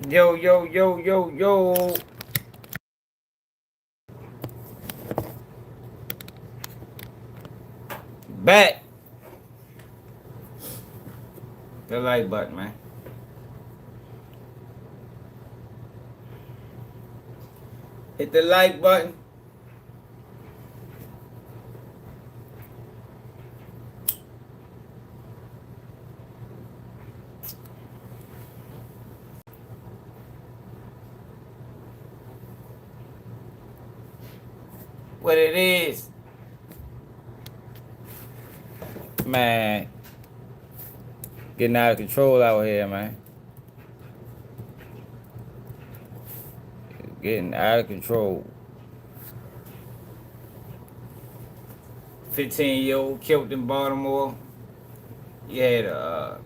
Yo, yo, yo, yo, yo. Back. The like button, man. Hit the like button. What it is. Man. Getting out of control out here, man. Getting out of control. 15-year-old killed in Baltimore. You had a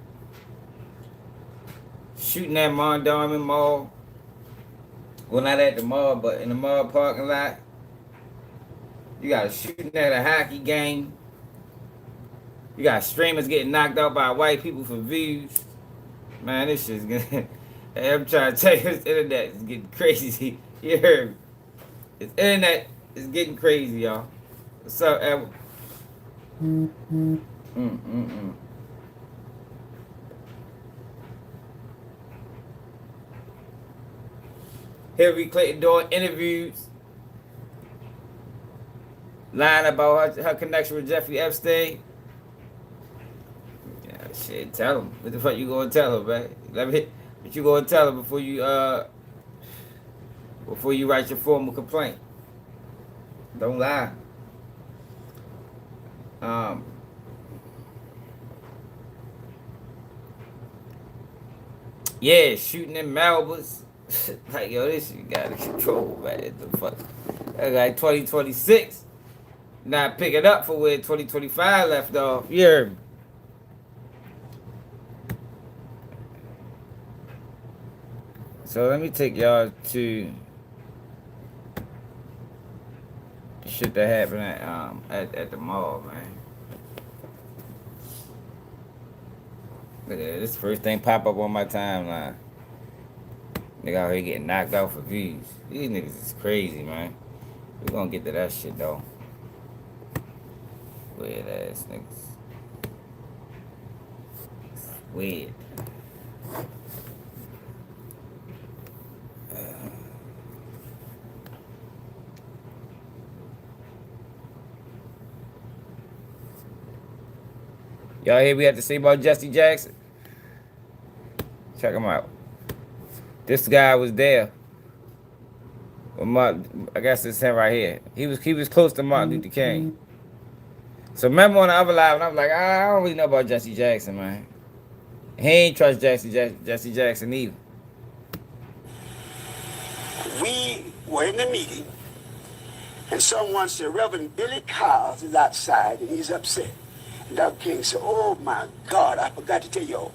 shooting at Mondawmin Mall. Well, not at the mall, but in the mall parking lot. You got a shooting at a hockey game. You got streamers getting knocked out by white people for views. Man, this shit's gonna. I'm trying to tell you, this internet is getting crazy. You heard me? This internet is getting crazy, y'all. What's up, Edward? Mm-mm-mm. Hillary Clinton doing interviews, lying about her connection with Jeffrey Epstein. Yeah, shit, tell him. What the fuck you gonna tell him, man? Let me. What you gonna tell him before you write your formal complaint? Don't lie. Um. Yeah, shooting in Melbourne. Like, yo, this shit got to control, man. The fuck? That's like 2026. Not picking up for where 2025 left off. You heard me? So let me take y'all to the shit that happened at the mall, man. Look at that. This first thing pop up on my timeline. Nigga out here getting knocked out for views. These niggas is crazy, man. We gonna get to that shit though. Weird ass niggas. Weird. Y'all hear we have to say about Jesse Jackson? Check him out. This guy was there. I guess it's him right here. He was close to Martin Luther King. So remember on the other live, and I was like, I don't really know about Jesse Jackson, man. He ain't trust Jesse Jackson either. We were in the meeting, and someone said, Reverend Billy Kyles is outside, and he's upset. And Dr. King said, oh my God, I forgot to tell y'all.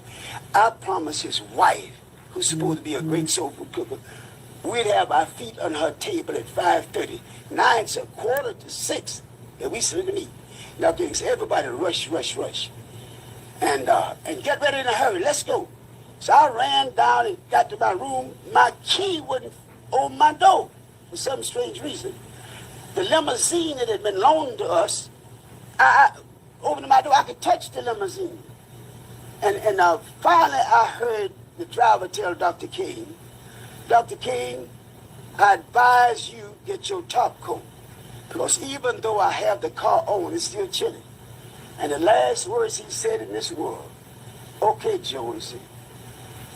I promised his wife, who's supposed to be a great soul food cooker, we'd have our feet on her table at 5:30. Now it's 5:45, and we sit and eat. Dr. King said, everybody rush, rush, rush. And get ready in a hurry, let's go. So I ran down and got to my room. My key wouldn't open my door for some strange reason. The limousine that had been loaned to us, I opened my door, I could touch the limousine. And finally I heard the driver tell Dr. King, Dr. King, I advise you get your top coat. Because even though I have the car on, it's still chilly. And the last words he said in this world, okay, Jonesy,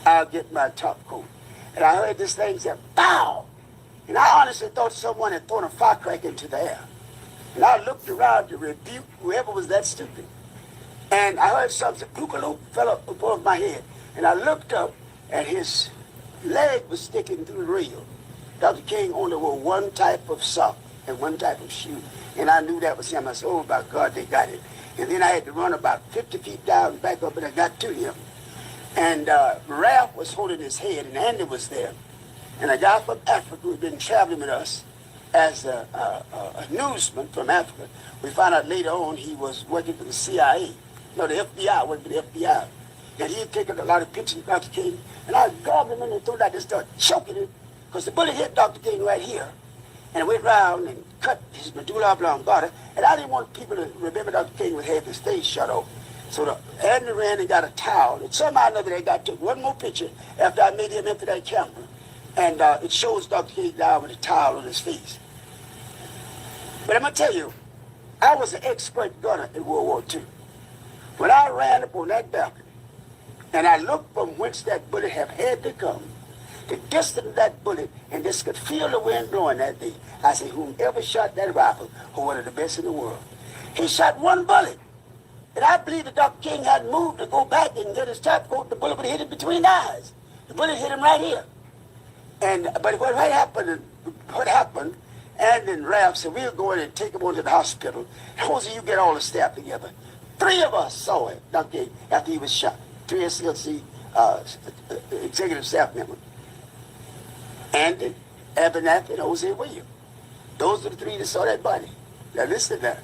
I'll get my top coat. And I heard this thing say, bow. And I honestly thought someone had thrown a firecracker into the air. And I looked around to rebuke whoever was that stupid. And I heard something, Pukaloop fell up above my head. And I looked up, and his leg was sticking through the rail. Dr. King only wore one type of sock and one type of shoe. And I knew that was him. I said, oh, my God, they got it. And then I had to run about 50 feet down and back up, and I got to him. And Ralph was holding his head, and Andy was there. And a guy from Africa who had been traveling with us as a newsman from Africa. We found out later on he was working for the CIA. No, the FBI, working for the FBI. And he had taken a lot of pictures of Dr. King. And I grabbed him in and threw that and started choking him. Because the bullet hit Dr. King right here. And it went round and cut his medulla oblongata. And I didn't want people to remember Dr. King would have his stage shut off. So Andy ran and got a towel. And somehow or another they took one more picture after I made him empty that camera. And it shows Dr. King down with a towel on his face. But I'm going to tell you, I was an expert gunner in World War II. When I ran up on that balcony, and I looked from whence that bullet had to come, the distance of that bullet, and just could feel the wind blowing that day, I said, whomever shot that rifle was one of the best in the world. He shot one bullet. And I believe that Dr. King hadn't moved to go back and get his top coat, the bullet would have hit him between the eyes. The bullet hit him right here. But what happened, and then Ralph said, we'll go in and take him on to the hospital. Jose, you get all the staff together. 3 of us saw it, Dr. King, after he was shot. 3 SLC executive staff members. Andy, Abernathy, and Jose Williams. Those are the 3 that saw that body. Now listen to that.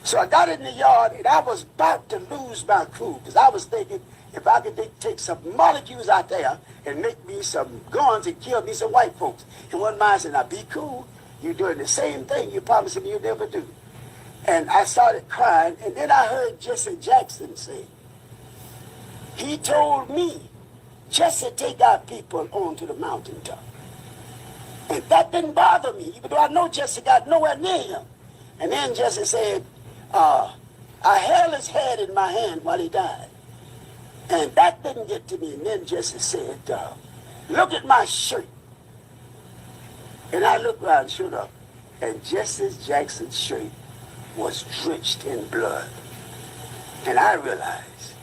So I got in the yard, and I was about to lose my cool, because I was thinking, if I could take some molecules out there and make me some guns and kill me some white folks. And one man said, now be cool. You're doing the same thing you promised me you'd never do. And I started crying, and then I heard Jesse Jackson say, he told me, Jesse, take our people onto the mountaintop. And that didn't bother me, even though I know Jesse got nowhere near him. And then Jesse said, I held his head in my hand while he died. And that didn't get to me. And then Jesse said, look at my shirt. And I looked around, sure enough, and Jesse Jackson's shirt was drenched in blood. And I realized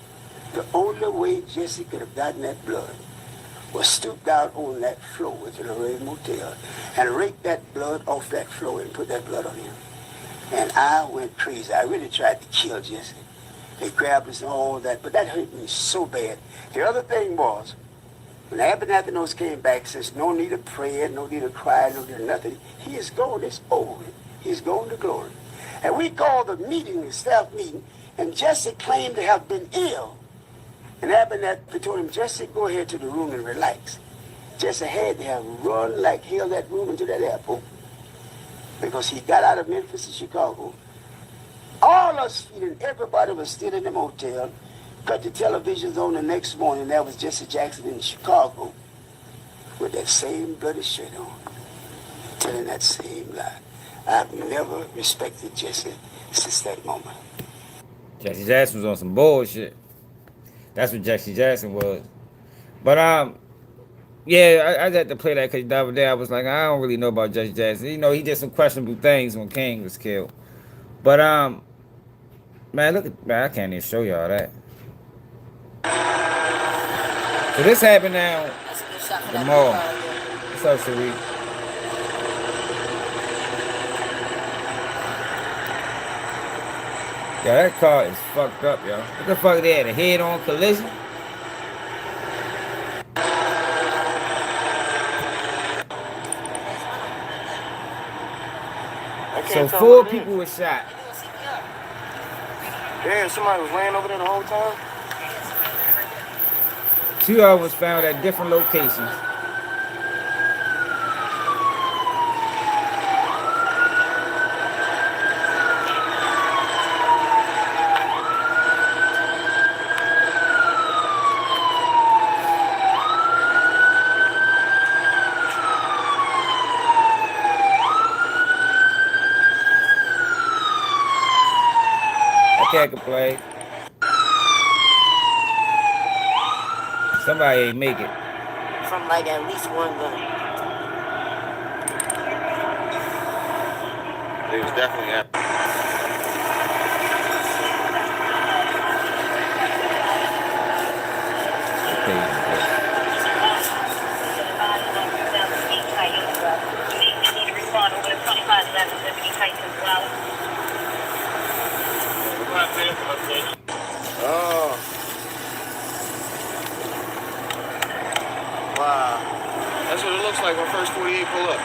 the only way Jesse could have gotten that blood was stoop down on that floor at the Lorraine Motel and rake that blood off that floor and put that blood on him. And I went crazy. I really tried to kill Jesse. They grabbed us and all that, but that hurt me so bad. The other thing was, when Abernathy came back, says no need of prayer, no need of crying, no need of nothing. He is gone. It's over. He's gone to glory. And we called the meeting, the staff meeting, and Jesse claimed to have been ill. And Abernathy told him, Jesse, go ahead to the room and relax. Jesse had to have run like hell that room into that airport, because he got out of Memphis to Chicago. All us feeling, everybody was still in the motel. Cut the televisions on the next morning. That was Jesse Jackson in Chicago with that same bloody shirt on, telling that same lie. I've never respected Jesse since that moment. Jesse Jackson was on some bullshit. That's what Jesse Jackson was. But yeah, I had to play that because the other day I was like, I don't really know about Jesse Jackson. You know, he did some questionable things when King was killed. But man, look at, man, I can't even show y'all that. So this happened now. The mall. What's up, Sharif? Yeah, that car is fucked up, yo. What the fuck they had? A head-on collision? So 4 people were shot. Yeah, somebody was laying over there the whole time. 2 of them was found at different locations. I can play. Somebody ain't make it. From like at least one gun. It was definitely happening. Oh. Wow. That's what it looks like when first 48 pull up.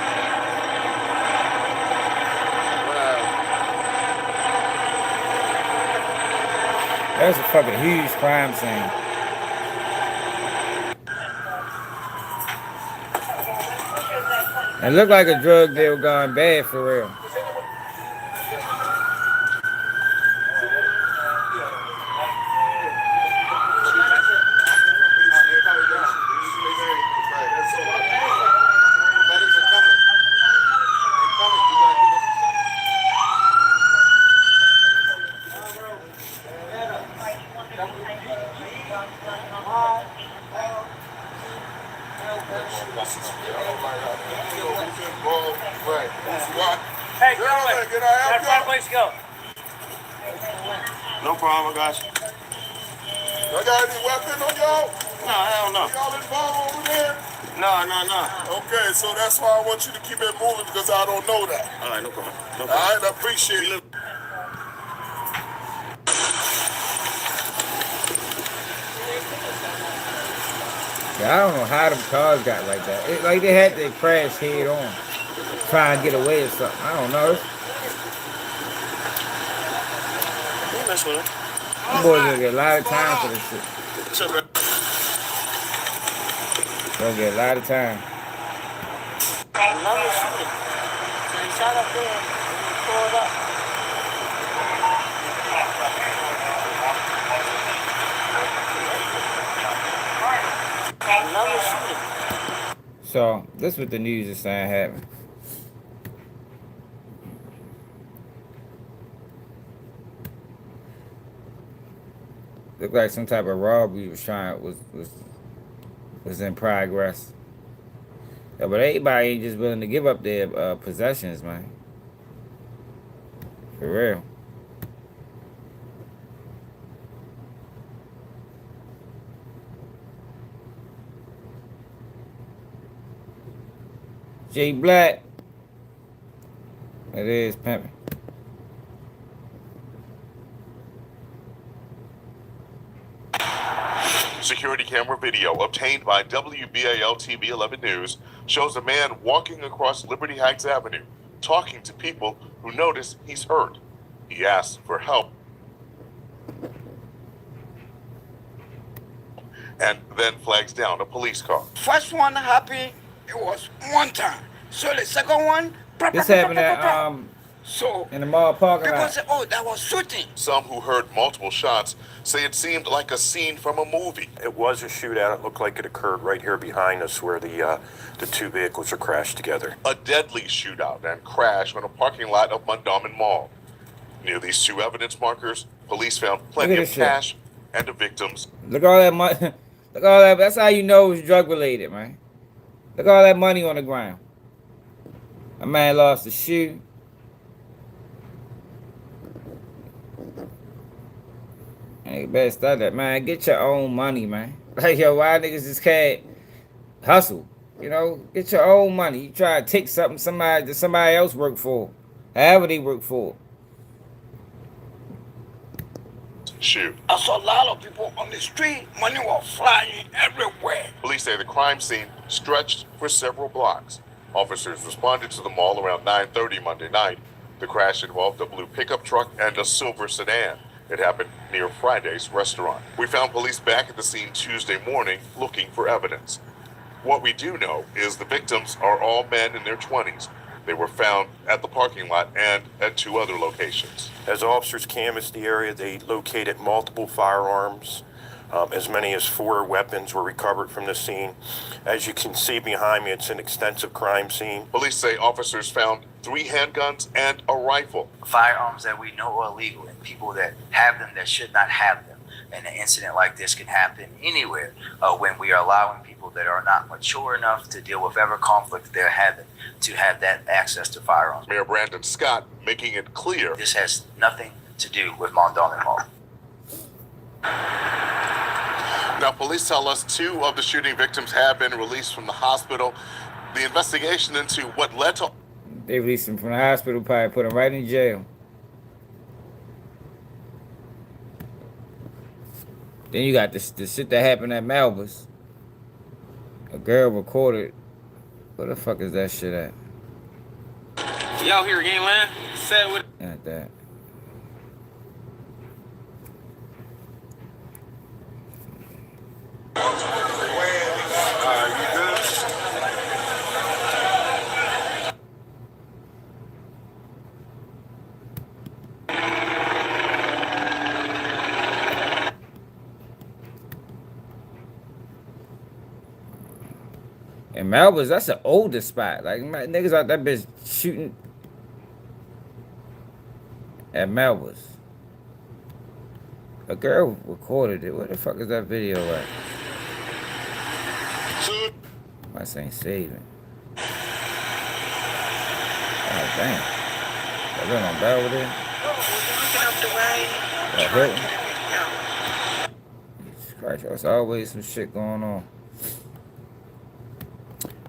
Wow. That's a fucking huge crime scene. It looked like a drug deal gone bad for real. Hey, gentlemen, got a place to go. No problem, guys. Y'all got any weapons on y'all? No, hell no. Y'all involved over there? No. Okay, so that's why I want you to keep it moving because I don't know that. All right, no problem. No All problem. right, I appreciate it. Yeah, I don't know how them cars got like that. It, like they had to crash head on, try and get away or something. I don't know. Don't mess with him. Them boys gonna get a lot of time for this shit. What's up, bro? Gonna get a lot of time. Another shooting. So he shot up there and he pulled up. Another shooting. So this what the news is saying happened. Looked like some type of robbery was in progress. Yeah, but everybody ain't just willing to give up their possessions, man. For real. J Black. It is pimping. Security camera video obtained by WBAL TV 11 News shows a man walking across Liberty Heights Avenue, talking to people who notice he's hurt. He asks for help and then flags down a police car. First one happened, it was one time. So the second one, This happened at so in the mall parking people lot. say, oh, that was shooting. Some who heard multiple shots say it seemed like a scene from a movie. It was a shootout. It looked like it occurred right here behind us where the two vehicles are crashed together. A deadly shootout and crash on a parking lot of Mondawmin Mall. Near these two evidence markers, police found plenty Look at of this shit. cash and the victims. Look at all that money. Look at all that. That's how you know it's drug related, man. Look at all that money on the ground. A man lost a shoe. Hey, better start that, man. Get your own money, man. Like, yo, why niggas just can't hustle? You know, get your own money. You try to take something somebody else work for, however they work for. Shoot. I saw a lot of people on the street. Money was flying everywhere. Police say the crime scene stretched for several blocks. Officers responded to the mall around 9:30 Monday night. The crash involved a blue pickup truck and a silver sedan. It happened near Friday's restaurant. We found police back at the scene Tuesday morning looking for evidence. What we do know is the victims are all men in their 20s. They were found at the parking lot and at two other locations. As officers canvassed the area, they located multiple firearms. As many as 4 weapons were recovered from the scene. As you can see behind me, it's an extensive crime scene. Police say officers found 3 handguns and a rifle. Firearms that we know are illegal and people that have them that should not have them. And an incident like this can happen anywhere when we are allowing people that are not mature enough to deal with whatever conflict they're having to have that access to firearms. Mayor Brandon Scott making it clear This has nothing to do with Mondawmin Mall. Now, police tell us 2 of the shooting victims have been released from the hospital. The investigation into what led to... They released him from the hospital, probably put him right in jail. Then you got this shit that happened at Melba's. A girl recorded. Where the fuck is that shit at? Y'all here again, man? Set with. At that. And Melbourne, that's an older spot. Like, niggas out that bitch shooting at Melbourne's. A girl recorded it. Where the fuck is that video at? My saying saving. Oh, damn. That been on Belvedere? Hilton? Jesus Christ, there's always some shit going on.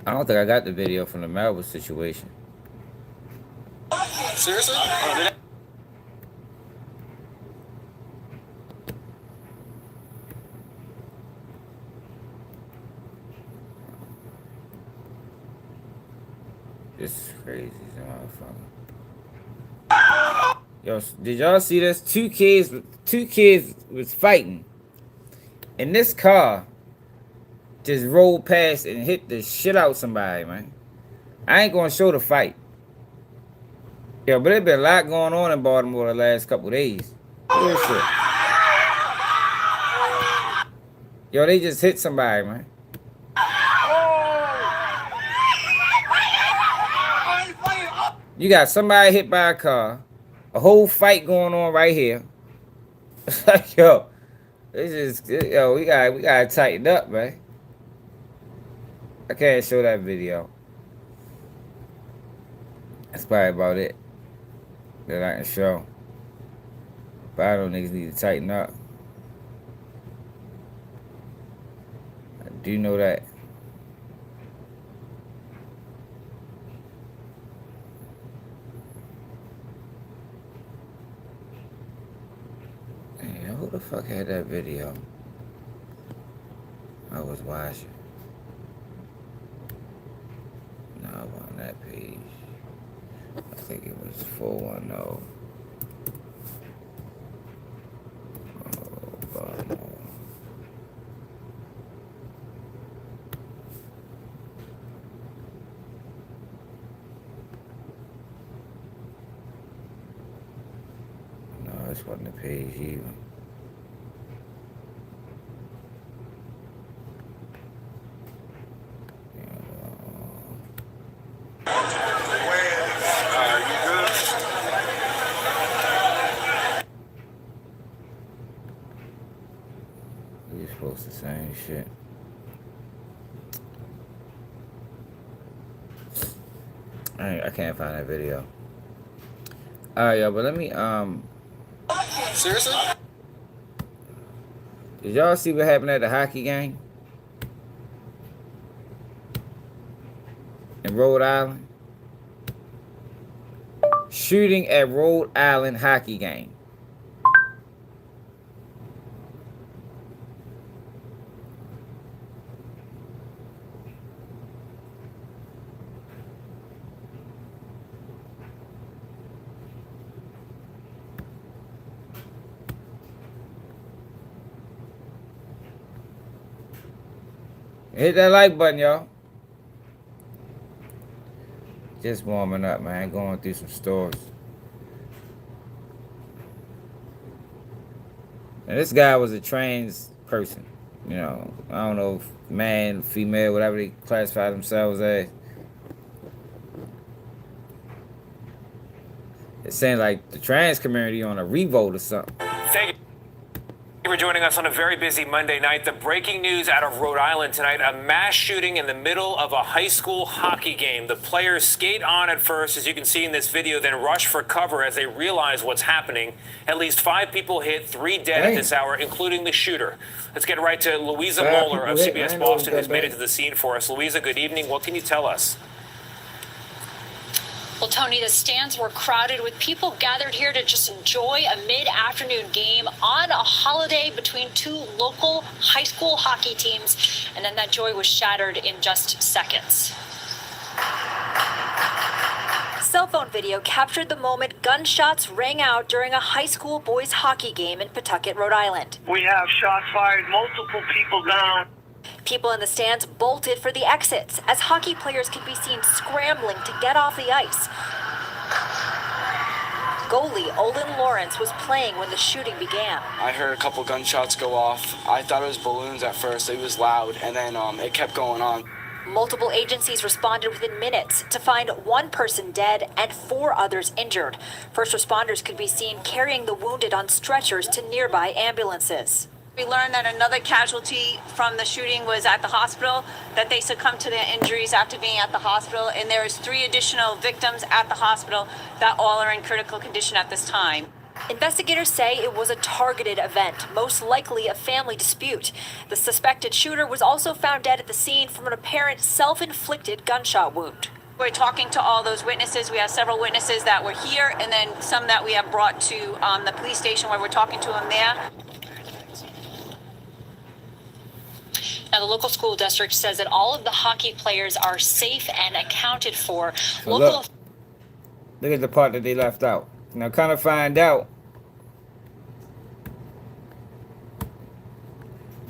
I don't think I got the video from the Melbourne situation. Seriously? This is crazy, motherfucker. Yo, did y'all see this? Two kids was fighting. And this car just rolled past and hit the shit out somebody, man. I ain't gonna show the fight. Yo, but there been a lot going on in Baltimore the last couple days. Look at this shit. Yo, they just hit somebody, man. You got somebody hit by a car. A whole fight going on right here. It's like, yo, it's just, yo, we gotta tighten up, man. I can't show that video. That's probably about it that I can show. But I know niggas need to tighten up. I do know that. Hey, who the fuck had that video? I was watching. No, I was on that page. I think it was 410. Oh, Baltimore. No, this wasn't the page either. We supposed to say shit. I can't find that video. Alright, y'all, but let me Seriously? did y'all see what happened at the hockey game? In Rhode Island? Shooting at Rhode Island hockey game. Hit that like button, y'all. Just warming up, man. Going through some stores. And this guy was a trans person. You know, I don't know if man, female, whatever they classify themselves as. It seems like the trans community on a revolt or something. Thank you for joining us on a very busy Monday night. The breaking news out of Rhode Island tonight, a mass shooting in the middle of a high school hockey game. The players skate on at first, as you can see in this video, then rush for cover as they realize what's happening. At least 5 people hit, 3 dead at this hour, including the shooter. Let's get right to Louisa Moeller of CBS Boston, who's made it to the scene for us. Louisa, good evening. What can you tell us? Well, Tony, the stands were crowded with people gathered here to just enjoy a mid-afternoon game on a holiday between 2 local high school hockey teams. And then that joy was shattered in just seconds. Cell phone video captured the moment gunshots rang out during a high school boys hockey game in Pawtucket, Rhode Island. We have shots fired, multiple people down. People in the stands bolted for the exits as hockey players could be seen scrambling to get off the ice. Goalie Olin Lawrence was playing when the shooting began. I heard a couple gunshots go off. I thought it was balloons at first. It was loud, and then it kept going on. Multiple agencies responded within minutes to find one person dead and 4 others injured. First responders could be seen carrying the wounded on stretchers to nearby ambulances. We learned that another casualty from the shooting was at the hospital, that they succumbed to their injuries after being at the hospital, and there is 3 additional victims at the hospital that all are in critical condition at this time. Investigators say it was a targeted event, most likely a family dispute. The suspected shooter was also found dead at the scene from an apparent self-inflicted gunshot wound. We're talking to all those witnesses. We have several witnesses that were here, and then some that we have brought to the police station where we're talking to them there. Now, the local school district says that all of the hockey players are safe and accounted for. So look at the part that they left out. Now, kind of find out.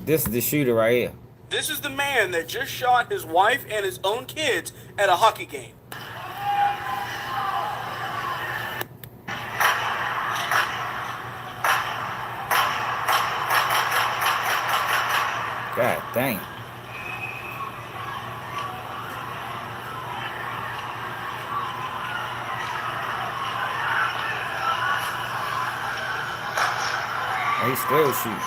This is the shooter right here. This is the man that just shot his wife and his own kids at a hockey game. God dang. He still shooting.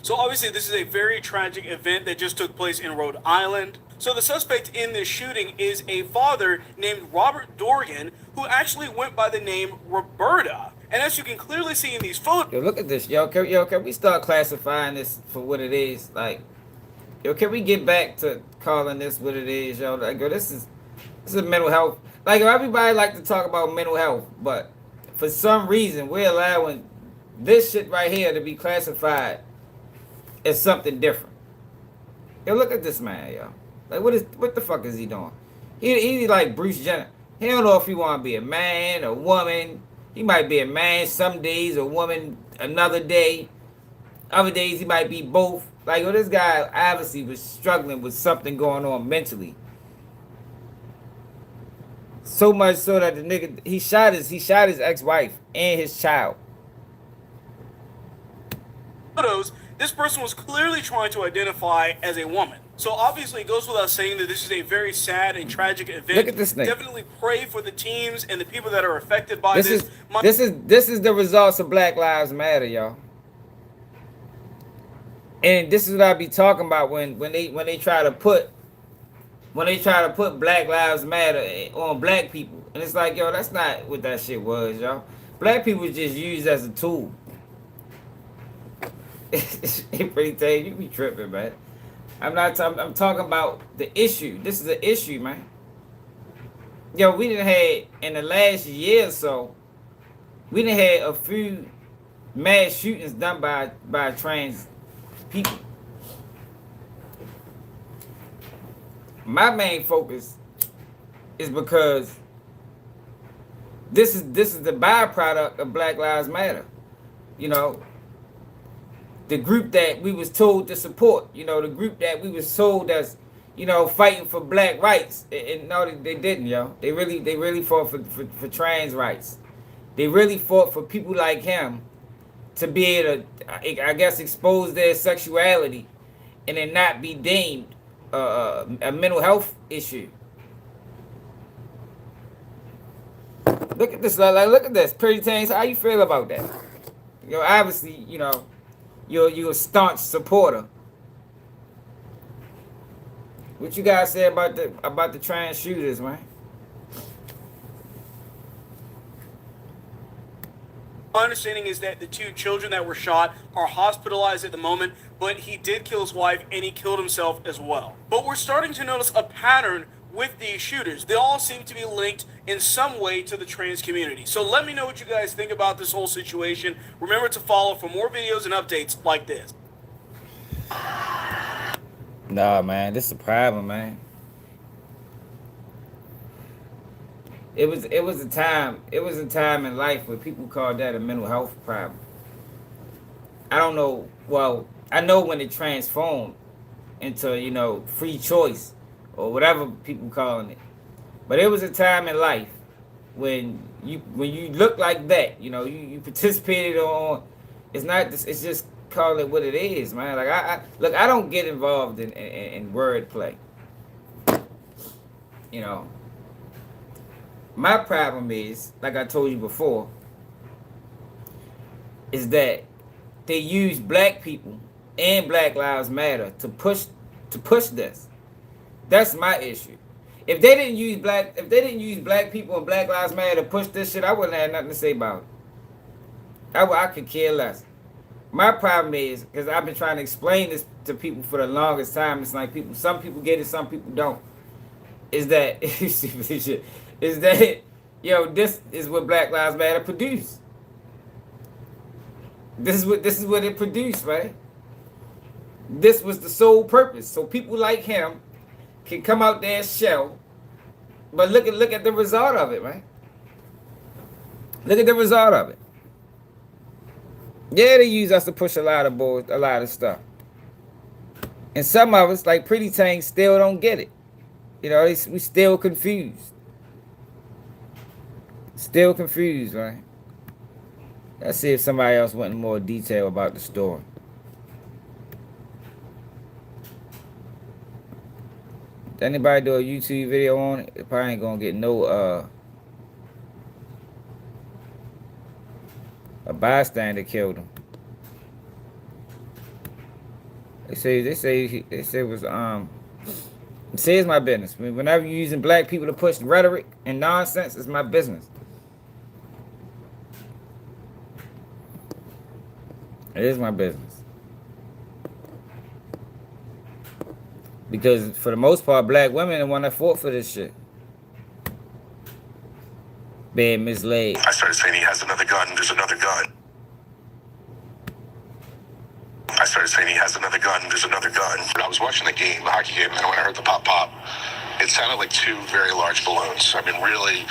So obviously this is a very tragic event that just took place in Rhode Island. So the suspect in this shooting is a father named Robert Dorgan, who actually went by the name Roberta. And as you can clearly see in these photos... Yo, look at this. Yo, can we start classifying this for what it is? Like, yo, can we get back to calling this what it is, yo? Like, yo, this is mental health. Like, everybody like to talk about mental health, but for some reason, we're allowing this shit right here to be classified as something different. Yo, look at this man, yo. Like, what the fuck is he doing? He like Bruce Jenner. He don't know if he want to be a man, a woman. He might be a man some days, a woman another day. Other days he might be both. Like, well, this guy obviously was struggling with something going on mentally. So much so that the nigga he shot his ex-wife and his child. Photos, this person was clearly trying to identify as a woman. So obviously it goes without saying that this is a very sad and tragic event. Look at this nigga. Definitely pray for the teams and the people that are affected by this. This is the results of Black Lives Matter, y'all. And this is what I be talking about when they try to put Black Lives Matter on black people. And it's like, yo, that's not what that shit was, y'all. Black people was just used as a tool. It pretty tame. You be tripping, man. I'm talking about the issue. This is an issue, man. Yo, we done had in the last year or so, we done had a few mass shootings done by trans people. My main focus is because this is the byproduct of Black Lives Matter. You know, the group that we was told to support, you know, the group that we was told as, you know, fighting for black rights. And no, they didn't, yo. They really fought for trans rights. They really fought for people like him to be able to, I guess, expose their sexuality and then not be deemed a mental health issue. Look at this, like look at this. Pretty Things, how you feel about that? You know, obviously, you know, you're a staunch supporter. What you guys say about the trans shooters, man? My understanding is that the 2 children that were shot are hospitalized at the moment, but he did kill his wife and he killed himself as well. But we're starting to notice a pattern with these shooters. They all seem to be linked in some way to the trans community. So let me know what you guys think about this whole situation. Remember to follow for more videos and updates like this. Nah, man, this is a problem, man. It was a time in life where people called that a mental health problem. I don't know. Well, I know when it transformed into, you know, free choice or whatever people calling it. But it was a time in life when you look like that, you know, you participated on. It's not. It's just call it what it is, man. Like I look, I don't get involved in wordplay. You know, my problem is, like I told you before, is that they use black people and Black Lives Matter to push this. That's my issue. If they didn't use black people and Black Lives Matter to push this shit, I wouldn't have nothing to say about it. I could care less. My problem is, because I've been trying to explain this to people for the longest time. It's like some people get it, some people don't. Is that is that this is what Black Lives Matter produced. This is what it produced, right? This was the sole purpose. So people like him can come out there and show. But look at the result of it, right? Look at the result of it. Yeah, they use us to push a lot of stuff. And some of us, like Pretty Tank, still don't get it. You know, we still confused. Still confused, right? Let's see if somebody else went in more detail about the story. If anybody do a YouTube video on it, probably ain't gonna get no a bystander killed him. They say it was it says my business. Whenever you're using black people to push rhetoric and nonsense, it's my business. It is my business. Because for the most part, black women are the one that fought for this shit. Being misled. I started saying he has another gun, there's another gun. I started saying he has another gun, there's another gun. But I was watching the hockey game, and when I heard the pop pop, it sounded like two very large balloons. I mean, really,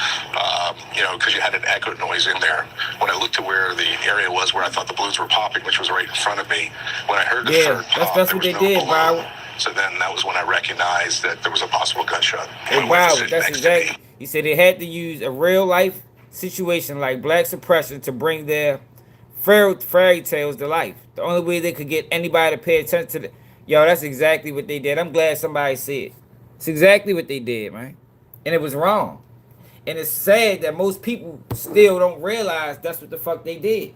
because you had an echo noise in there. When I looked to where the area was where I thought the balloons were popping, which was right in front of me, when I heard the third pop, that's what they did, Bow. So then that was when I recognized that there was a possible gunshot. Hey, wow, that's exactly. He said they had to use a real life situation like black suppression to bring their fairy tales to life. The only way they could get anybody to pay attention to that's exactly what they did. I'm glad somebody said it. It's exactly what they did, man. And it was wrong. And it's sad that most people still don't realize that's what the fuck they did.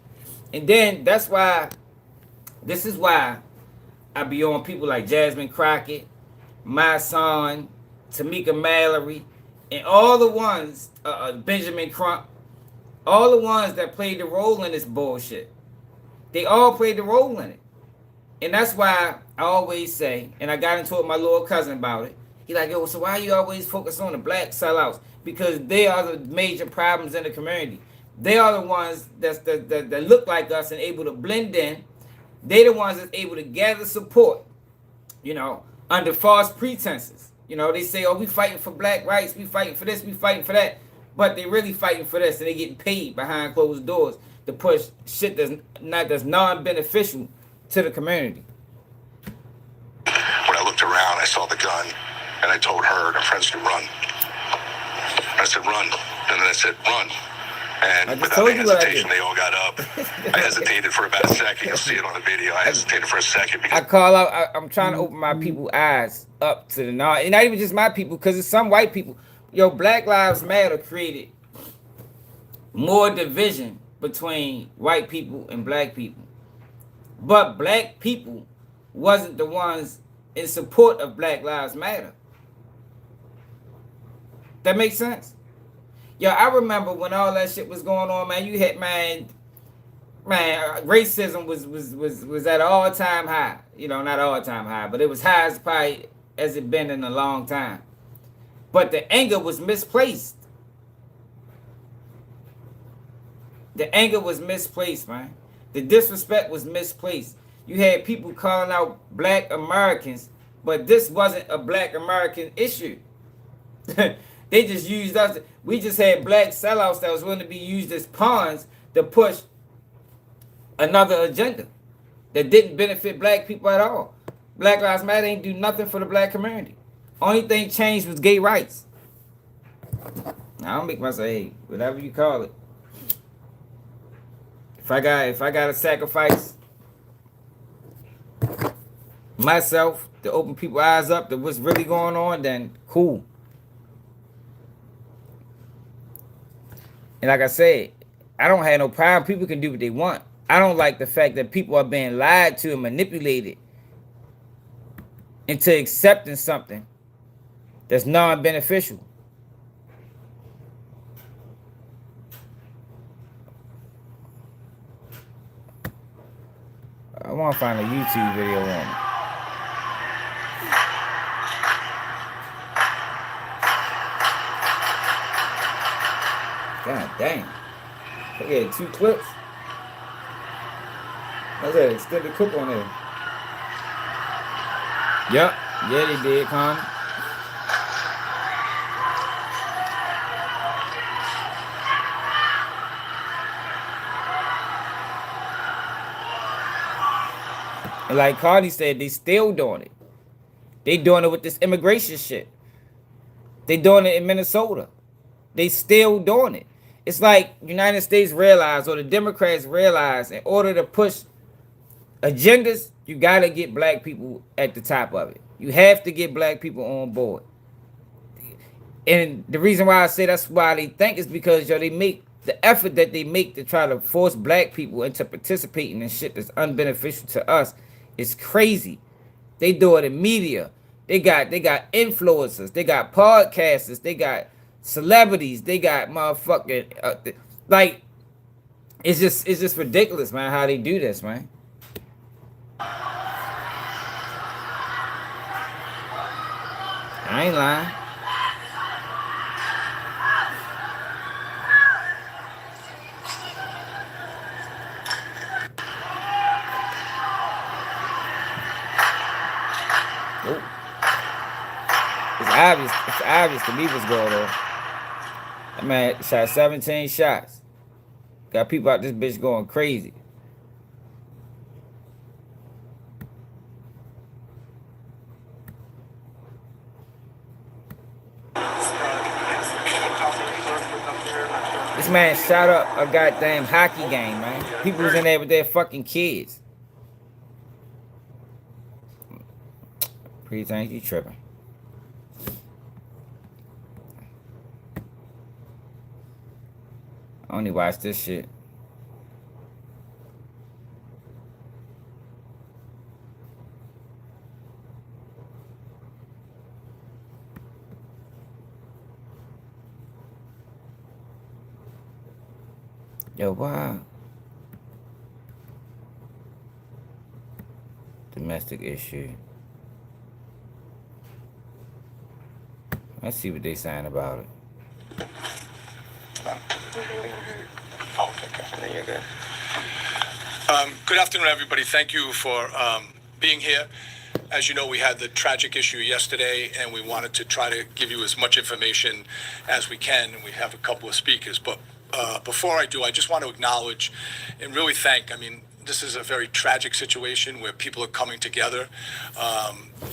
And then this is why I be on people like Jasmine Crockett, my son, Tamika Mallory, and all the ones, Benjamin Crump, all the ones that played the role in this bullshit. They all played the role in it. And that's why I always say, and I got into it with my little cousin about it. He like, yo, so why you always focus on the black sellouts? Because they are the major problems in the community. They are the ones that look like us and able to blend in. They the ones that's able to gather support, under false pretenses. They say, oh, we fighting for black rights, we fighting for this, we fighting for that. But they really fighting for this, and they getting paid behind closed doors to push shit that's non-beneficial to the community. When I looked around, I saw the gun, and I told her and her friends to run. I said, run. And then I said, run. And without any hesitation, they all got up. I hesitated for about a second. You'll see it on the video. I hesitated for a second. Because I call out, I'm trying to open my people's eyes up to the non, and not even just my people, because it's some white people. Black Lives Matter created more division between white people and black people. But black people wasn't the ones in support of Black Lives Matter. That makes sense? I remember when all that shit was going on, man. You had racism was at an all-time high. Not all-time high, but it was high as probably as it been in a long time. But the anger was misplaced. The anger was misplaced, man. The disrespect was misplaced. You had people calling out black Americans, but this wasn't a black American issue. They just used us. We just had black sellouts that was willing to be used as pawns to push another agenda that didn't benefit black people at all. Black Lives Matter ain't do nothing for the black community. Only thing changed was gay rights. I don't make myself hate. Whatever you call it. If I got to sacrifice myself to open people's eyes up to what's really going on, then cool. And like I said, I don't have no problem. People can do what they want. I don't like the fact that people are being lied to and manipulated into accepting something that's non-beneficial. I want to find a YouTube video on it. God damn. Look at 2 clips. That's an extended clip on there. Yup. Yeah, they did, Con. And like Cardi said, they still doing it. They doing it with this immigration shit. They doing it in Minnesota. They still doing it. It's like United States realized, or the Democrats realized, in order to push agendas, you gotta get black people at the top of it. You have to get black people on board. And the reason why I say that's why they think is because they make the effort that they make to try to force black people into participating in shit that's unbeneficial to us is crazy. They do it in media. They got influencers. They got podcasters. They got celebrities. They got motherfucking like it's just ridiculous, man, how they do this, man. I ain't lying. Nope. It's obvious to me what's going on. That man shot 17 shots. Got people out this bitch going crazy. This man shot up a goddamn hockey game, man. People was in there with their fucking kids. Pretty things you tripping. I only watch this shit. Yo, why? Domestic issue. Let's see what they saying about it. Oh, okay. You're good. Good afternoon, everybody. Thank you for being here. As you know, we had the tragic issue yesterday, and we wanted to try to give you as much information as we can, and we have a couple of speakers. But before I do, I just want to acknowledge and really thank, this is a very tragic situation where people are coming together,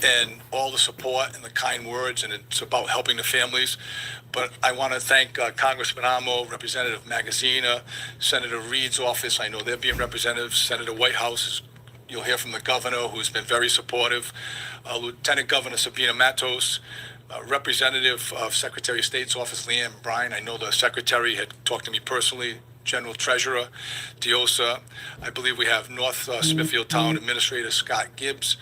and all the support and the kind words, and it's about helping the families. But I want to thank Congressman Amo, Representative Magazina, Senator Reed's office. I know they're being represented. Senator Whitehouse, you'll hear from the governor, who's been very supportive. Lieutenant Governor Sabina Matos, Representative of Secretary of State's office, Leanne Bryan. I know the secretary had talked to me personally. General Treasurer Diosa. I believe we have North Smithfield Town Administrator Scott Gibbs.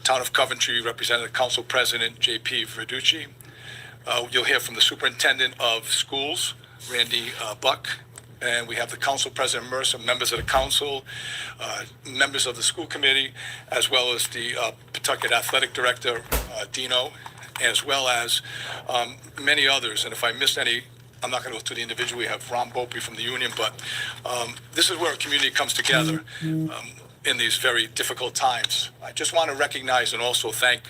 Town of Coventry Representative Council President J.P. Verducci. You'll hear from the Superintendent of Schools, Randy Buck. And we have the Council President Mercer, members of the Council, members of the School Committee, as well as the Pawtucket Athletic Director, Dino, as well as many others. And if I missed any, I'm not going to go through the individual. We have Ron Bopey from the union, but this is where a community comes together in these very difficult times. I just want to recognize and also thank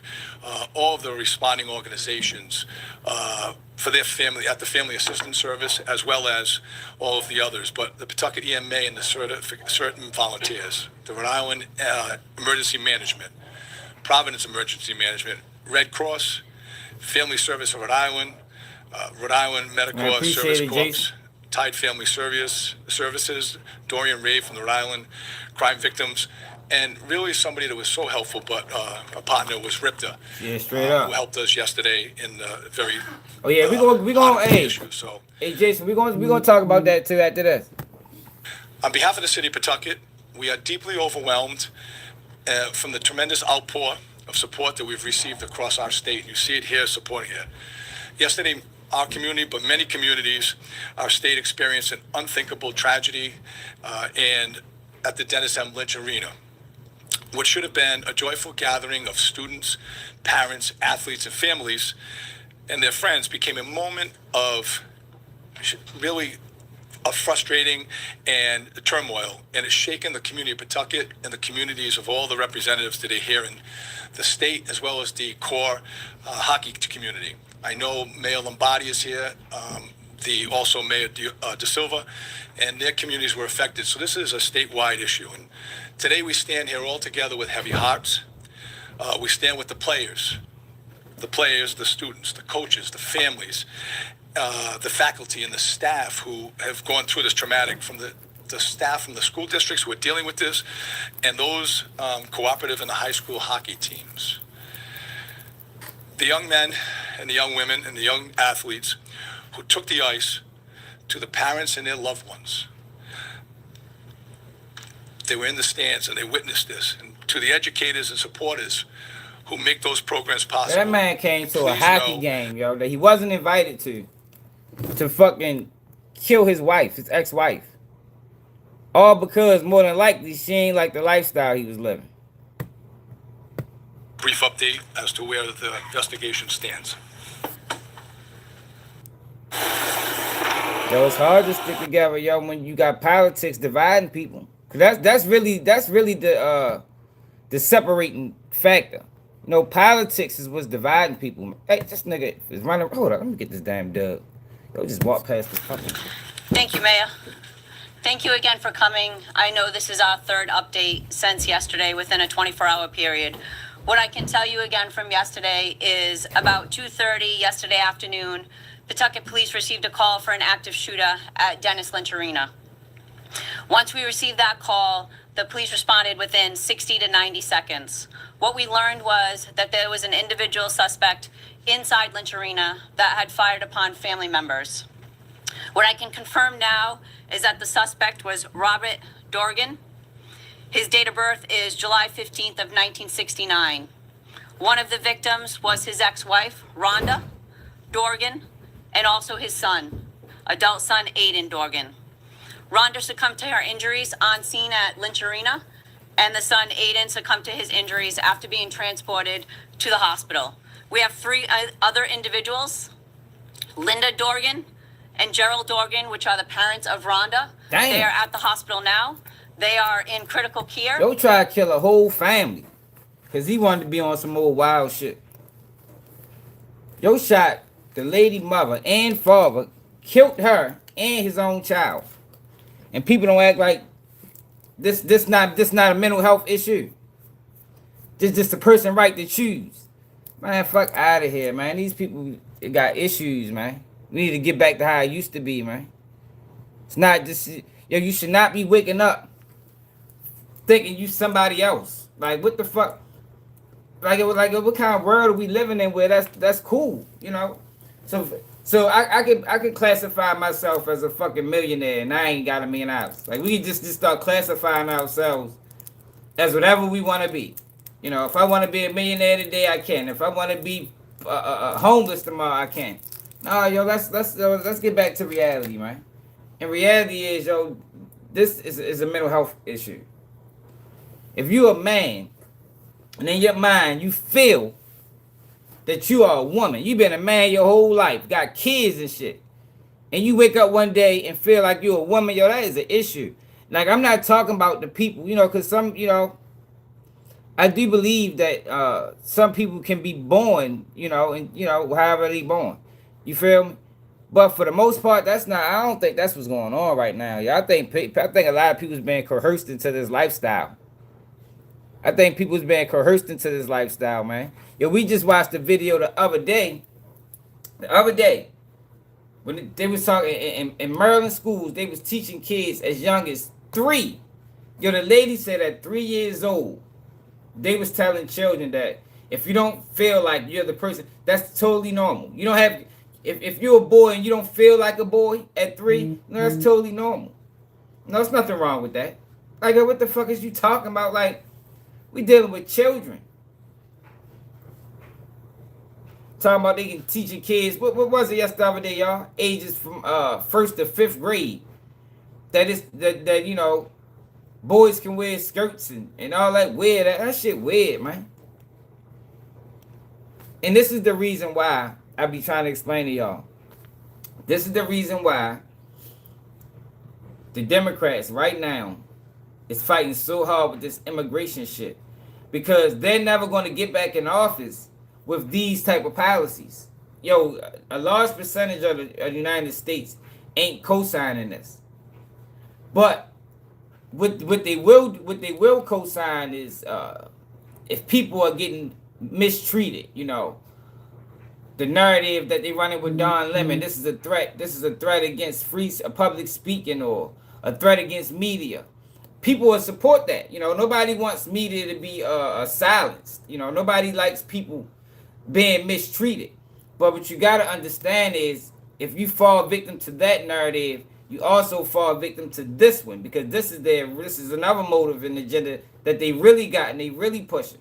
all of the responding organizations for their family, at the Family Assistance Service, as well as all of the others. But the Pawtucket EMA and the certain volunteers, the Rhode Island Emergency Management, Providence Emergency Management, Red Cross, Family Service of Rhode Island, Rhode Island Man, Medical appreciate Service it, Corps, Jason. Tide Family Services, Dorian Ray from the Rhode Island Crime Victims, and really somebody that was so helpful, but a partner was Ripta, Yeah, straight who up. helped us yesterday in the very Oh yeah, we gonna hey, issue. So, hey Jason, we gonna talk about that too after this. on behalf of the city of Pawtucket, we are deeply overwhelmed from the tremendous outpour of support that we've received across our state. You see it here, supporting it. Yesterday, our community, but many communities, our state experienced an unthinkable tragedy and at the Dennis M. Lynch Arena. What should have been a joyful gathering of students, parents, athletes, and families and their friends became a moment of really a frustrating and turmoil, and it's shaken the community of Pawtucket and the communities of all the representatives that are here in the state, as well as the core hockey community. I know Mayor Lombardi is here, also Mayor De Silva, and their communities were affected. So this is a statewide issue. And today we stand here all together with heavy hearts. We stand with the players, the students, the coaches, the families, the faculty and the staff who have gone through this traumatic, from the staff from the school districts who are dealing with this, and those cooperative and the high school hockey teams. The young men and the young women and the young athletes who took the ice, to the parents and their loved ones. They were in the stands and they witnessed this. And to the educators and supporters who make those programs possible. That man came to a hockey game, yo, that he wasn't invited to fucking kill his wife, his ex-wife. All because more than likely she ain't like the lifestyle he was living. Brief update as to where the investigation stands. Yo, it's hard to stick together, yo, when you got politics dividing people. Cause that's really the separating factor. You know, politics is what's dividing people. Hey, this nigga is running. Hold on, let me get this damn dub. Yo, just walk past this fucking shit. Thank you, Mayor. Thank you again for coming. I know this is our third update since yesterday within a 24-hour period. What I can tell you again from yesterday is about 2:30 yesterday afternoon, Pawtucket Police received a call for an active shooter at Dennis Lynch Arena. Once we received that call, the police responded within 60 to 90 seconds. What we learned was that there was an individual suspect inside Lynch Arena that had fired upon family members. What I can confirm now is that the suspect was Robert Dorgan. His date of birth is July 15th of 1969. One of the victims was his ex-wife, Rhonda Dorgan, and also his son, adult son Aiden Dorgan. Rhonda succumbed to her injuries on scene at Lynch Arena, and the son Aiden succumbed to his injuries after being transported to the hospital. We have three other individuals, Linda Dorgan and Gerald Dorgan, which are the parents of Rhonda. Damn. They are at the hospital now. They are in critical care. Yo try to kill a whole family because he wanted to be on some old wild shit. Yo shot the lady mother and father, killed her and his own child. And people don't act like this not a mental health issue. This just a person right to choose. Man, fuck out of here, man. These people got issues, man. We need to get back to how it used to be, man. It's not just, yo, you should not be waking up thinking you somebody else. Like, what the fuck? Like, what kind of world are we living in where that's cool, you know? So I could classify myself as a fucking millionaire, and I ain't got $1 million. Like, we just start classifying ourselves as whatever we want to be. You know, if I want to be a millionaire today, I can. If I want to be homeless tomorrow, I can. No, yo, let's get back to reality, man. And reality is, yo, this is a mental health issue. If you're a man, and in your mind you feel that you are a woman, you've been a man your whole life, got kids and shit, and you wake up one day and feel like you're a woman, yo, that is an issue. Like, I'm not talking about the people, you know, because some, you know, I do believe that some people can be born, you know, and, you know, however they born. You feel me? But for the most part, I don't think that's what's going on right now. Yeah, I think a lot of people's been coerced into this lifestyle. I think people's been coerced into this lifestyle, man. Yo, we just watched a video the other day When they was talking in Maryland schools, they was teaching kids as young as 3. Yo, the lady said at 3 years old, they was telling children that if you don't feel like you're the person, that's totally normal. You don't have, if you're a boy and you don't feel like a boy at 3, no, that's totally normal. No, there's nothing wrong with that. Like, what the fuck is you talking about? Like, we dealing with children. Talking about they can teaching kids. What was it yesterday, y'all? Ages from 1st to 5th grade. That you know, boys can wear skirts and all that weird. That shit weird, man. And this is the reason why I be trying to explain to y'all. This is the reason why the Democrats right now is fighting so hard with this immigration shit. Because they're never going to get back in office with these type of policies. Yo, a large percentage of the United States ain't co-signing this. But what they will co-sign is if people are getting mistreated, you know, the narrative that they running with Don Lemon, this is a threat. This is a threat against free public speaking or a threat against media. People will support that. You know, nobody wants media to be silenced. You know, nobody likes people being mistreated. But what you got to understand is if you fall victim to that narrative, you also fall victim to this one, because this is another motive and agenda that they really got and they really pushing.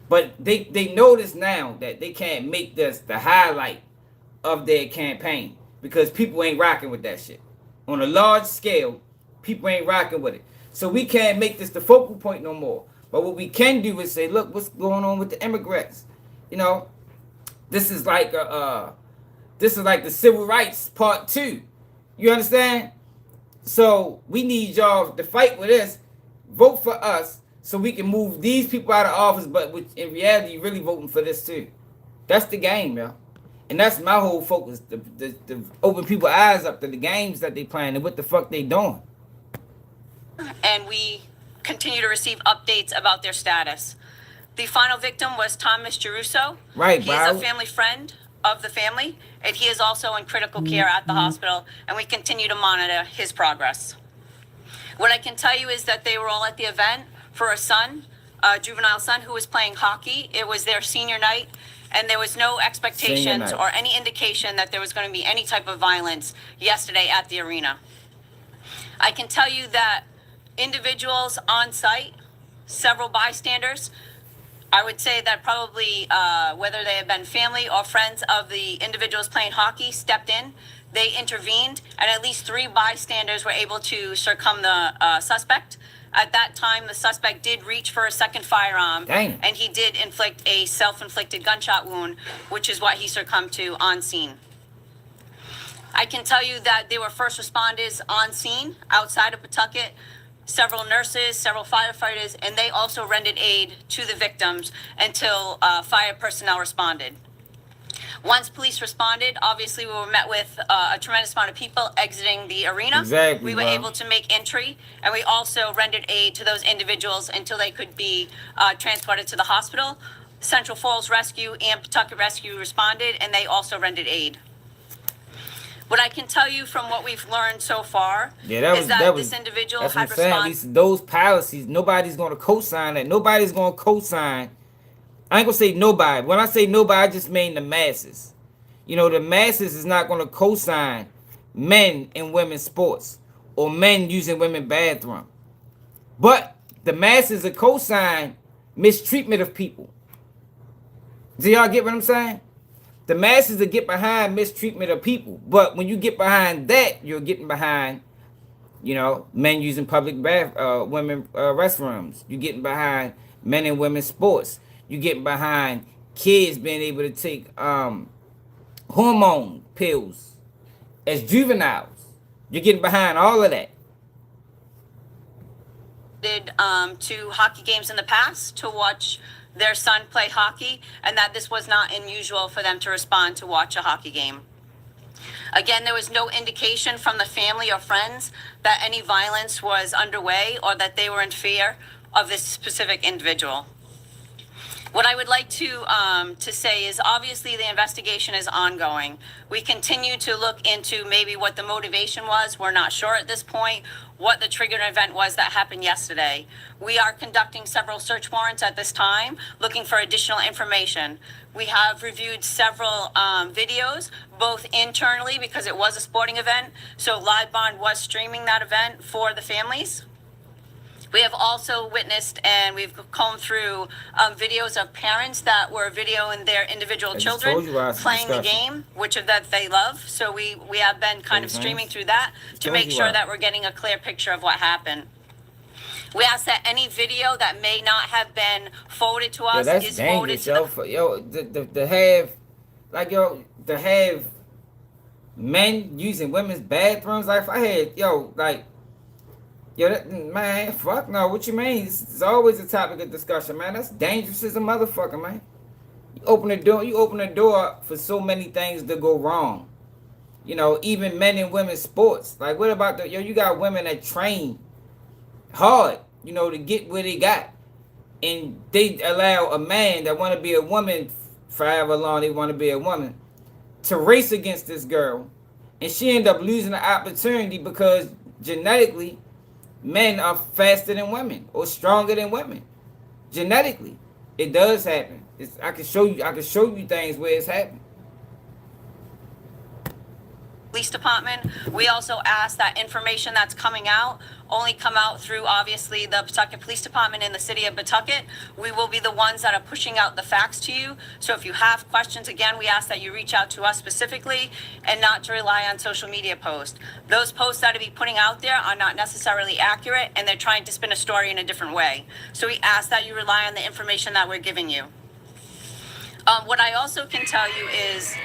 But they notice now that they can't make this the highlight of their campaign because people ain't rocking with that shit. On a large scale, people ain't rocking with it. So we can't make this the focal point no more. But what we can do is say, look, what's going on with the immigrants? You know, this is like the civil rights part 2. You understand? So we need y'all to fight with us, vote for us, so we can move these people out of office. But in reality, you're really voting for this too. That's the game, yo. And that's my whole focus, to open people's eyes up to the games that they playing and what the fuck they doing. And we continue to receive updates about their status. The final victim was Thomas Geruso. Right, He is a family friend of the family, and he is also in critical care at the hospital, and we continue to monitor his progress. What I can tell you is that they were all at the event for a son, a juvenile son who was playing hockey. It was their senior night, and there was no expectations or any indication that there was going to be any type of violence yesterday at the arena. I can tell you that individuals on site, several bystanders, I would say that probably whether they have been family or friends of the individuals playing hockey, stepped in. They intervened, and at least 3 bystanders were able to circum the suspect. At that time, the suspect did reach for a second firearm, and he did inflict a self-inflicted gunshot wound, which is what he succumbed to on scene. I can tell you that there were first responders on scene outside of Pawtucket, several nurses, several firefighters, and they also rendered aid to the victims until fire personnel responded. Once police responded, obviously we were met with a tremendous amount of people exiting the arena. Exactly. We were able to make entry, and we also rendered aid to those individuals until they could be transported to the hospital. Central Falls Rescue and Pawtucket Rescue responded, and they also rendered aid. What I can tell you from what we've learned so far is that this individual had responded. Those policies, nobody's going to co-sign that. Nobody's going to co-sign. I ain't going to say nobody. When I say nobody, I just mean the masses. You know, the masses is not going to co-sign men in women's sports or men using women's bathroom. But the masses are co-sign mistreatment of people. Do y'all get what I'm saying? The masses will get behind mistreatment of people. But when you get behind that, you're getting behind, you know, men using public women restrooms. You're getting behind men and women's sports. You're getting behind kids being able to take hormone pills as juveniles. You're getting behind all of that. To hockey games in the past to watch their son play hockey, and that this was not unusual for them to respond to watch a hockey game. Again, there was no indication from the family or friends that any violence was underway or that they were in fear of this specific individual. What I would like to say is obviously the investigation is ongoing. We continue to look into maybe what the motivation was. We're not sure at this point what the triggering event was that happened yesterday. We are conducting several search warrants at this time, looking for additional information. We have reviewed several videos, both internally because it was a sporting event. So Live Bond was streaming that event for the families. We have also witnessed and we've combed through videos of parents that were videoing their individual children playing the game, which of that they love. So we have been kind of streaming through that to make sure that we're getting a clear picture of what happened. We ask that any video that may not have been forwarded to us is forwarded to to have, like, to have men using women's bathrooms. Like, if I had, like, that, man, fuck no. What you mean? It's always a topic of discussion, man. That's dangerous as a motherfucker, man. You open the door for so many things to go wrong. Even men and women's sports. Like, what about you got women that train hard, to get where they got. And they allow a man that want to be a woman forever long, they want to be a woman, to race against this girl. And she end up losing the opportunity because genetically, men are faster than women or stronger than women. Genetically, it does happen. I can show you things where it's happened. Police department. We also ask that information that's coming out only come out through obviously the Pawtucket Police Department in the city of Pawtucket. We will be the ones that are pushing out the facts to you. So if you have questions, again, we ask that you reach out to us specifically and not to rely on social media posts. Those posts that are be putting out there are not necessarily accurate and they're trying to spin a story in a different way. So we ask that you rely on the information that we're giving you. What I also can tell you is,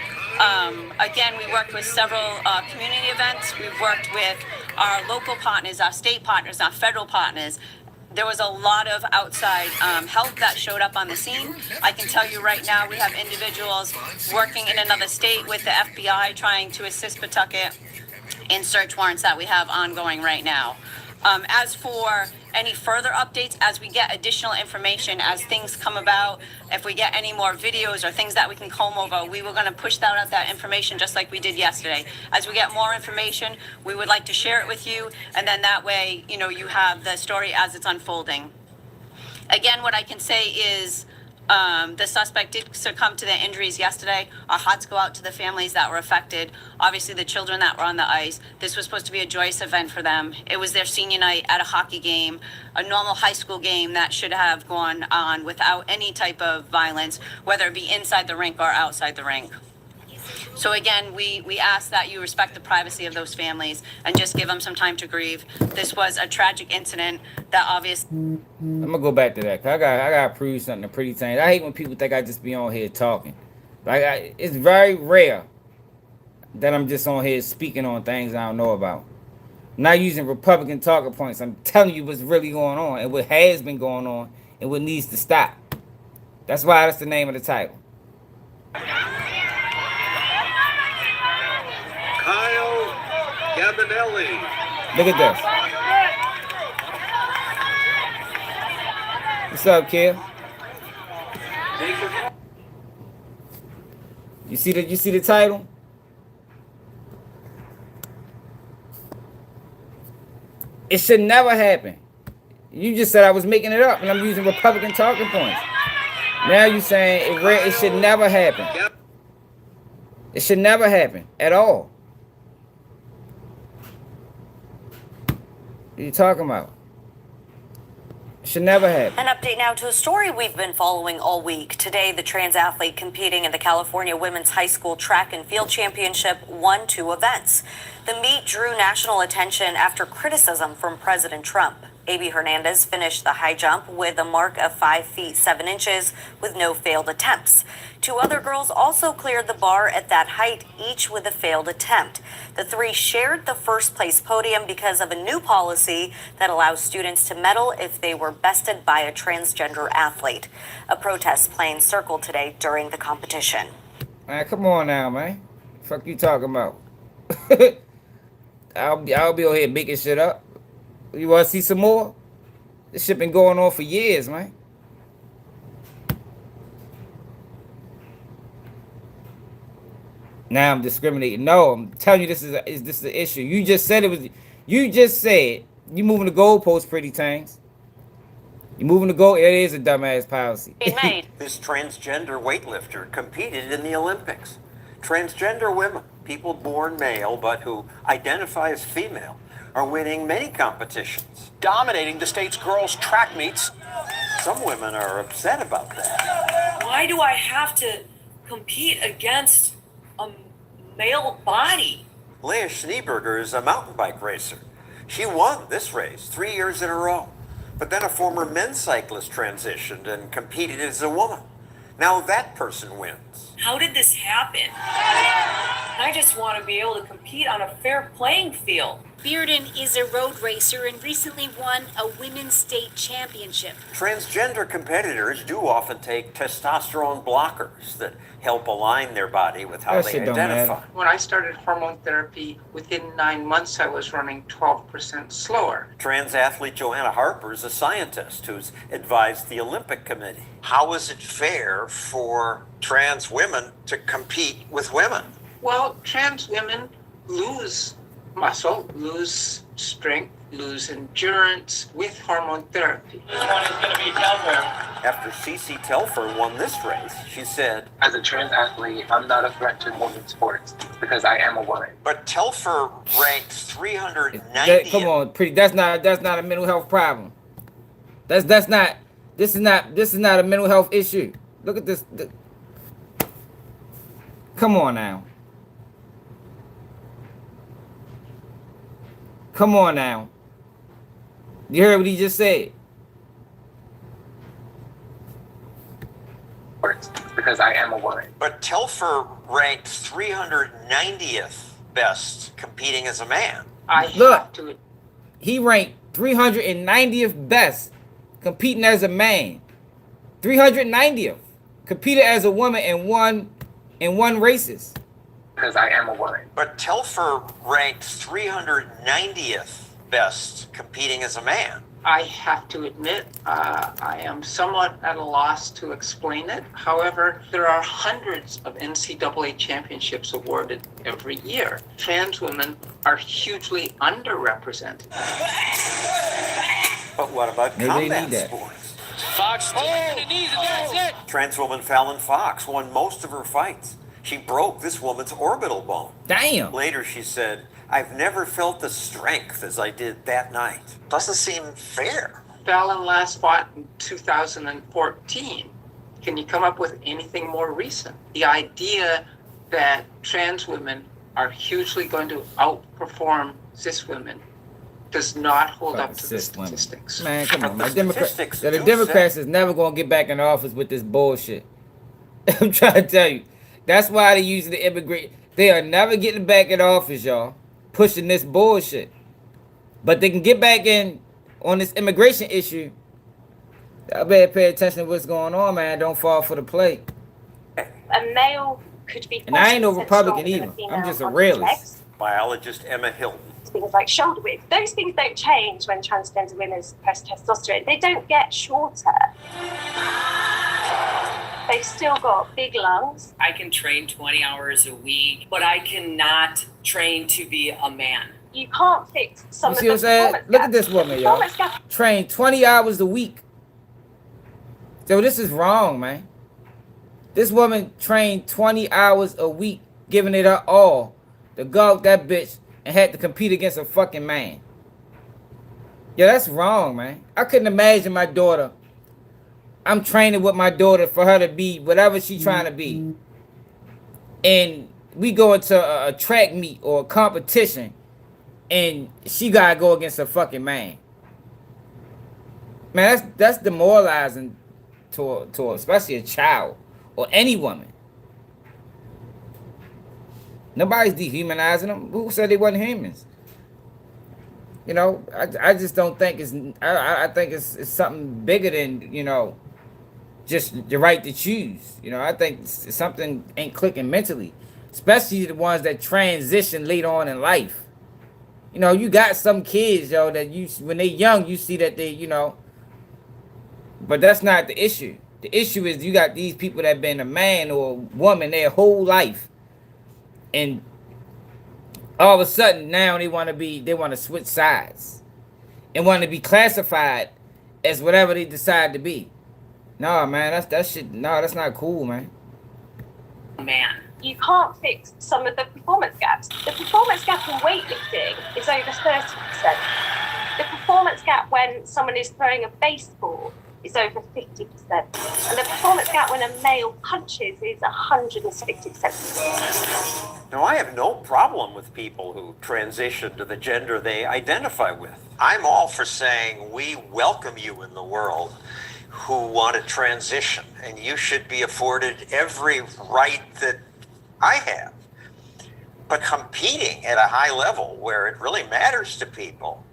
again, we worked with several community events. We've worked with our local partners, our state partners, our federal partners. There was a lot of outside help that showed up on the scene. I can tell you right now, we have individuals working in another state with the FBI trying to assist Pawtucket in search warrants that we have ongoing right now. As for any further updates, as we get additional information, as things come about, if we get any more videos or things that we can comb over, we were going to push out that information just like we did yesterday. As we get more information, we would like to share it with you, and then that way, you have the story as it's unfolding. Again, what I can say is, the suspect did succumb to their injuries yesterday. Our hearts go out to the families that were affected. Obviously, the children that were on the ice. This was supposed to be a joyous event for them. It was their senior night at a hockey game, a normal high school game that should have gone on without any type of violence, whether it be inside the rink or outside the rink. So again, we ask that you respect the privacy of those families and just give them some time to grieve. This was a tragic incident that obviously... I'm gonna go back to that. Cause I gotta prove something to Pretty Things. I hate when people think I just be on here talking. Like, it's very rare that I'm just on here speaking on things I don't know about. Not using Republican talking points. I'm telling you what's really going on and what has been going on and what needs to stop. That's why that's the name of the title. Kyle Gabinelli. Look at this. What's up, kid? You see the title? It should never happen. You just said I was making it up and I'm using Republican talking points. Now you're saying it should never happen. It should never happen at all. What are you talking about? It should never happen. An update now to a story we've been following all week. Today, the trans athlete competing in the California Women's High School Track and Field Championship won 2 events. The meet drew national attention after criticism from President Trump. A.B. Hernandez finished the high jump with a mark of 5 feet 7 inches with no failed attempts. 2 other girls also cleared the bar at that height, each with a failed attempt. The 3 shared the first place podium because of a new policy that allows students to medal if they were bested by a transgender athlete. A protest plane circled today during the competition. Man, come on now, man. Fuck you talking about? I'll be over here making shit up. You want to see some more? This shit been going on for years, man. Now I'm discriminating. No, I'm telling you this is the issue. You just said it was. You just said you moving the goalposts, pretty things. You moving the goal. It is a dumbass policy. Made. This transgender weightlifter competed in the Olympics. Transgender women, people born male but who identify as female, are winning many competitions, dominating the state's girls' track meets. Some women are upset about that. Why do I have to compete against a male body? Leah Schneeberger is a mountain bike racer. She won this race 3 years in a row. But then a former men's cyclist transitioned and competed as a woman. Now that person wins. How did this happen? I just want to be able to compete on a fair playing field. Bearden is a road racer and recently won a women's state championship. Transgender competitors do often take testosterone blockers that help align their body with how That they shit don't identify. matter. When I started hormone therapy, within 9 months I was running 12% slower. Trans athlete Joanna Harper is a scientist who's advised the Olympic Committee. How is it fair for trans women to compete with women? Well, trans women lose muscle, lose strength, lose endurance with hormone therapy. After Cece Telfer won this race, she said, As a trans athlete, I'm not a threat to women's sports because I am a woman. but Telfer ranked 390th. Come on, pretty. That's not a mental health problem. That's not. This is not a mental health issue. Look at this. Come on now. Come on now. You heard what he just said. Because I am a woman. But Telfer ranked 390th best competing as a man. Look, he ranked 390th best competing as a man. 390th competed as a woman in one races. Because I am a woman. But Telfer ranked 390th best competing as a man. I have to admit, I am somewhat at a loss to explain it. However, there are hundreds of NCAA championships awarded every year. Trans women are hugely underrepresented. But what about Maybe they combat need that. sports? Fox to the knees, and that's it. Trans woman Fallon Fox won most of her fights. She broke this woman's orbital bone. Damn. Later she said, I've never felt the strength as I did that night. Doesn't seem fair. Fallon last fought in 2014. Can you come up with anything more recent? The idea that trans women are hugely going to outperform cis women does not hold up to the statistics. Man, come on, man. Statistics The do Democrats is never gonna get back in office with this bullshit. I'm trying to tell you. That's why they use the immigrant. They are never getting back in office, y'all, pushing this bullshit. But they can get back in on this immigration issue. I better pay attention to what's going on, man. Don't fall for the play. A male could be. And I ain't no 40% Republican stronger than either. a female I'm just a on his realist. legs. Biologist Emma Hilton. Things like shoulder width. Those things don't change when transgender women suppress testosterone. They don't get shorter. They've still got big lungs. I can train 20 hours a week, but I cannot train to be a man. You can't fix some You of see the what I'm saying? performance Look at gaps. this woman, y'all. Performance gaps. Train 20 hours a week. So this is wrong, man. This woman trained 20 hours a week, giving it her all to go out that bitch and had to compete against a fucking man. Yeah, that's wrong, man. I couldn't imagine my daughter. I'm training with my daughter for her to be whatever she's trying to be. And we go into a track meet or a competition and she gotta go against a fucking man. Man, that's demoralizing to especially a child or any woman. Nobody's dehumanizing them. Who said they wasn't humans? You know, I just don't think it's. I think it's something bigger than, you know, just the right to choose. You know, I think something ain't clicking mentally, especially the ones that transition later on in life. You know, you got some kids, yo, that you when they young, you see that they, you know. But that's not the issue. The issue is you got these people that been a man or a woman their whole life, and all of a sudden now they want to switch sides and want to be classified as whatever they decide to be. No, man, that shit. No, that's not cool, man. Man, you can't fix some of the performance gaps. The performance gap in weightlifting is over 30%. The performance gap when someone is throwing a baseball is over 50%. And the performance gap when a male punches is 160%. Now, I have no problem with people who transition to the gender they identify with. I'm all for saying we welcome you in the world who want to transition, and you should be afforded every right that I have. But competing at a high level where it really matters to people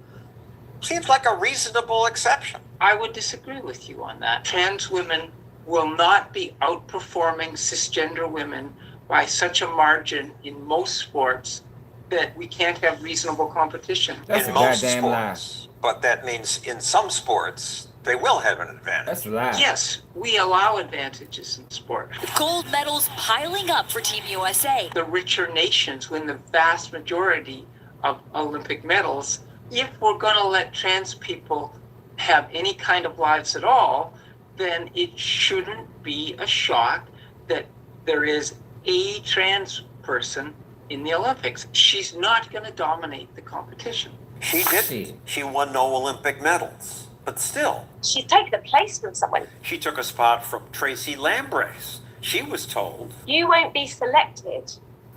seems like a reasonable exception. I would disagree with you on that. Trans women will not be outperforming cisgender women by such a margin in most sports that we can't have reasonable competition. That's in a most goddamn sports, but that means in some sports they will have an advantage. That's a lie. Yes, we allow advantages in sport. Gold medals piling up for Team USA. The richer nations win the vast majority of Olympic medals. If we're going to let trans people have any kind of lives at all, then it shouldn't be a shock that there is a trans person in the Olympics. She's not going to dominate the competition. She didn't. She won no Olympic medals. But still. She's taken a place from someone. She took a spot from Tracy Lambrace. She was told. You won't be selected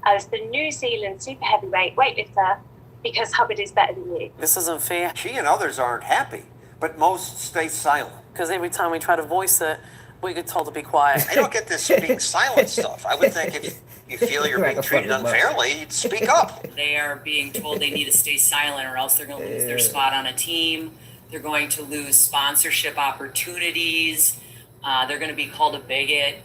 as the New Zealand super heavyweight weightlifter because Hubbard is better than you. This isn't fair. She and others aren't happy, but most stay silent. Because every time we try to voice it, we get told to be quiet. I don't get this being silent stuff. I would think if you feel you're being treated unfairly, you'd speak up. They are being told they need to stay silent or else they're going to lose their spot on a team. They're going to lose sponsorship opportunities. They're going to be called a bigot.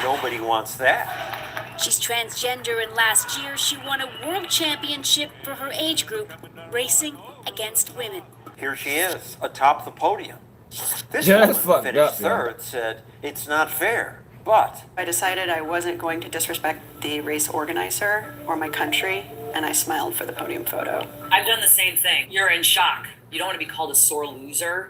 Nobody wants that. She's transgender, and last year she won a world championship for her age group, racing against women. Here she is, atop the podium. This Just woman who fucked finished up, third said, it's not fair, but... I decided I wasn't going to disrespect the race organizer or my country, and I smiled for the podium photo. I've done the same thing. You're in shock. You don't want to be called a sore loser.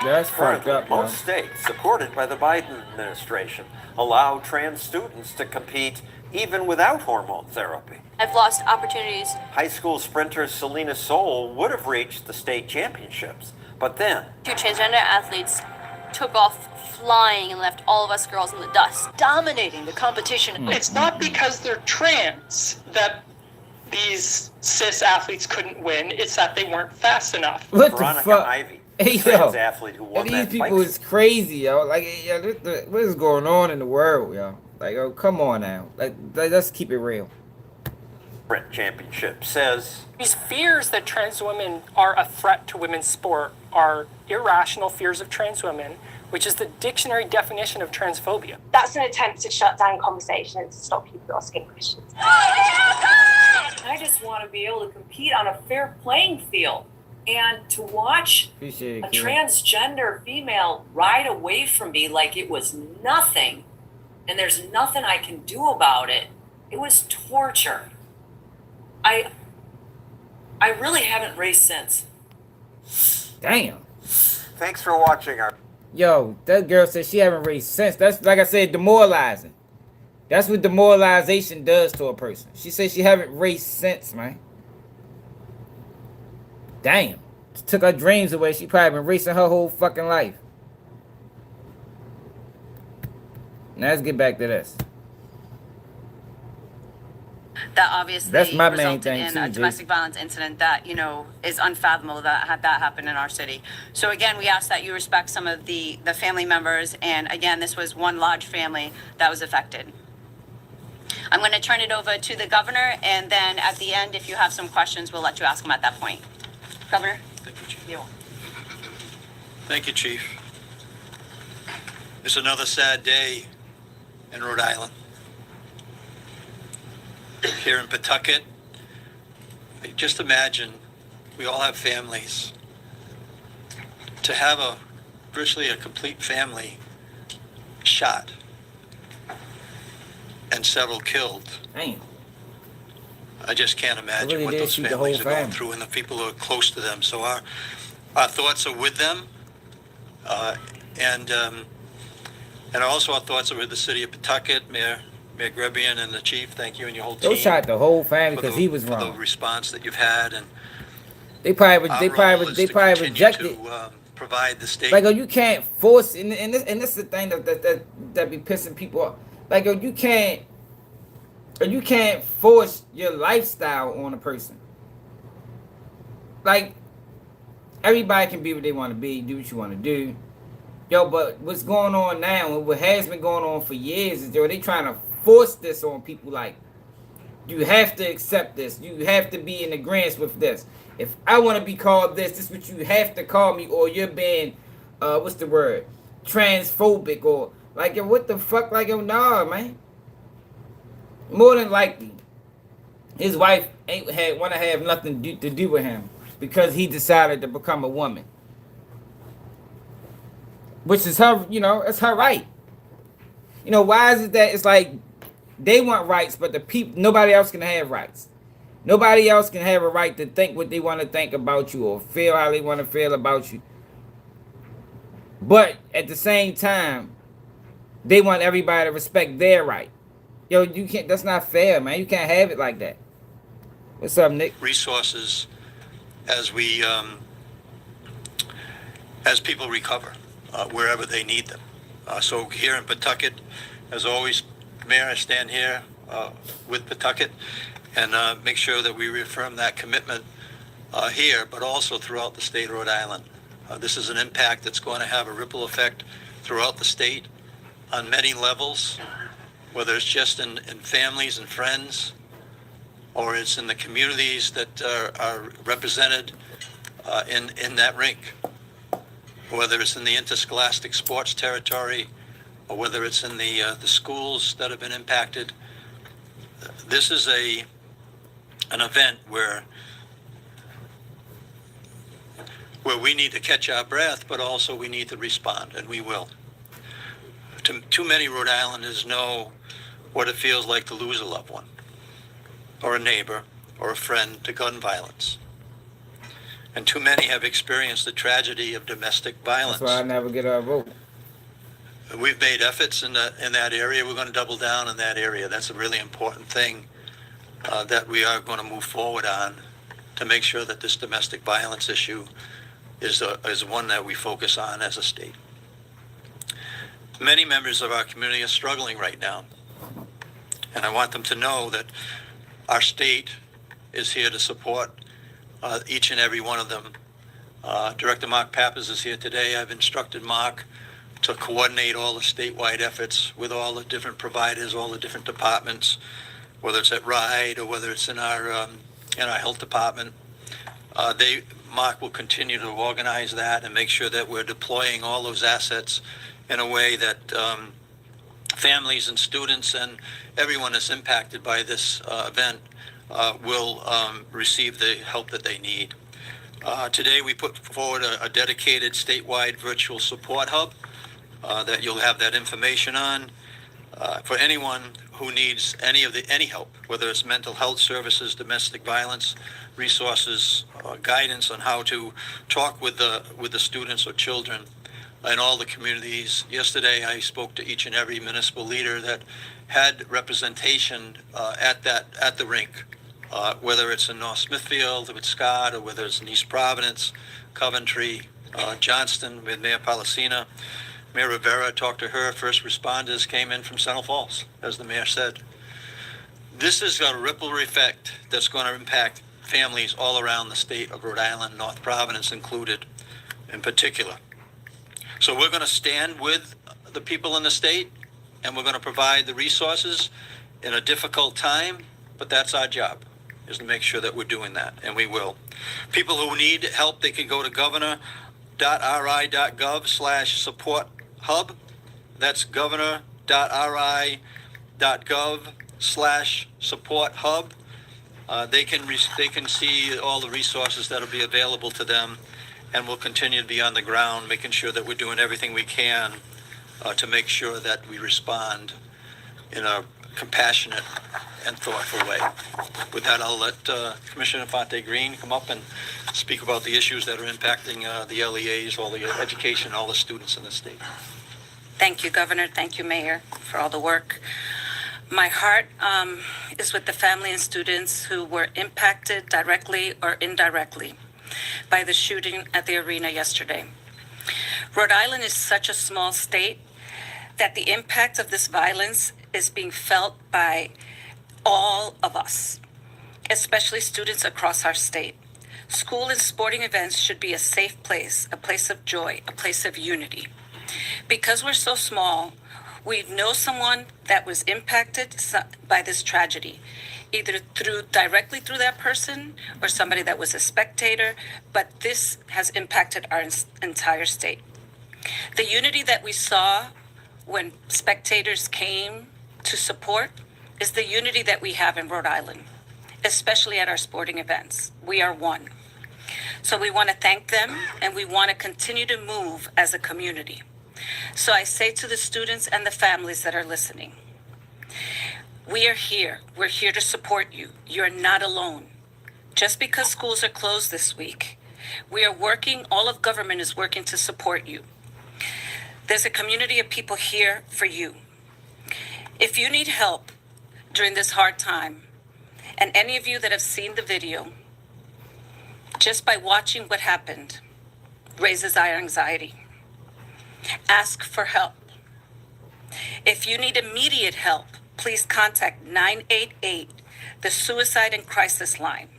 That's fucked up, man. Most states, supported by the Biden administration, allow trans students to compete even without hormone therapy. I've lost opportunities. High school sprinter Selena Soul would have reached the state championships, but then... Two transgender athletes took off flying and left all of us girls in the dust. Dominating the competition. It's not because they're trans that these cis athletes couldn't win. It's that they weren't fast enough. What Veronica the fuck? Ivy, Hey, trans yo. athlete who won These that people bike is crazy, yo. Like, yo, what is going on in the world, yo? Like, oh, come on now. Like, let's keep it real. sprint championship says... These fears that trans women are a threat to women's sport are irrational fears of trans women, which is the dictionary definition of transphobia. That's an attempt to shut down conversation and to stop people asking questions. I just want to be able to compete on a fair playing field. And to watch Appreciate a it, kid. transgender female ride away from me like it was nothing, and there's nothing I can do about it, it was torture. I really haven't raced since. Damn. Thanks for watching our... Yo, that girl said she haven't raced since. That's, like I said, demoralizing. That's what demoralization does to a person. She said she haven't raced since, man. Damn. She took her dreams away. She probably been racing her whole fucking life. Now let's get back to this. That obviously That's my main resulted thing in too, a Jay. domestic violence incident that, is unfathomable that had that happen in our city. So again, we ask that you respect some of the family members. And again, this was one large family that was affected. I'm going to turn it over to the governor. And then at the end, if you have some questions, we'll let you ask them at that point. Governor? Thank you, Chief. You. Thank you, Chief. It's another sad day in Rhode Island. Here in Pawtucket, just imagine, we all have families. To have virtually a complete family shot and several killed Damn. I just can't imagine really what did those shoot the families whole are going family. through and the people who are close to them. So our thoughts are with them, and also our thoughts are with the city of Pawtucket, Mayor Grebian, and the chief. Thank you and your whole They team shot the whole family because he was for the wrong. response that you've had, and They probably our role is to continue rejected. to provide the state. Like, oh, you can't force, and this is the thing that be pissing people off. Like, oh, you can't force your lifestyle on a person. Like, everybody can be what they want to be, do what you want to do. Yo, but what's going on now, and what has been going on for years, is they trying to force this on people. Like, you have to accept this. You have to be in agreement with this. If I want to be called this is what you have to call me, or you're being, what's the word? Transphobic, or like, yo, what the fuck? Like, yo, nah, man. More than likely, his wife ain't want to have nothing to do with him because he decided to become a woman. Which is her, it's her right. Why is it that it's like they want rights, but the people, nobody else can have rights. Nobody else can have a right to think what they want to think about you or feel how they want to feel about you. But at the same time, they want everybody to respect their right. Yo, you can't. That's not fair, man. You can't have it like that. What's up, Nick? Resources as we as people recover wherever they need them. So here in Pawtucket, as always, Mayor, I stand here with Pawtucket and make sure that we reaffirm that commitment here, but also throughout the state of Rhode Island. This is an impact that's going to have a ripple effect throughout the state on many levels, whether it's just in families and friends, or it's in the communities that are represented in that rink, whether it's in the interscholastic sports territory, or whether it's in the schools that have been impacted. This is an event where we need to catch our breath, but also we need to respond, and we will. Too many Rhode Islanders know what it feels like to lose a loved one, or a neighbor, or a friend to gun violence. And too many have experienced the tragedy of domestic violence. That's why I never get a vote. We've made efforts in that area. We're going to double down in that area. That's a really important thing that we are going to move forward on to make sure that this domestic violence issue is one that we focus on as a state. Many members of our community are struggling right now, and I want them to know that our state is here to support each and every one of them. Director Mark Pappas is here today. I've instructed Mark to coordinate all the statewide efforts with all the different providers, all the different departments, whether it's at RIDE or whether it's in our health department. Mark will continue to organize that and make sure that we're deploying all those assets in a way that families and students and everyone that's impacted by this event will receive the help that they need. Today we put forward a dedicated statewide virtual support hub that you'll have that information on for anyone who needs any help, whether it's mental health services, domestic violence resources, guidance on how to talk with the students or children in all the communities. Yesterday I spoke to each and every municipal leader that had representation at the rink, whether it's in North Smithfield with Scott, or whether it's in East Providence, Coventry, Johnston with Mayor Policina. Mayor Rivera, talked to her. First responders came in from Central Falls, as the mayor said. This is a ripple effect that's going to impact families all around the state of Rhode Island, North Providence included in particular. So we're going to stand with the people in the state, and we're going to provide the resources in a difficult time, but that's our job, is to make sure that we're doing that, and we will. People who need help, they can go to governor.ri.gov/support hub. That's governor.ri.gov/support hub. They can see all the resources that will be available to them, and we'll continue to be on the ground, making sure that we're doing everything we can to make sure that we respond in a compassionate and thoughtful way. With that, I'll let Commissioner Fonte Green come up and speak about the issues that are impacting the LEAs, all the education, all the students in the state. Thank you, Governor. Thank you, Mayor, for all the work. My heart is with the family and students who were impacted directly or indirectly by the shooting at the arena yesterday. Rhode Island is such a small state that the impact of this violence is being felt by all of us, especially students across our state. School and sporting events should be a safe place, a place of joy, a place of unity. Because we're so small, we know someone that was impacted by this tragedy, either directly through that person or somebody that was a spectator, but this has impacted our entire state. The unity that we saw when spectators came to support is the unity that we have in Rhode Island, especially at our sporting events. We are one. So we want to thank them, and we want to continue to move as a community. So I say to the students and the families that are listening, we are here. We're here to support you. You're not alone. Just because schools are closed this week, we are working, all of government is working to support you. There's a community of people here for you. If you need help during this hard time, and any of you that have seen the video, just by watching what happened, raises our anxiety. Ask for help. If you need immediate help, please contact 988, the Suicide and Crisis Line.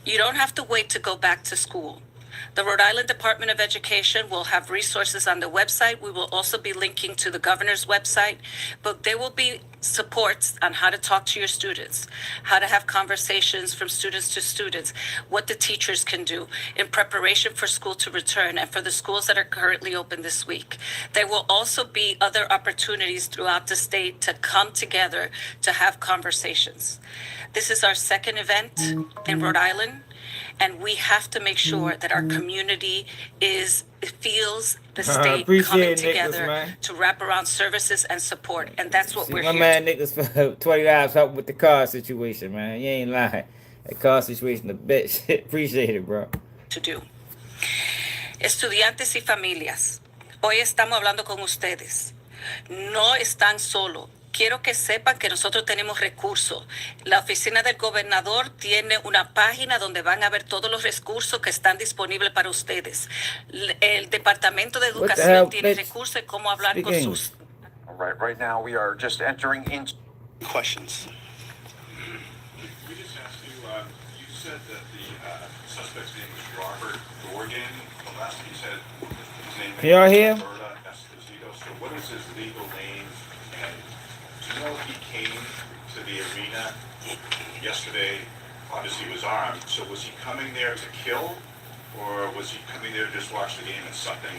You don't have to wait to go back to school. The Rhode Island Department of Education will have resources on the website. We will also be linking to the governor's website, but there will be supports on how to talk to your students, how to have conversations from students to students, what the teachers can do in preparation for school to return and for the schools that are currently open this week. There will also be other opportunities throughout the state to come together to have conversations. This is our second event in Rhode Island, and we have to make sure that our community feels the state coming together Nicholas, to wrap around services and support, and that's what we're my here man Nicholas for $20 help with the car situation, man. You ain't lying. That car situation, the bitch. Appreciate it, bro. to do. Estudiantes y familias, hoy estamos hablando con ustedes. No están solos. Quiero que sepan que nosotros tenemos recursos. La oficina del gobernador tiene una página donde van a ver todos los recursos que están disponibles para ustedes. El Departamento de Educación tiene recursos de cómo hablar con sus... All right, right now we are just entering into questions. We just asked you, you said that the suspect's name was Robert Dorgan. The last you said his name Can y'all hear? Roberta Esposito. So what is his legal name? And do you know if he came to the arena yesterday? Obviously he was armed. So was he coming there to kill? Or was he coming there to just watch the game and something?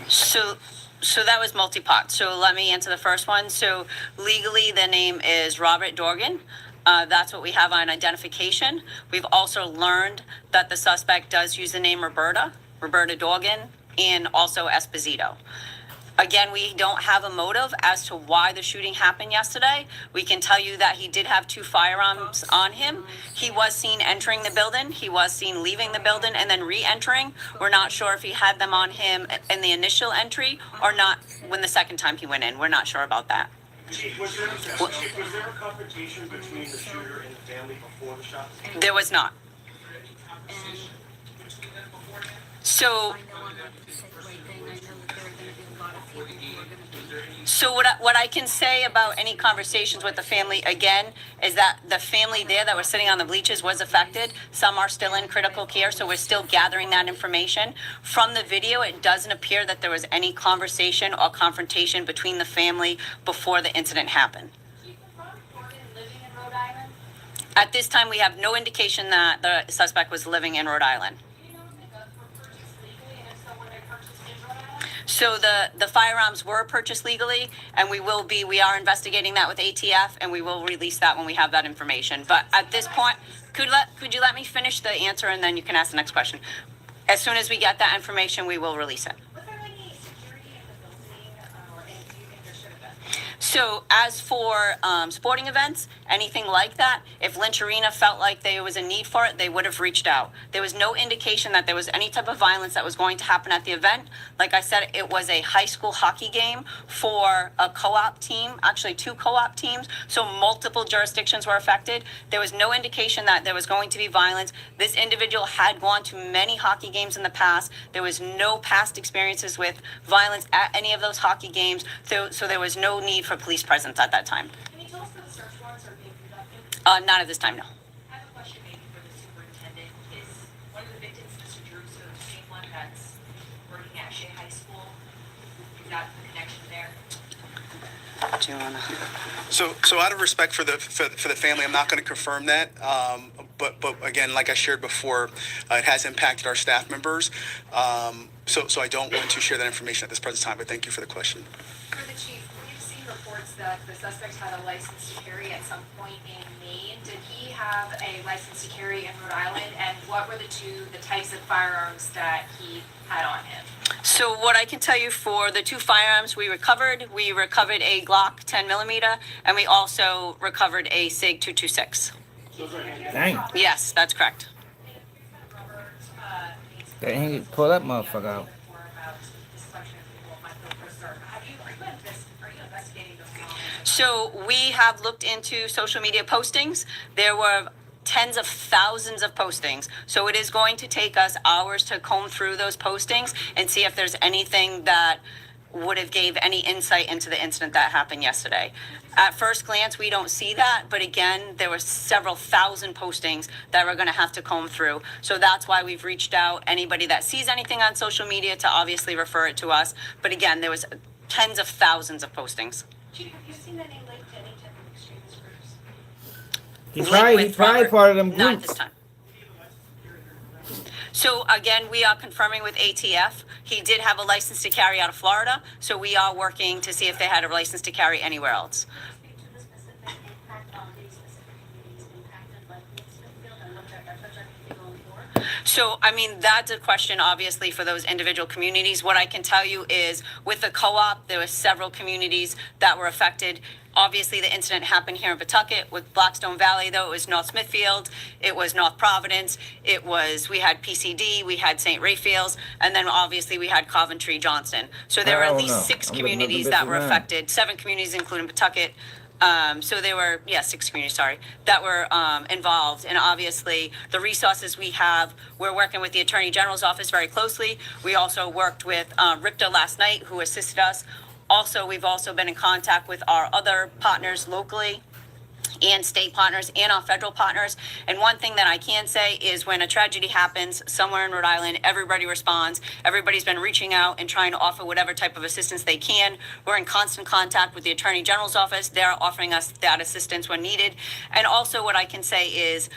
So that was multi-pot. So let me answer the first one. So legally, the name is Robert Dorgan. That's what we have on identification. We've also learned that the suspect does use the name Roberta Dorgan, and also Esposito. Again, we don't have a motive as to why the shooting happened yesterday. We can tell you that he did have 2 firearms on him. He was seen entering the building. He was seen leaving the building and then re-entering. We're not sure if he had them on him in the initial entry or not when the second time he went in. We're not sure about that. Was there a confrontation between the shooter and the family before the shot? There was not. So what I can say about any conversations with the family, again, is that the family there that was sitting on the bleachers was affected. Some are still in critical care, so we're still gathering that information. From the video, it doesn't appear that there was any conversation or confrontation between the family before the incident happened. At this time, we have no indication that the suspect was living in Rhode Island. So the firearms were purchased legally, and we are investigating that with ATF, and we will release that when we have that information. But at this point, could you let me finish the answer, and then you can ask the next question. As soon as we get that information, we will release it. So as for sporting events, anything like that, if Lynch Arena felt like there was a need for it, they would have reached out. There was no indication that there was any type of violence that was going to happen at the event. Like I said, it was a high school hockey game for a co-op team, actually 2 co-op teams, so multiple jurisdictions were affected. There was no indication that there was going to be violence. This individual had gone to many hockey games in the past. There was no past experiences with violence at any of those hockey games, so there was no need for police presence at that time. Can you tell us where the search warrants are being conducted? Not at this time, no. I have a question maybe for the superintendent. Is one of the victims, Mr. Drew, so the same one that's working at Shea High School? Is that the connection there? Do you wanna? So out of respect for the family, I'm not going to confirm that. But again, like I shared before, it has impacted our staff members. So I don't want to share that information at this present time. But thank you for the question. For the chief, we've seen reports that the suspect had a license to carry at some point in Maine. Did he have a license to carry in Rhode Island? And what were the types of firearms that he had on him? So what I can tell you for the 2 firearms we recovered a Glock 10 millimeter, and we also recovered a SIG 226. Dang. Yes, that's correct. Dang, pull that motherfucker out. So we have looked into social media postings. There were tens of thousands of postings. So it is going to take us hours to comb through those postings and see if there's anything that would have gave any insight into the incident that happened yesterday. At first glance, we don't see that, but again, there were several thousand postings that we're going to have to comb through. So that's why we've reached out. Anybody that sees anything on social media to obviously refer it to us. But again, there was tens of thousands of postings. Chief, have you seen any link to any type of extremist groups? He probably part of them groups. Not at this time. So again, we are confirming with ATF. He did have a license to carry out of Florida, so we are working to see if they had a license to carry anywhere else. So, I mean, that's a question, obviously, for those individual communities. What I can tell you is with the co-op, there were several communities that were affected. Obviously, the incident happened here in Pawtucket. With Blackstone Valley, though, it was North Smithfield, it was North Providence, we had PCD, we had St. Raphael's, and then obviously we had Coventry, Johnston. So there were at least 6 communities that were affected, 7 communities, including Pawtucket. So there were, 6 communities, that were involved. And obviously, the resources we have, we're working with the Attorney General's office very closely. We also worked with Richter last night, who assisted us. Also, we've also been in contact with our other partners locally and state partners and our federal partners. And one thing that I can say is when a tragedy happens somewhere in Rhode Island, everybody responds. Everybody's been reaching out and trying to offer whatever type of assistance they can. We're in constant contact with the Attorney General's office. They're offering us that assistance when needed. And also what I can say is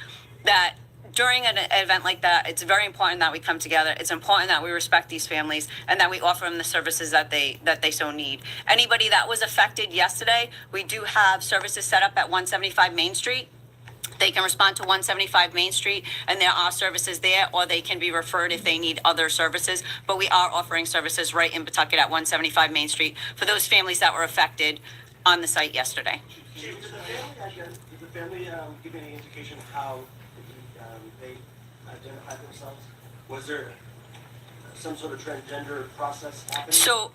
that during an event like that, it's very important that we come together. It's important that we respect these families and that we offer them the services that they so need. Anybody that was affected yesterday, we do have services set up at 175 Main Street. They can respond to 175 Main Street, and there are services there, or they can be referred if they need other services. But we are offering services right in Pawtucket at 175 Main Street for those families that were affected on the site yesterday. Did the family give any indication of how they identified themselves? Was there some sort of transgender process happening? So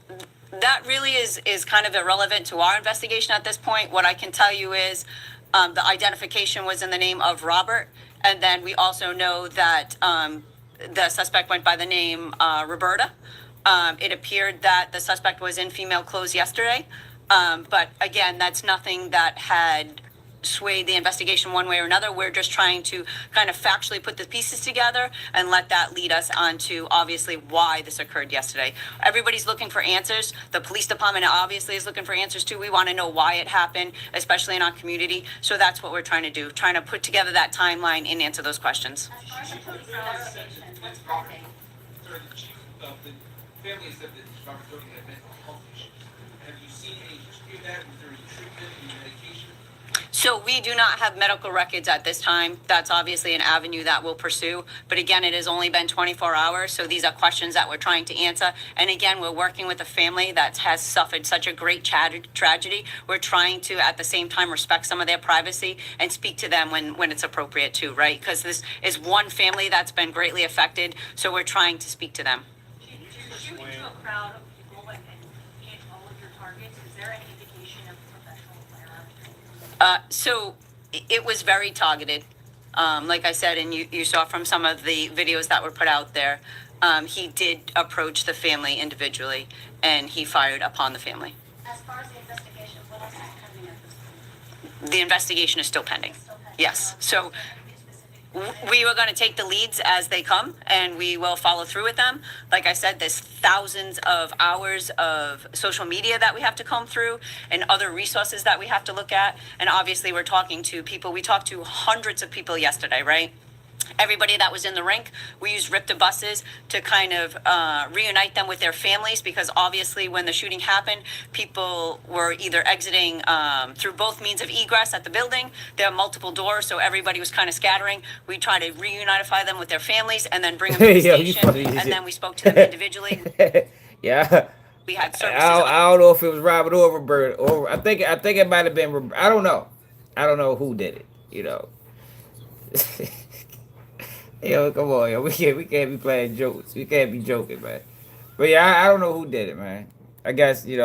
that really is kind of irrelevant to our investigation at this point. What I can tell you is the identification was in the name of Robert, and then we also know that the suspect went by the name Roberta. It appeared that the suspect was in female clothes yesterday, but again, that's nothing that had swayed the investigation one way or another. We're just trying to kind of factually put the pieces together and let that lead us on to obviously why this occurred yesterday. Everybody's looking for answers. The police department obviously is looking for answers too. We want to know why it happened, especially in our community. So that's what we're trying to do, trying to put together that timeline and answer those questions. The family said that Robert Doty had mental health issues. Have you seen any history of that? Was there any treatment, any medication? So we do not have medical records at this time. That's obviously an avenue that we'll pursue. But again, it has only been 24 hours. So these are questions that we're trying to answer. And again, we're working with a family that has suffered such a great tragedy. We're trying to, at the same time, respect some of their privacy and speak to them when it's appropriate too, right? Because this is one family that's been greatly affected. So we're trying to speak to them. Shooting to a crowd of people and hit all of your targets, is there any indication of professional firearms? So it was very targeted. Like I said, and you saw from some of the videos that were put out there, he did approach the family individually and he fired upon the family. As far as the investigation, what else is pending at this point? The investigation is still pending. Yes. So we were going to take the leads as they come and we will follow through with them. Like I said, there's thousands of hours of social media that we have to comb through and other resources that we have to look at. And obviously we're talking to people. We talked to hundreds of people yesterday, right? Everybody that was in the rink, we used RIPTA buses to kind of reunite them with their families because obviously when the shooting happened, people were either exiting through both means of egress at the building. There are multiple doors, so everybody was kind of scattering. We tried to reunify them with their families and then bring them to the Yo, you station. funny as And shit. then we spoke to them individually. Yeah. We had services. I don't know if it was Robert or Roberta, or I think it might have been. I don't know. I don't know who did it. You know. Yo, come on, yo. We can't be playing jokes. We can't be joking, man. But yeah, I don't know who did it, man. I guess they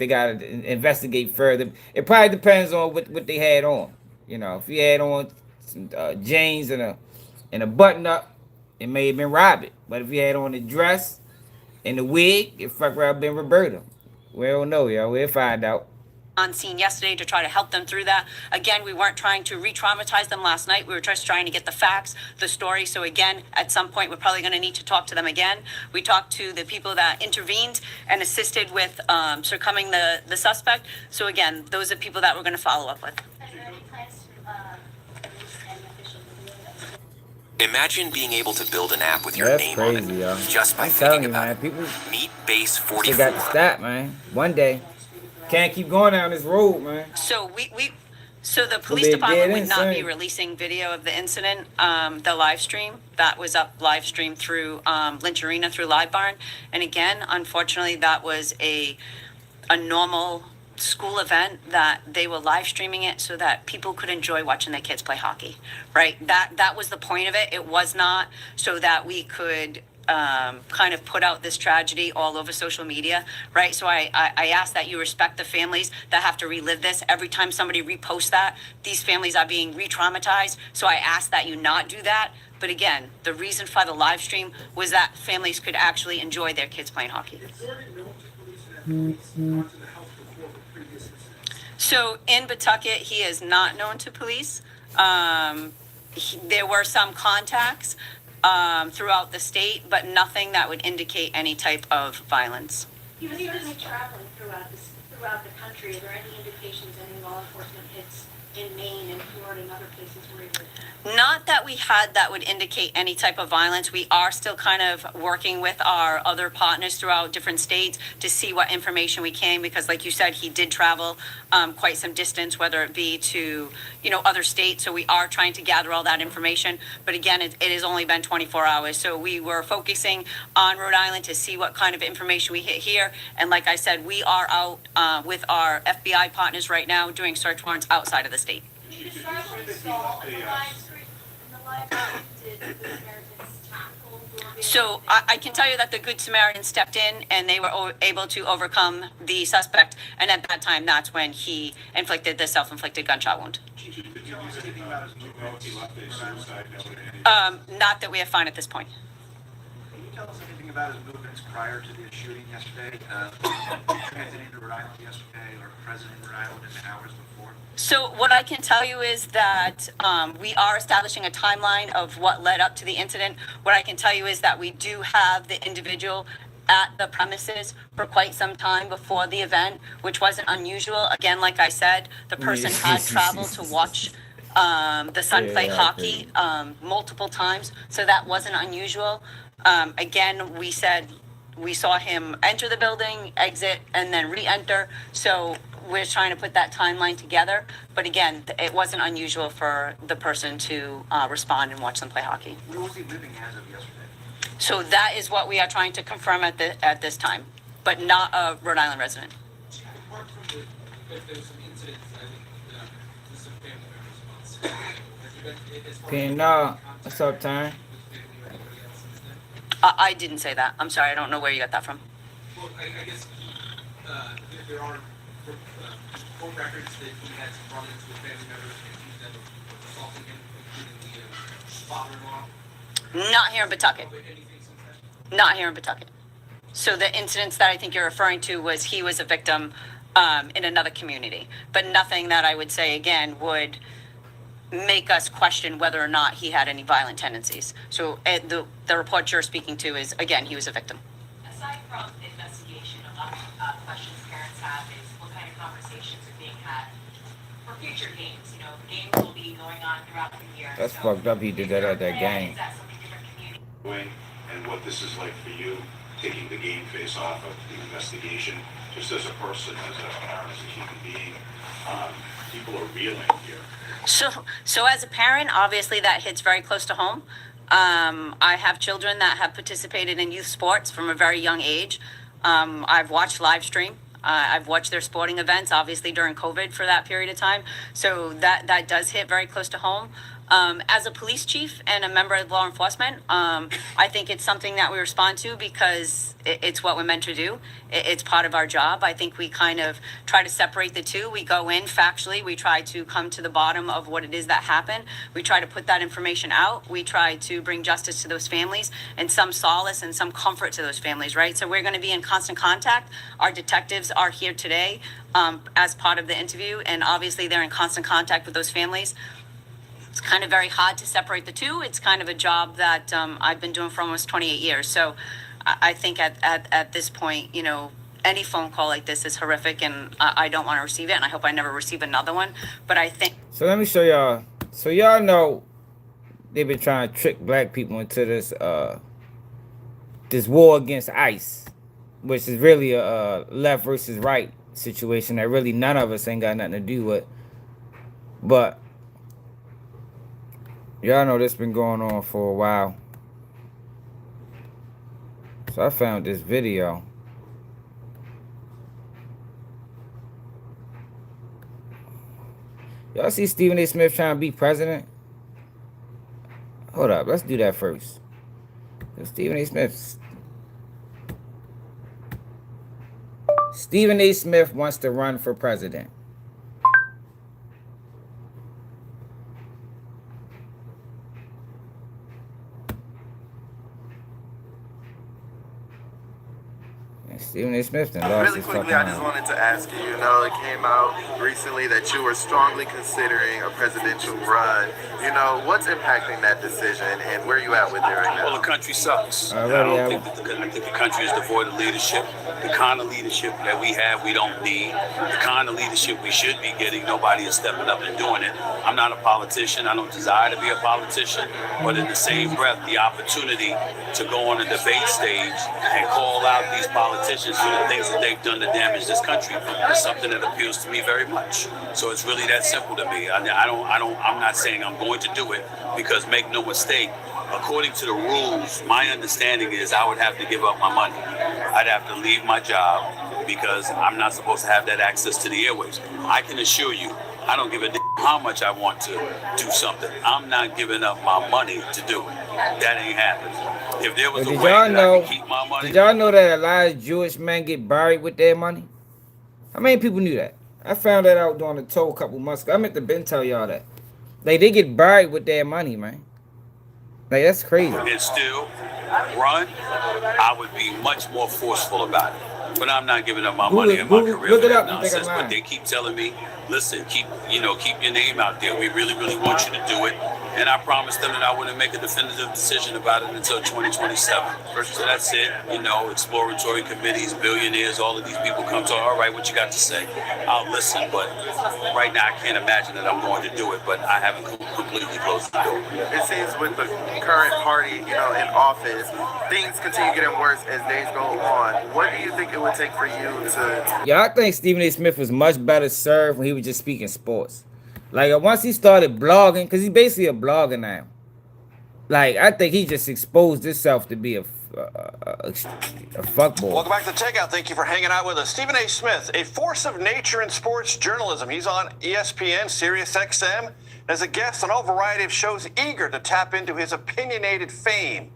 gotta investigate further. It probably depends on what they had on. If you had on some jeans and a button up, it may have been Robert. But if you had on a dress and a wig, it fuck around been Roberta. We don't know, yo. We'll find out. On scene yesterday to try to help them through that. Again, we weren't trying to re-traumatize them last night. We were just trying to get the facts, the story. So again, at some point, we're probably going to need to talk to them again. We talked to the people that intervened and assisted with circumventing the suspect. So again, those are people that we're going to follow up with. Is there any plans to release any official video that's Imagine being able to build an app with your That's name crazy, on it yo. just by I'm telling thinking you, about man. it. People Meet Base still 44. got to stop, man. One day. Can't keep going down this road, man. So so the police be a department dead would end not be soon. releasing video of the incident, the live stream that was up live stream through Lynch Arena through Live Barn. And again, unfortunately, that was a normal school event that they were live streaming it so that people could enjoy watching their kids play hockey, right? That was the point of it. It was not so that we could kind of put out this tragedy all over social media, right? So I ask that you respect the families that have to relive this. Every time somebody reposts that, these families are being re-traumatized. So I ask that you not do that. But again, the reason for the live stream was that families could actually enjoy their kids playing hockey. So in Pawtucket, he is not known to police. There were some contacts throughout the state, but nothing that would indicate any type of violence. He was certainly traveling throughout the country. Are there any indications any law enforcement hits in Maine and Florida and other places where he would? Not that we had that would indicate any type of violence. We are still kind of working with our other partners throughout different states to see what information we can, because like you said, he did travel quite some distance, whether it be to, other states. So we are trying to gather all that information. But again, it has only been 24 hours. So we were focusing on Rhode Island to see what kind of information we hit here. And like I said, we are out with our FBI partners right now doing search warrants outside of the state. Can you describe what you saw in the live stream? In the live stream, did the Americans tackle your So I can tell you that the Good Samaritan stepped in and they were able to overcome the suspect. And at that time, that's when he inflicted the self-inflicted gunshot wound. Not that we have found at this point. Can you tell us anything about his movements prior to the shooting yesterday? Transiting to Rhode Island yesterday or present in Rhode Island in the hours before? So what I can tell you is that we are establishing a timeline of what led up to the incident. What I can tell you is that we do have the individual at the premises for quite some time before the event, which wasn't unusual. Again, like I said, the person had traveled to watch the son play hockey multiple times, so that wasn't unusual. Again, we saw him enter the building, exit, and then re-enter. So we're trying to put that timeline together. But again, it wasn't unusual for the person to respond and watch them play hockey. Where was he living as of yesterday? So that is what we are trying to confirm at this time, but not a Rhode Island resident. Apart from if there's some incidents, I think with some family members' response. What's up, Time? I didn't say that. I'm sorry. I don't know where you got that from. Well, I guess there are court records that he had some run-ins with family members and accused them of assaulting him, including the father-in-law. Not here in Pawtucket. Not here in Pawtucket. So the incidents that I think you're referring to was he was a victim in another community, but nothing that I would say again would make us question whether or not he had any violent tendencies. So the report you're speaking to is, again, he was a victim. Aside from the investigation, a lot of questions parents have is what kind of conversations are being had for future games. You know, games will be going on throughout the year. That's fucked up. He did that at that game. And what this is like for you, taking the game face off of the investigation, just as a person, as a parent, as a human being, people are reeling here. So as a parent, obviously that hits very close to home. I have children that have participated in youth sports from a very young age. I've watched live stream. I've watched their sporting events, obviously during COVID for that period of time. So that does hit very close to home. As a police chief and a member of law enforcement, I think it's something that we respond to because it's what we're meant to do. It's part of our job. I think we kind of try to separate the two. We go in factually. We try to come to the bottom of what it is that happened. We try to put that information out. We try to bring justice to those families and some solace and some comfort to those families, right? So we're going to be in constant contact. Our detectives are here today as part of the interview, and obviously they're in constant contact with those families. It's kind of very hard to separate the two. It's kind of a job that I've been doing for almost 28 years. So I think at this point, you know, any phone call like this is horrific, and I don't want to receive it, and I hope I never receive another one. But I think... So let me show y'all. So y'all know they've been trying to trick black people into this this war against ICE, which is really a left versus right situation that really none of us ain't got nothing to do with. But y'all know this been going on for a while. So I found this video. Y'all see Stephen A. Smith trying to be president? Hold up, let's do that first. Stephen A. Smith wants to run for president. Stephen A. Smith then lost Really his quickly, fucking I just mind. wanted to ask you, it came out recently that you were strongly considering a presidential run. What's impacting that decision, and where are you at with it right now? Well, the country sucks. I think the country is devoid of leadership. The kind of leadership that we have, we don't need. The kind of leadership we should be getting, nobody is stepping up and doing it. I'm not a politician. I don't desire to be a politician. But in the same breath, the opportunity to go on a debate stage and call out these politicians for the things that they've done to damage this country is something that appeals to me very much. So it's really that simple to me. I'm not saying I'm going to do it, because make no mistake, according to the rules, my understanding is I would have to give up my money. I'd have to leave my job because I'm not supposed to have that access to the airwaves. I can assure you, I don't give a damn how much I want to do something. I'm not giving up my money to do it. That ain't happening. If there was a way that I could keep my money... Did y'all know that a lot of Jewish men get buried with their money? How many people knew that? I found that out during the toll a couple months ago. I meant to been tell y'all that. Like, they get buried with their money, man. Like, that's crazy. And still run, I would be much more forceful about it. But I'm not giving up my money and my career for that nonsense. But they keep telling me, listen, keep your name out there. We really, really want you to do it. And I promised them that I wouldn't make a definitive decision about it until 2027. So that's it. Exploratory committees, billionaires, all of these people come to, all right, what you got to say? I'll listen. But right now, I can't imagine that I'm going to do it. But I haven't completely closed the door. It seems with the current party, in office, things continue getting worse as days go on. What do you think it it would take for you to? Yeah, I think Stephen A. Smith was much better served when he was just speaking sports. Like once he started blogging, because he's basically a blogger now. Like I think he just exposed himself to be a fuckboy. Welcome back to Takeout. Thank you for hanging out with us. Stephen A. Smith, a force of nature in sports journalism. He's on ESPN, Sirius XM, as a guest on all variety of shows, eager to tap into his opinionated fame.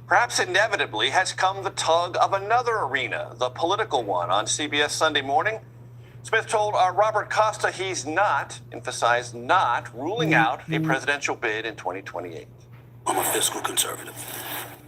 Perhaps inevitably has come the tug of another arena, the political one, on CBS Sunday Morning. Smith told Robert Costa he's not, emphasized not, ruling out a presidential bid in 2028. I'm a fiscal conservative.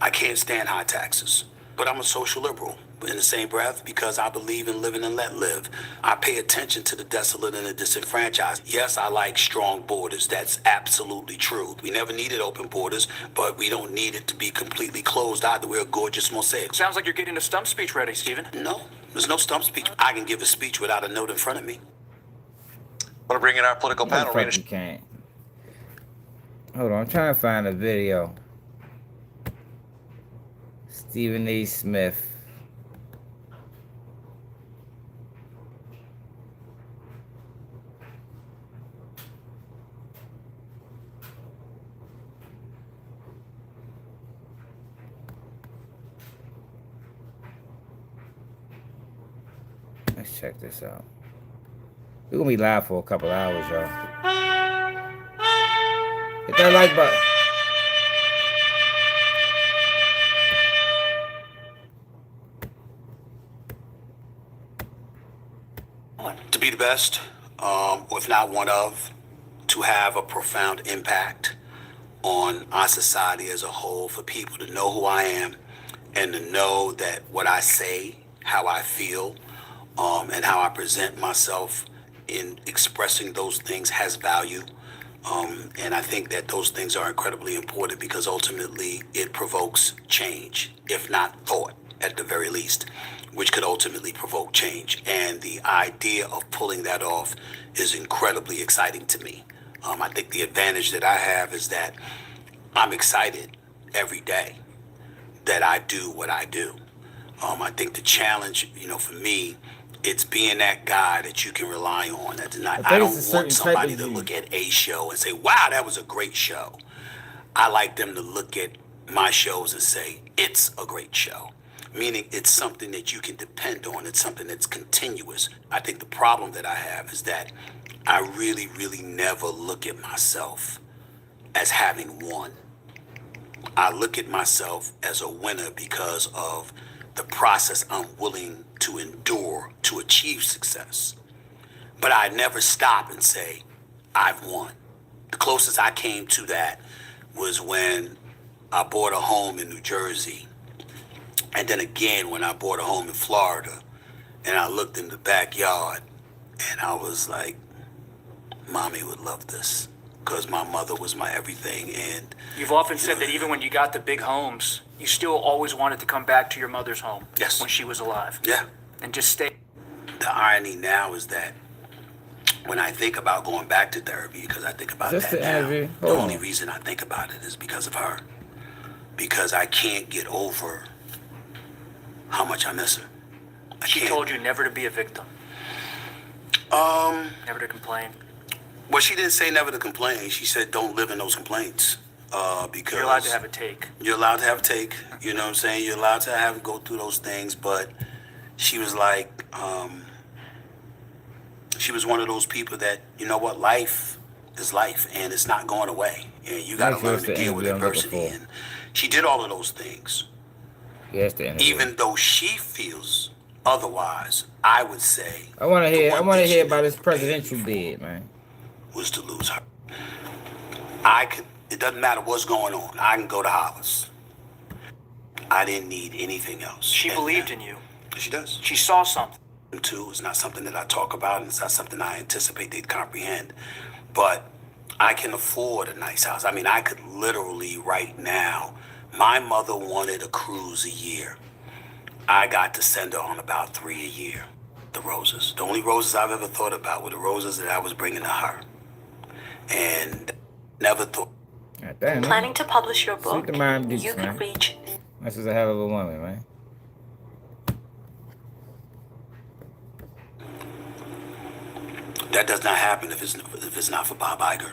I can't stand high taxes, but I'm a social liberal. In the same breath, because I believe in living and let live, I pay attention to the desolate and the disenfranchised. Yes, I like strong borders. That's absolutely true. We never needed open borders, but we don't need it to be completely closed either. We're a gorgeous mosaic. Sounds like you're getting a stump speech ready, Stephen. No, there's no stump speech. I can give a speech without a note in front of me. Want to bring in our political panel? No, you can't. Hold on, I'm trying to find a video. Stephen A. Smith. Let's check this out. We're gonna be live for a couple hours, y'all. Hit that like button. To be the best, if not one of, to have a profound impact on our society as a whole, for people to know who I am and to know that what I say, how I feel, and how I present myself in expressing those things has value. And I think that those things are incredibly important because ultimately it provokes change, if not thought at the very least, which could ultimately provoke change. And the idea of pulling that off is incredibly exciting to me. I think the advantage that I have is that I'm excited every day that I do what I do. I think the challenge, for me, it's being that guy that you can rely on. That's not, I don't want somebody to look at a show and say, wow, that was a great show. I like them to look at my shows and say, it's a great show. Meaning it's something that you can depend on. It's something that's continuous. I think the problem that I have is that I really, really never look at myself as having won. I look at myself as a winner because of the process I'm willing to endure to achieve success. But I never stop and say, I've won. The closest I came to that was when I bought a home in New Jersey. And then again, when I bought a home in Florida, and I looked in the backyard, and I was like, Mommy would love this, because my mother was my everything. And You've often said that even when you got the big homes, you still always wanted to come back to your mother's home. Yes. When she was alive. Yeah. And just stay. The irony now is that when I think about going back to therapy, because I think about that now, the only reason I think about it is because of her. Because I can't get over how much I miss her. She told you never to be a victim. Never to complain. Well, she didn't say never to complain. She said don't live in those complaints. Because you're allowed to have a take. You're allowed to have a take. You know what I'm saying? You're allowed to go through those things. But she was like, she was one of those people that, you know what, life is life and it's not going away. And you got to learn to deal with adversity. And she did all of those things. Yes, even though she feels otherwise, I would say. I want to hear about his presidential bid, man. Was to lose her. It doesn't matter what's going on. I can go to Hollis. I didn't need anything else. She believed in you. She does. She saw something. Too. It's not something that I talk about, and it's not something I anticipate they'd comprehend. But I can afford a nice house. I mean, I could literally right now. My mother wanted a cruise a year. I got to send her on about 3 a year. The roses. The only roses I've ever thought about were the roses that I was bringing to her. And never thought. Damn, Planning to publish your book, the mind you could reach. This is a hell of a woman, man. That does not happen if it's not for Bob Iger.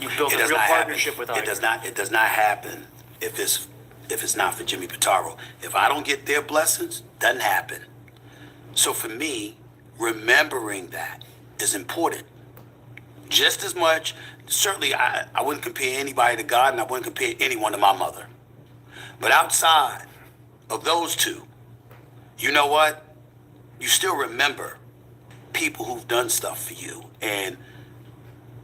You built It a does real not partnership happen. with Iger. It does not happen if it's not for Jimmy Pitaro. If I don't get their blessings, doesn't happen. So for me, remembering that is important. Just as much, certainly I wouldn't compare anybody to God, and I wouldn't compare anyone to my mother. But outside of those two, you know what? You still remember people who've done stuff for you. And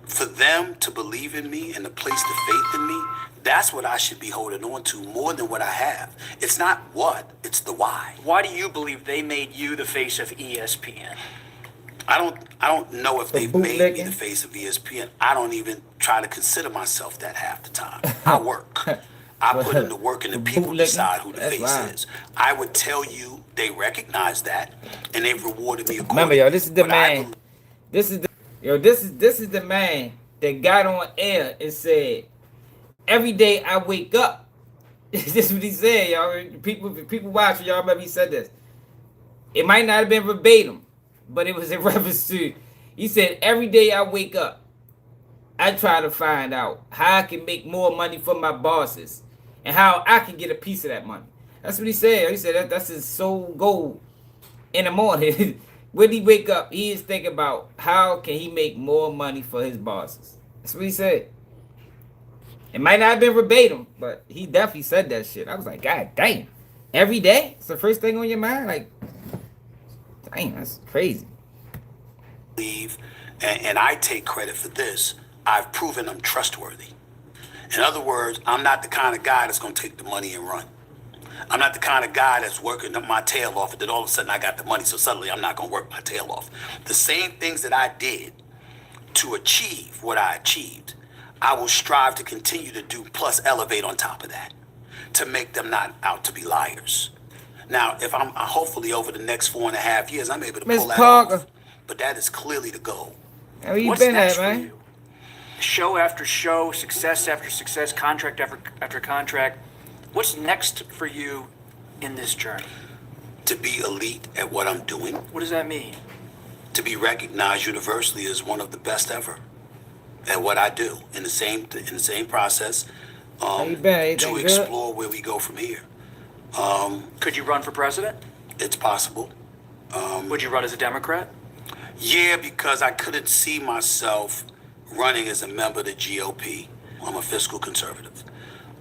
for them to believe in me and to place the faith in me, that's what I should be holding on to more than what I have. It's not what, it's the why. Why do you believe they made you the face of ESPN? I don't know if they've made me the face of ESPN. I don't even try to consider myself that half the time. I work. I put in the work, and the people decide who the face is. I would tell you they recognize that, and they've rewarded me accordingly. Remember, yo, this is the man. This is the man that got on air and said, "Every day I wake up." This is what he said, y'all. People watching, y'all remember he said this. It might not have been verbatim, but it was in reference to. He said, "Every day I wake up, I try to find out how I can make more money for my bosses and how I can get a piece of that money." That's what he said. He said that's his sole goal in the morning. When he wake up, he is thinking about how can he make more money for his bosses. That's what he said. It might not have been verbatim, but he definitely said that shit. I was like, God damn. Every day? It's the first thing on your mind? Like, damn, that's crazy. And I take credit for this. I've proven I'm trustworthy. In other words, I'm not the kind of guy that's going to take the money and run. I'm not the kind of guy that's working my tail off and then all of a sudden I got the money, so suddenly I'm not going to work my tail off. The same things that I did to achieve what I achieved, I will strive to continue to do, plus elevate on top of that, to make them not out to be liars. Now, if I'm hopefully over the next 4.5 years, I'm able to pull that off. But that is clearly the goal. How you been at, man? Show after show, success after success, contract after contract. What's next for you in this journey? To be elite at what I'm doing. What does that mean? To be recognized universally as one of the best ever at what I do. In the same process, to explore where we go from here. Could you run for president? It's possible. Would you run as a Democrat? Yeah, because I couldn't see myself running as a member of the GOP. I'm a fiscal conservative.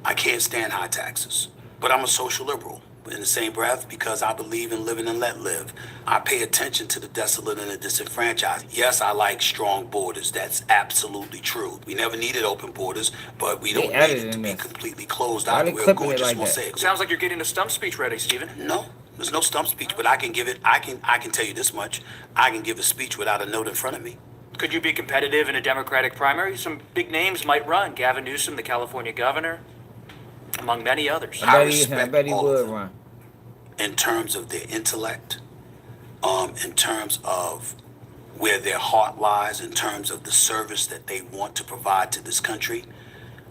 I can't stand high taxes, but I'm a social liberal. In the same breath, because I believe in living and let live, I pay attention to the desolate and the disenfranchised. Yes, I like strong borders. That's absolutely true. We never needed open borders, but we don't need it to be completely closed out. We're gorgeous mosaic. Sounds like you're getting a stump speech ready, Stephen. No, there's no stump speech, but I can give it. I can tell you this much. I can give a speech without a note in front of me. Could you be competitive in a Democratic primary? Some big names might run. Gavin Newsom, the California governor, among many others. I bet he would run. In terms of their intellect, in terms of where their heart lies, in terms of the service that they want to provide to this country.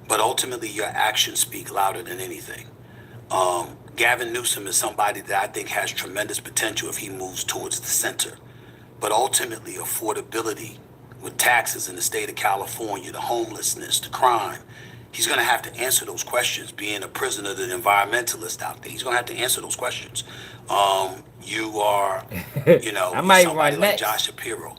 But ultimately, your actions speak louder than anything. Gavin Newsom is somebody that I think has tremendous potential if he moves towards the center. But ultimately, affordability with taxes in the state of California, the homelessness, the crime, he's going to have to answer those questions, being a prisoner, the environmentalist out there. He's going to have to answer those questions. You are, somebody like Josh Shapiro,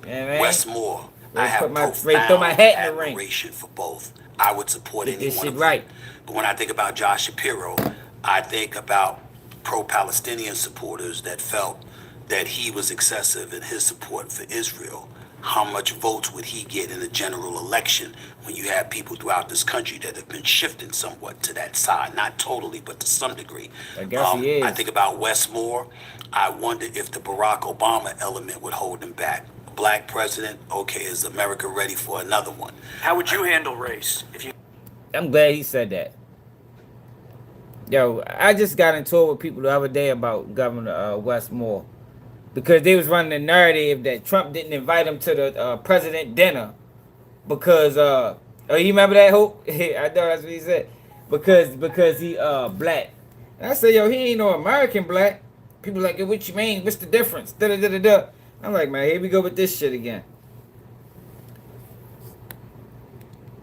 Wes Moore. I have profound admiration for both. I would support any one of them. But when I think about Josh Shapiro, I think about pro-Palestinian supporters that felt that he was excessive in his support for Israel. How much votes would he get in a general election when you have people throughout this country that have been shifting somewhat to that side? Not totally, but to some degree. I think about Wes Moore. I wonder if the Barack Obama element would hold him back. A black president, okay, is America ready for another one? How would you handle race if you... I'm glad he said that. Yo, I just got into it with people the other day about Governor Wes Moore. Because they was running the narrative that Trump didn't invite him to the president dinner because you remember that, Hope? I know that's what he said. Because he black. And I said, yo, he ain't no American black. People like, what you mean? What's the difference? Da da da da da. I'm like, man, here we go with this shit again.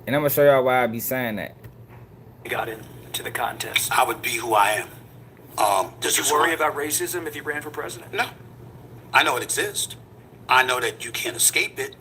And I'm gonna show y'all why I be saying that. You got into the contest. I would be who I am. Did you worry about racism if you ran for president? No. I know it exists. I know that you can't escape it,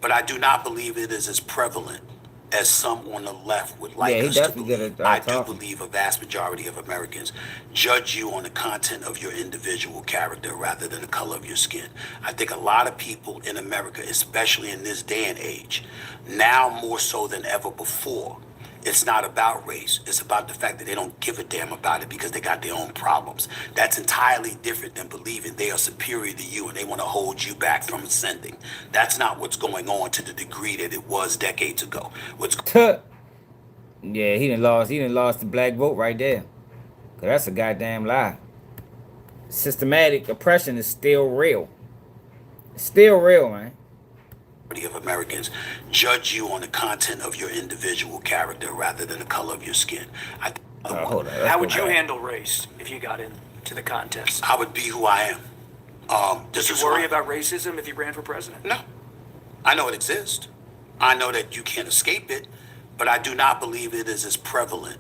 but I do not believe it is as prevalent as some on the left would like us to believe. I do believe a vast majority of Americans judge you on the content of your individual character rather than the color of your skin. I think a lot of people in America, especially in this day and age, now more so than ever before, it's not about race. It's about the fact that they don't give a damn about it because they got their own problems. That's entirely different than believing they are superior to you and they want to hold you back from ascending. That's not what's going on to the degree that it was decades ago. Yeah, he done lost the black vote right there. Cause that's a goddamn lie. Systematic oppression is still real. It's still real, man. Of Americans judge you on the content of your individual character rather than the color of your skin. Hold on. How would you handle race if you got into the contest? I would be who I am. Did you worry about racism if you ran for president? No. I know it exists. I know that you can't escape it, but I do not believe it is as prevalent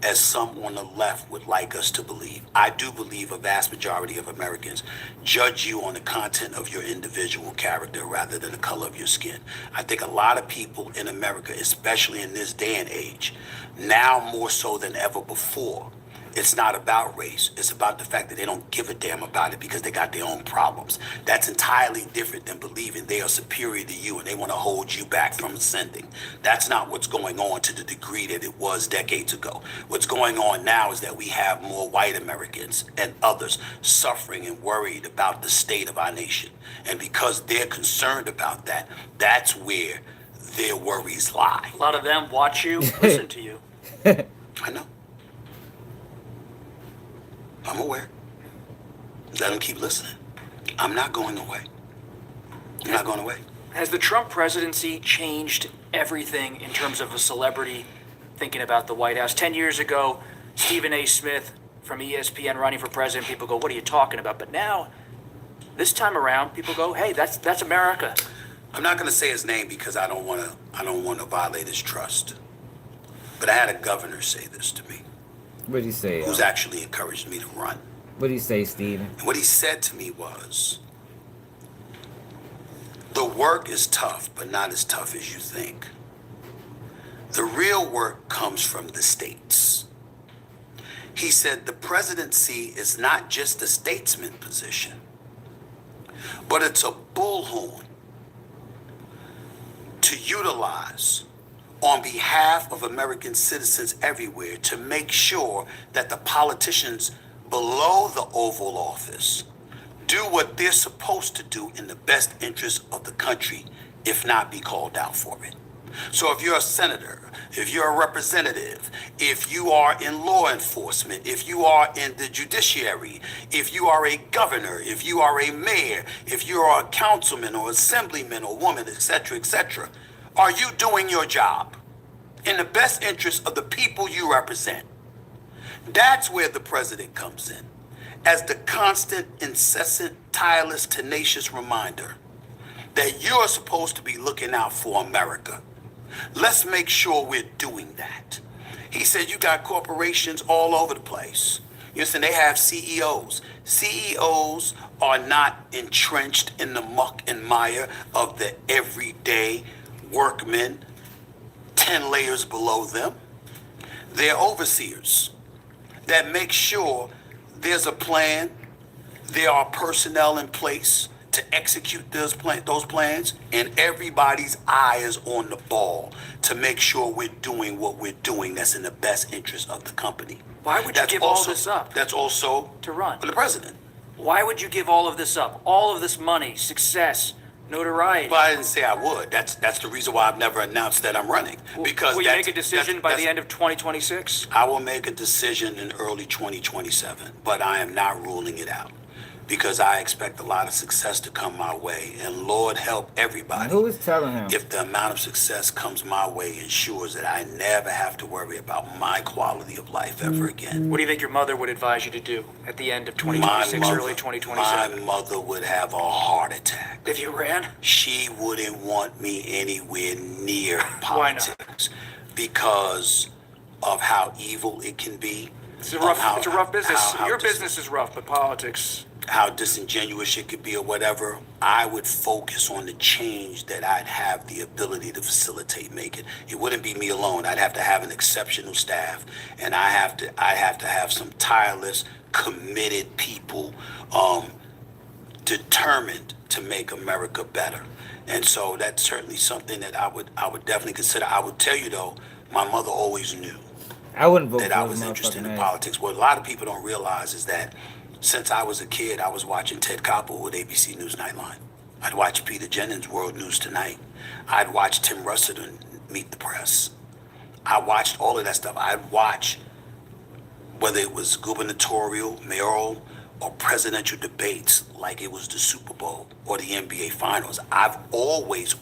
as some on the left would like us to believe. I do believe a vast majority of Americans judge you on the content of your individual character rather than the color of your skin. I think a lot of people in America, especially in this day and age, now more so than ever before, it's not about race. It's about the fact that they don't give a damn about it because they got their own problems. That's entirely different than believing they are superior to you and they want to hold you back from ascending. That's not what's going on to the degree that it was decades ago. What's going on now is that we have more white Americans and others suffering and worried about the state of our nation. And because they're concerned about that, that's where their worries lie. A lot of them watch you, listen to you. I know. I'm aware. Let them keep listening. I'm not going away. I'm not going away. Has the Trump presidency changed everything in terms of a celebrity thinking about the White House? 10 years ago, Stephen A. Smith from ESPN running for president, people go, what are you talking about? But now, this time around, people go, hey, that's America. I'm not going to say his name because I don't want to violate his trust. But I had a governor say this to me. What did he say? Who's actually encouraged me to run. What did he say, Steven? And what he said to me was, the work is tough, but not as tough as you think. The real work comes from the states. He said the presidency is not just a statesman position, but it's a bullhorn to utilize on behalf of American citizens everywhere to make sure that the politicians below the Oval Office do what they're supposed to do in the best interest of the country, if not be called out for it. So if you're a senator, if you're a representative, if you are in law enforcement, if you are in the judiciary, if you are a governor, if you are a mayor, if you are a councilman or assemblyman or woman, etc., are you doing your job in the best interest of the people you represent? That's where the president comes in, as the constant, incessant, tireless, tenacious reminder that you're supposed to be looking out for America. Let's make sure we're doing that. He said you got corporations all over the place. You see, they have CEOs. CEOs are not entrenched in the muck and mire of the everyday workmen 10 layers below them. They're overseers that make sure there's a plan, there are personnel in place to execute those plans, and everybody's eye is on the ball to make sure we're doing what we're doing that's in the best interest of the company. Why would you give all this up? That's also to run for the president. Why would you give all of this up? All of this money, success, notoriety. Well, I didn't say I would. That's the reason why I've never announced that I'm running. Because will you make a decision by the end of 2026? I will make a decision in early 2027, but I am not ruling it out. because I expect a lot of success to come my way. And Lord help everybody. Who is telling him? If the amount of success comes my way ensures that I never have to worry about my quality of life ever again. What do you think your mother would advise you to do at the end of 2026, early 2027? My mother would have a heart attack. If you ran? She wouldn't want me anywhere near politics because of how evil it can be. It's a rough business. Your business is rough, but politics. How disingenuous it could be or whatever. I would focus on the change that I'd have the ability to facilitate making. It wouldn't be me alone. I'd have to have an exceptional staff, and I have to have some tireless, committed people, determined to make America better. And so that's certainly something that I would definitely consider. I would tell you though, my mother always knew I wouldn't vote that for I his was interested in motherfucking ass. politics. What a lot of people don't realize is that since I was a kid, I was watching Ted Koppel with ABC News Nightline. I'd watch Peter Jennings' World News Tonight. I'd watch Tim Russert on Meet the Press. I watched all of that stuff. I'd watch whether it was gubernatorial, mayoral, or presidential debates like it was the Super Bowl or the NBA Finals. I've always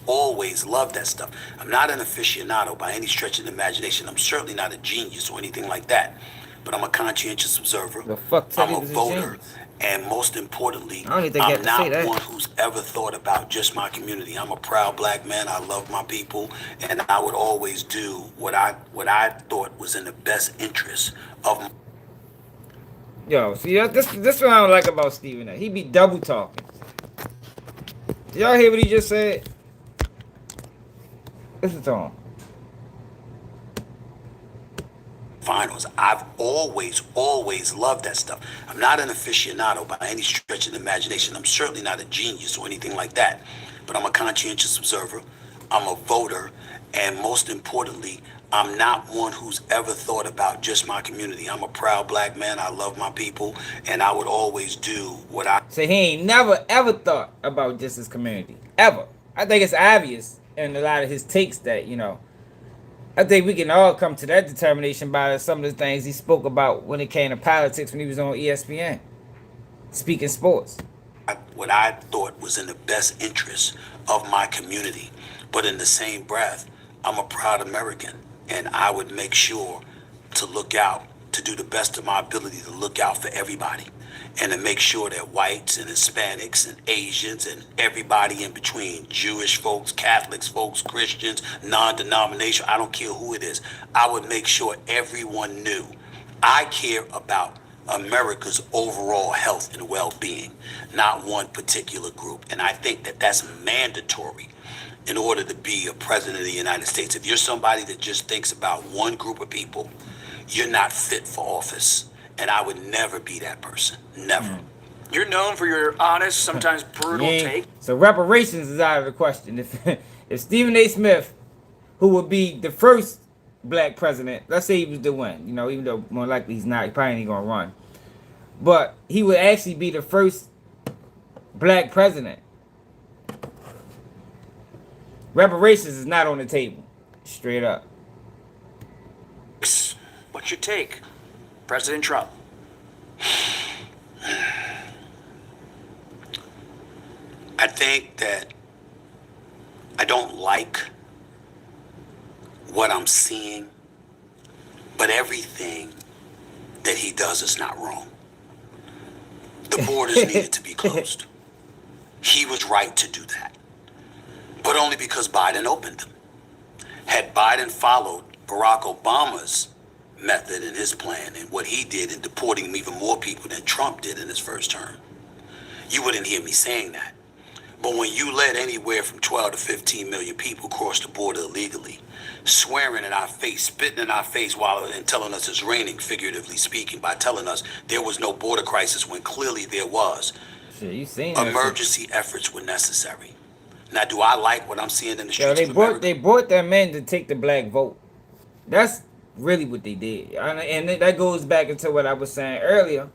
loved that stuff. I'm not an aficionado by any stretch of the imagination. I'm certainly not a genius or anything like that. But I'm a conscientious observer. The fuck I'm a voter. And most importantly, I don't even think I I'm have to say not that. one who's ever thought about just my community. I'm a proud black man. I love my people. And I would always do what I thought was in the best interest of my. Yo, see, this what I don't like about Stephen A. He be double talking. Did y'all hear what he just said? Listen to him. Finals. I've always loved that stuff. I'm not an aficionado by any stretch of the imagination. I'm certainly not a genius or anything like that. But I'm a conscientious observer. I'm a voter. And most importantly, I'm not one who's ever thought about just my community. I'm a proud black man. I love my people. And I would always do what I... So he ain't never ever thought about just his community. Ever. I think it's obvious in a lot of his takes that, you know, I think we can all come to that determination by some of the things he spoke about when it came to politics when he was on ESPN. Speaking sports. What I thought was in the best interest of my community. But in the same breath, I'm a proud American. And I would make sure to look out, to do the best of my ability to look out for everybody. And to make sure that whites and Hispanics and Asians and everybody in between, Jewish folks, Catholics folks, Christians, non-denominational, I don't care who it is, I would make sure everyone knew I care about America's overall health and well-being, not one particular group. And I think that that's mandatory in order to be a president of the United States. If you're somebody that just thinks about one group of people, you're not fit for office. And I would never be that person. Never. You're known for your honest, sometimes brutal take. So reparations is out of the question. If Stephen A. Smith, who would be the first black president, let's say he was the one, you know, even though more likely he's not, he probably ain't gonna run. But he would actually be the first black president. Reparations is not on the table. Straight up. What's your take? President Trump. I think that I don't like what I'm seeing, but everything that he does is not wrong. The borders needed to be closed. He was right to do that, but only because Biden opened them. Had Biden followed Barack Obama's method and his plan and what he did in deporting even more people than Trump did in his first term, you wouldn't hear me saying that. But when you let anywhere from 12 to 15 million people cross the border illegally, swearing in our face, spitting in our face and telling us it's raining, figuratively speaking, by telling us there was no border crisis when clearly there was, Shit, you seen that emergency efforts were necessary. Now, do I like what I'm seeing in the Yo, streets of America? they brought that man to take the black vote. That's really what they did. And that goes back into what I was saying earlier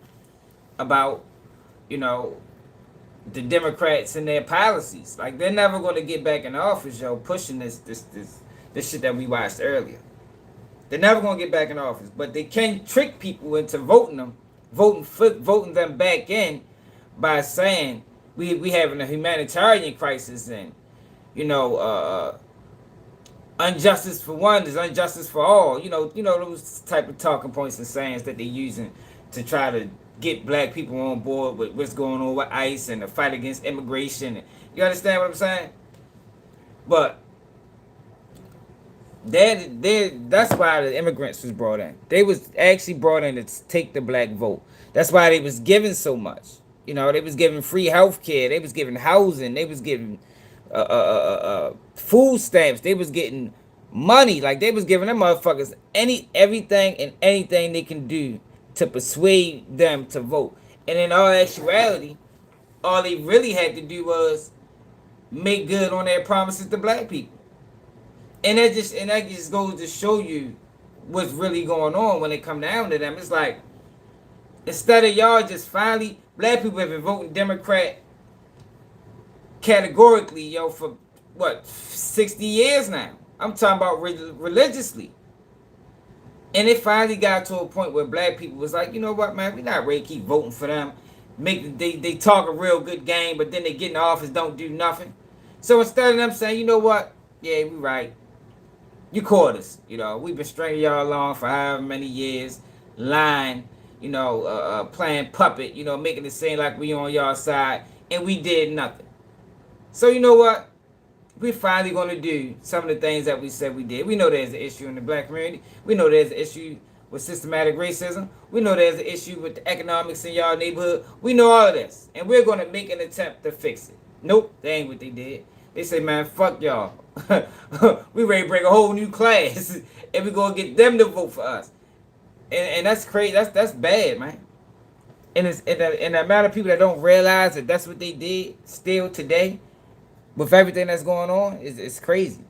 about, you know, the Democrats and their policies. Like, they're never going to get back in office, yo, pushing this shit that we watched earlier. They're never going to get back in office. But they can trick people into voting them back in by saying we having a humanitarian crisis, and you know, injustice for one is injustice for all. You know those type of talking points and sayings that they're using to try to get black people on board with what's going on with ICE and the fight against immigration. You understand what I'm saying? But that's why the immigrants was brought in. They was actually brought in to take the black vote. That's why they was given so much. They was giving free health care. They was giving housing. They was giving food stamps. They was getting money. Like they was giving them motherfuckers everything and anything they can do to persuade them to vote. And in all actuality, all they really had to do was make good on their promises to black people. And that just goes to show you what's really going on when it come down to them. It's like, instead of y'all just finally, black people have been voting Democrat categorically, for what, 60 years now. I'm talking about religiously. And it finally got to a point where black people was like, you know what, man, we not ready to keep voting for them. They talk a real good game, but then they get in the office, don't do nothing. So instead of them saying, you know what, yeah, we right. You caught us. We've been stringing y'all along for however many years, lying, playing puppet, making it seem like we on y'all side, and we did nothing. So you know what? We're finally going to do some of the things that we said we did. We know there's an issue in the black community. We know there's an issue with systematic racism. We know there's an issue with the economics in y'all neighborhood. We know all of this, and we're going to make an attempt to fix it. Nope, that ain't what they did. They say, man, fuck y'all. We ready to bring a whole new class, and we gonna get them to vote for us. And that's crazy. That's bad, man. And the amount of people that don't realize that that's what they did still today, with everything that's going on, is crazy.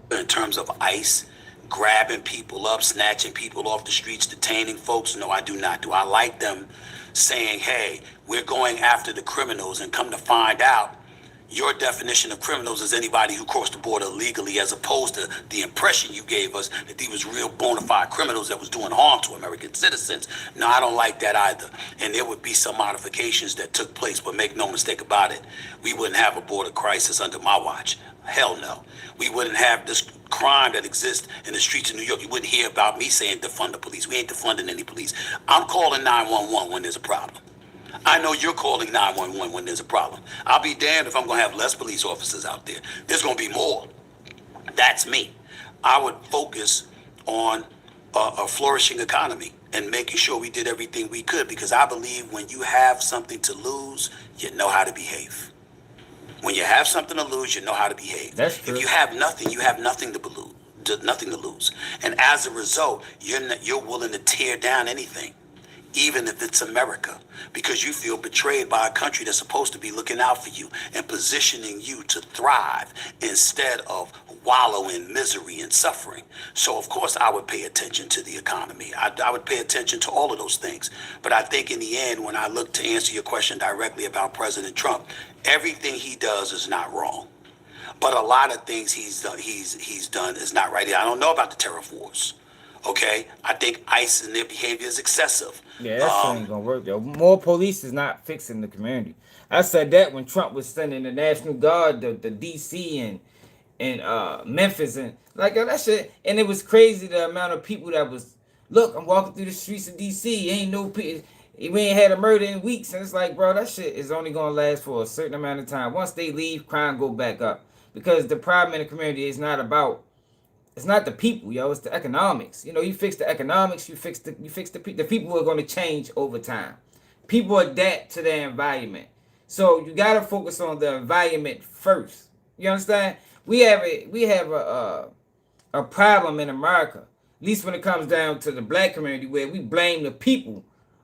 In terms of ICE grabbing people up, snatching people off the streets, detaining folks, no, I do not. Do I like them saying, hey, we're going after the criminals, and come to find out, your definition of criminals is anybody who crossed the border illegally, as opposed to the impression you gave us that these was real bona fide criminals that was doing harm to American citizens. No, I don't like that either. And there would be some modifications that took place, but make no mistake about it, we wouldn't have a border crisis under my watch. Hell no. We wouldn't have this crime that exists in the streets of New York. You wouldn't hear about me saying defund the police. We ain't defunding any police. I'm calling 911 when there's a problem. I know you're calling 911 when there's a problem. I'll be damned if I'm going to have less police officers out there. There's going to be more. That's me. I would focus on a flourishing economy and making sure we did everything we could, because I believe when you have something to lose, you know how to behave. When you have something to lose, you know how to behave. That's true. If you have nothing, you have nothing to lose. And as a result, you're willing to tear down anything, even if it's America, because you feel betrayed by a country that's supposed to be looking out for you and positioning you to thrive instead of wallow in misery and suffering. So of course I would pay attention to the economy. I would pay attention to all of those things. But I think in the end, when I look to answer your question directly about President Trump, everything he does is not wrong. But a lot of things he's done is not right. I don't know about the tariff wars. Okay, I think ICE and their behavior is excessive. Yeah, that shit ain't gonna work, yo. More police is not fixing the community. I said that when Trump was sending the National Guard to DC and Memphis, and like, yo, that shit. And it was crazy the amount of people that was, look, I'm walking through the streets of DC. Ain't no people. We ain't had a murder in weeks, and it's like, bro, that shit is only gonna last for a certain amount of time. Once they leave, crime go back up, because the problem in the community is not about. It's not the people, yo. It's the economics. You fix the economics. You fix the the people are going to change over time. People adapt to their environment, so you got to focus on the environment first. You understand? We have a problem in America, at least when it comes down to the black community, where we blame the people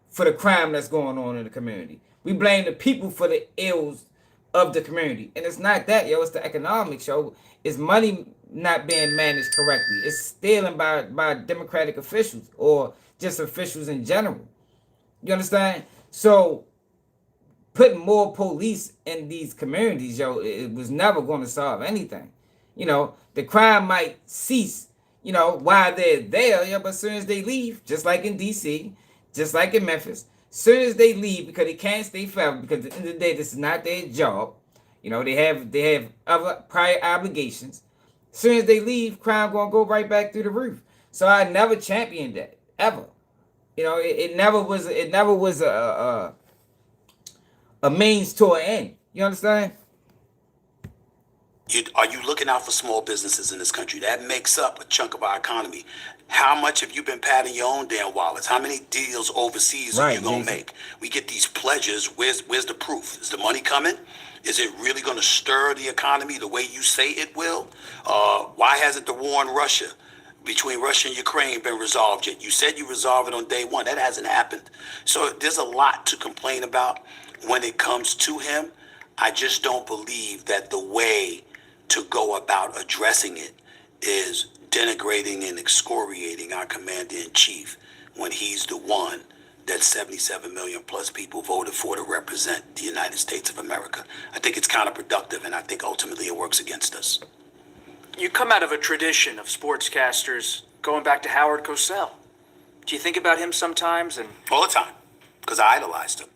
for the crime that's going on in the community. We blame the people for the ills of the community, and it's not that, yo. It's the economics, yo. It's money not being managed correctly. It's stealing by democratic officials or just officials in general. You understand? So putting more police in these communities, yo, it was never going to solve anything. The crime might cease, while they're there, yeah, but as soon as they leave, just like in DC, just like in Memphis, Soon as they leave, because they can't stay forever, because at the end of the day, this is not their job. You know, they have other prior obligations. Soon as they leave, crime gonna go right back through the roof. So I never championed that ever. You know, it never was a means to an end. You understand? Are you looking out for small businesses in this country? That makes up a chunk of our economy. How much have you been padding your own damn wallets? How many deals overseas are you gonna make? We get these pledges. Where's the proof? Is the money coming? Is it really gonna stir the economy the way you say it will? Why hasn't the war in Russia, between Russia and Ukraine, been resolved yet? You said you resolved it on day one. That hasn't happened. So there's a lot to complain about when it comes to him. I just don't believe that the way to go about addressing it is denigrating and excoriating our commander-in-chief when he's the one that 77 million plus people voted for to represent the United States of America. I think it's counterproductive, and I think ultimately it works against us. You come out of a tradition of sportscasters going back to Howard Cosell. Do you think about him sometimes? And all the time, because I idolized him.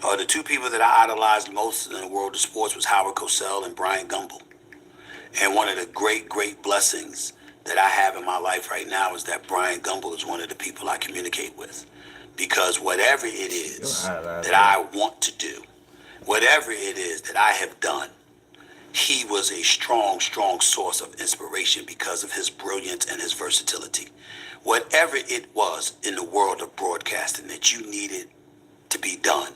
The two people that I idolized most in the world of sports was Howard Cosell and Brian Gumbel. And one of the great, great blessings that I have in my life right now is that Brian Gumbel is one of the people I communicate with. Because whatever it is that I want to do, whatever it is that I have done, he was a strong, strong source of inspiration because of his brilliance and his versatility. Whatever it was in the world of broadcasting that you needed to be done,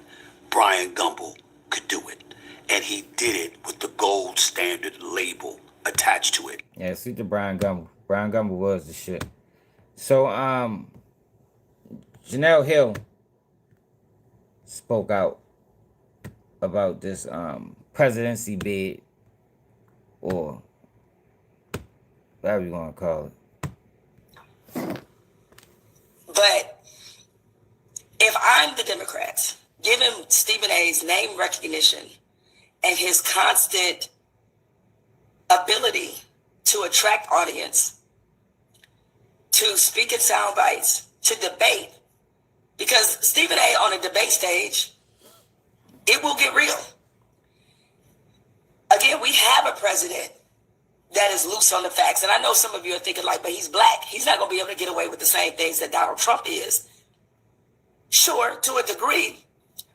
Brian Gumbel could do it. And he did it with the gold standard label attached to it. Yeah, see the Brian Gumbel. Brian Gumbel was the shit. So, Janelle Hill spoke out about this presidency bid, or whatever you want to call it. But if I'm the Democrats, given Stephen A's name recognition and his constant ability to attract audience, to speak in sound bites, to debate, because Stephen A on a debate stage, it will get real. Again, we have a president that is loose on the facts. And I know some of you are thinking like, but he's black. He's not going to be able to get away with the same things that Donald Trump is. Sure, to a degree,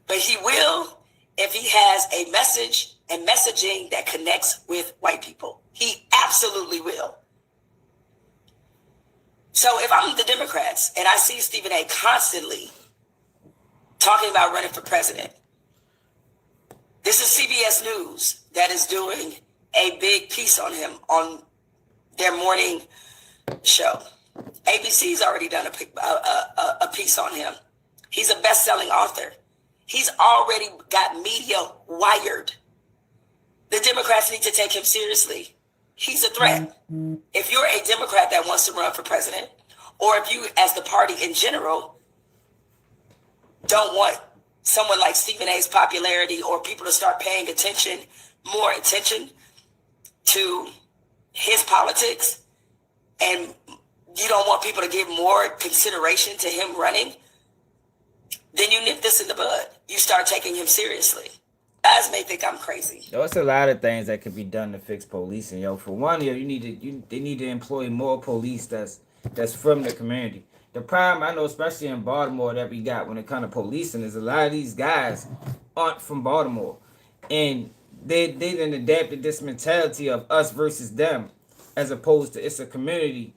but he will if he has a message and messaging that connects with white people. He absolutely will. So if I'm the Democrats and I see Stephen A constantly talking about running for president, this is CBS News that is doing a big piece on him on their morning show. ABC's already done a piece on him. He's a best-selling author. He's already got media wired. The Democrats need to take him seriously. He's a threat. If you're a Democrat that wants to run for president, or if you, as the party in general, don't want someone like Stephen A's popularity or people to start paying more attention to his politics, and you don't want people to give more consideration to him running, then you nip this in the bud. You start taking him seriously. Guys may think I'm crazy. There's a lot of things that could be done to fix policing, yo. For one, they need to employ more police that's from the community. The problem I know, especially in Baltimore, that we got when it comes to policing, is a lot of these guys aren't from Baltimore, and they done adapted this mentality of us versus them, as opposed to it's a community.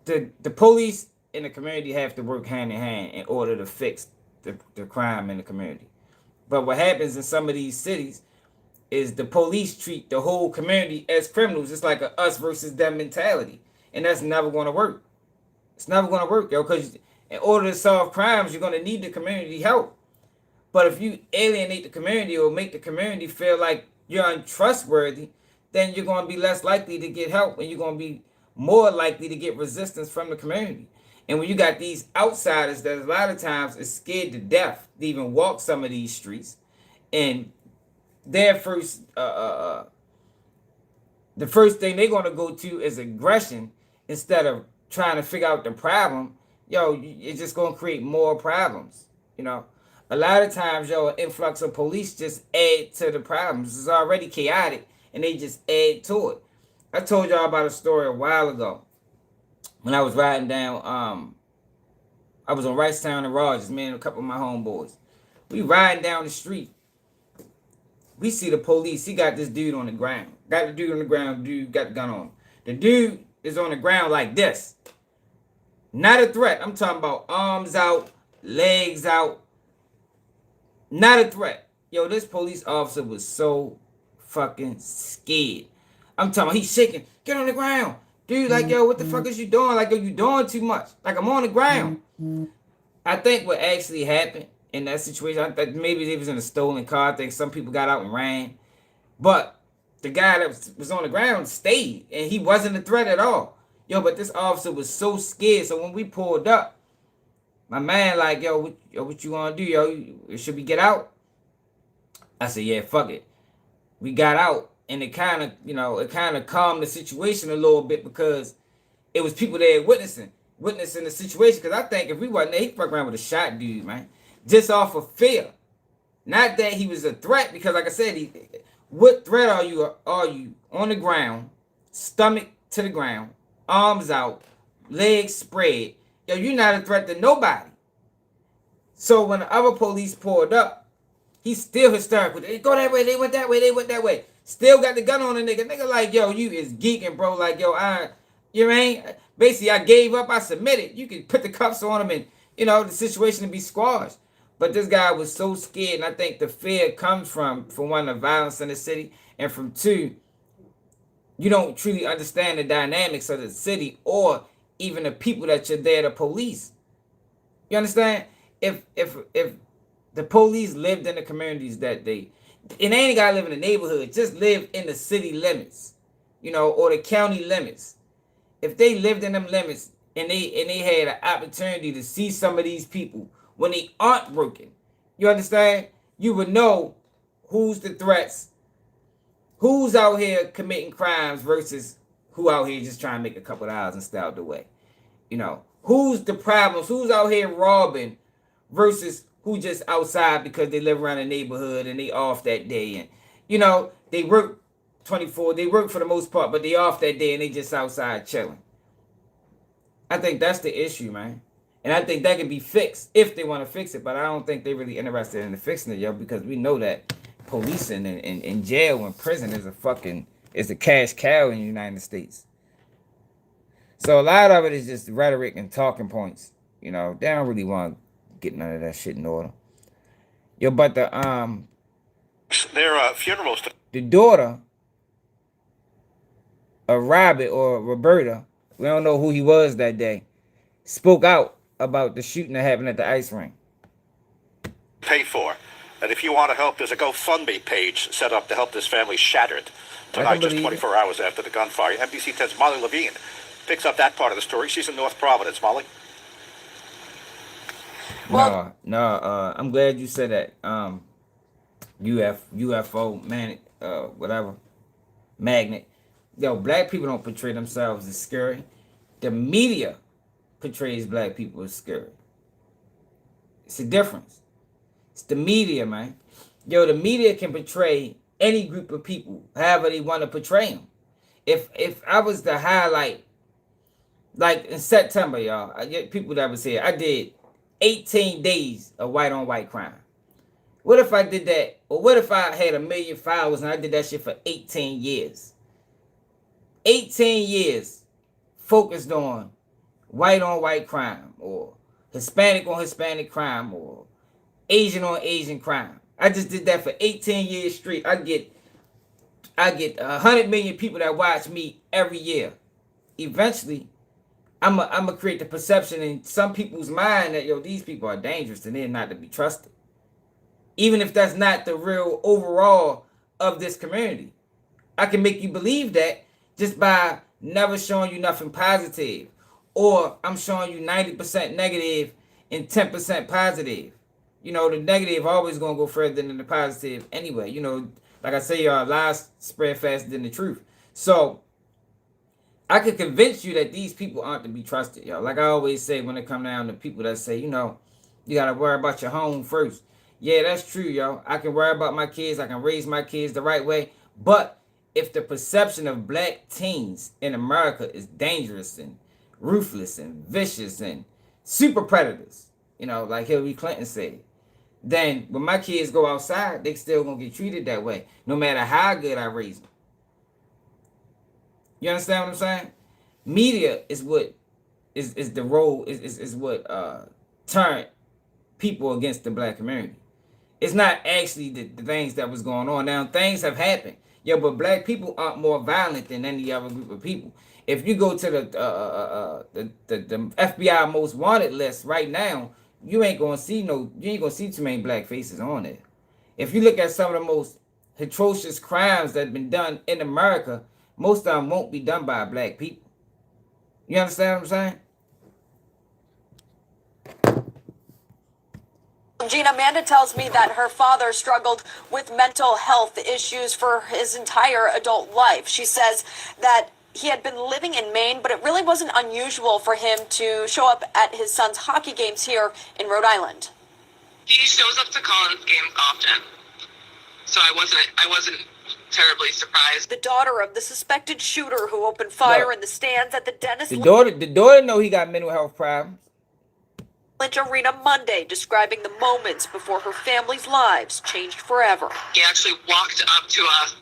The police and the community have to work hand in hand in order to fix the crime in the community. But what happens in some of these cities is the police treat the whole community as criminals. It's like a us versus them mentality, and that's never going to work. It's never going to work, yo, because in order to solve crimes, you're going to need the community help. But if you alienate the community or make the community feel like you're untrustworthy, then you're going to be less likely to get help, and you're going to be more likely to get resistance from the community. And when you got these outsiders that a lot of times is scared to death to even walk some of these streets, and their first the first thing they're going to go to is aggression instead of trying to figure out the problem, yo, it's just going to create more problems. You know, a lot of times, yo, an influx of police just add to the problems. It's already chaotic, and they just add to it. I told y'all about a story a while ago when I was riding down. I was on Ricetown and Rogers, me and a couple of my homeboys. We riding down the street. We see the police. He got this dude on the ground. Got the dude on the ground. Dude got the gun on him. The dude is on the ground like this. Not a threat. I'm talking about arms out, legs out. Not a threat. Yo, this police officer was so fucking scared. I'm talking about he's shaking. Get on the ground. Dude, like, yo, what the fuck is you doing? Like, yo, you doing too much. Like, I'm on the ground. I think what actually happened in that situation, I think maybe they was in a stolen car. I think some people got out and ran. But the guy that was on the ground stayed, and he wasn't a threat at all. Yo, but this officer was so scared. So when we pulled up, my man like, yo, what you want to do, yo? Should we get out? I said, yeah, fuck it. We got out, and it kind of calmed the situation a little bit because it was people there witnessing the situation. Because I think if we wasn't there, he'd fuck around with a shot dude, man. Just off of fear. Not that he was a threat, because like I said, what threat are you? Are you on the ground, stomach to the ground, arms out, legs spread? Yo, you're not a threat to nobody. So when the other police pulled up, he's still hysterical. They go that way, they went that way, they went that way. Still got the gun on the nigga. Nigga like, yo, you is geeking, bro. Like, yo, you ain't. Basically, I gave up, I submitted. You could put the cuffs on him and, the situation would be squashed. But this guy was so scared, and I think the fear comes from one, the violence in the city, and from two, you don't truly understand the dynamics of the city or even the people that you're there to police. You understand? If the police lived in the communities that they ain't gotta live in the neighborhood, just live in the city limits, or the county limits. If they lived in them limits and they had an opportunity to see some of these people when they aren't working, you understand? You would know who's the threats, who's out here committing crimes versus who out here just trying to make a couple of dollars and stay out the way. Who's the problems, who's out here robbing versus who just outside because they live around the neighborhood and they off that day. And, they work 24, they work for the most part, but they off that day and they just outside chilling. I think that's the issue, man. And I think that can be fixed if they want to fix it, but I don't think they're really interested in fixing it, yo, because we know that policing and jail and prison is a cash cow in the United States. So a lot of it is just rhetoric and talking points. They don't really want to get none of that shit in order. Yo, but their funerals. The daughter of Robert or Roberta, we don't know who he was that day, spoke out about the shooting that happened at the ice rink. Pay for. And if you want to help, there's a GoFundMe page set up to help this family shattered tonight, just 24 hours after the gunfire. NBC 10's Molly Levine picks up that part of the story. She's in North Providence. Molly? No, I'm glad you said that. UFO, man, whatever, magnet. Yo, black people don't portray themselves as scary. The media portrays black people as scary. It's a difference. It's the media, man. Yo, the media can portray any group of people however they want to portray them. If I was to highlight, like in September, y'all, I get people that was here. I did 18 days of white on white crime. What if I did that? Or what if I had 1 million followers and I did that shit for 18 years? 18 years focused on white crime, or Hispanic on Hispanic crime, or Asian on Asian crime. I just did that for 18 years straight. I get 100 million people that watch me every year. Eventually, I'm gonna create the perception in some people's mind that, yo, these people are dangerous and they're not to be trusted. Even if that's not the real overall of this community. I can make you believe that just by never showing you nothing positive. Or I'm showing you 90% negative and 10% positive. The negative always going to go further than the positive anyway. Like I say, lies spread faster than the truth. So I could convince you that these people aren't to be trusted, y'all. Like I always say when it comes down to people that say, You gotta worry about your home first. Yeah, that's true, yo. I can worry about my kids. I can raise my kids the right way. But if the perception of black teens in America is dangerous and ruthless and vicious and super predators, like Hillary Clinton said, then when my kids go outside, they still gonna get treated that way, no matter how good I raise them. You understand what I'm saying? Media is what is the role is what turned people against the black community. It's not actually the things that was going on. Now things have happened. Yeah, but black people aren't more violent than any other group of people. If you go to the FBI most wanted list right now, you ain't gonna see too many black faces on there. If you look at some of the most atrocious crimes that have been done in America, most of them won't be done by black people. You understand what I'm saying? Gina, Amanda tells me that her father struggled with mental health issues for his entire adult life. She says that he had been living in Maine, but it really wasn't unusual for him to show up at his son's hockey games here in Rhode Island. He shows up to Collins games often, so I wasn't terribly surprised. The daughter of the suspected shooter who opened fire in the stands at the Dennis The daughter know he got mental health problems. Lynch Arena Monday, describing the moments before her family's lives changed forever. He actually walked up to us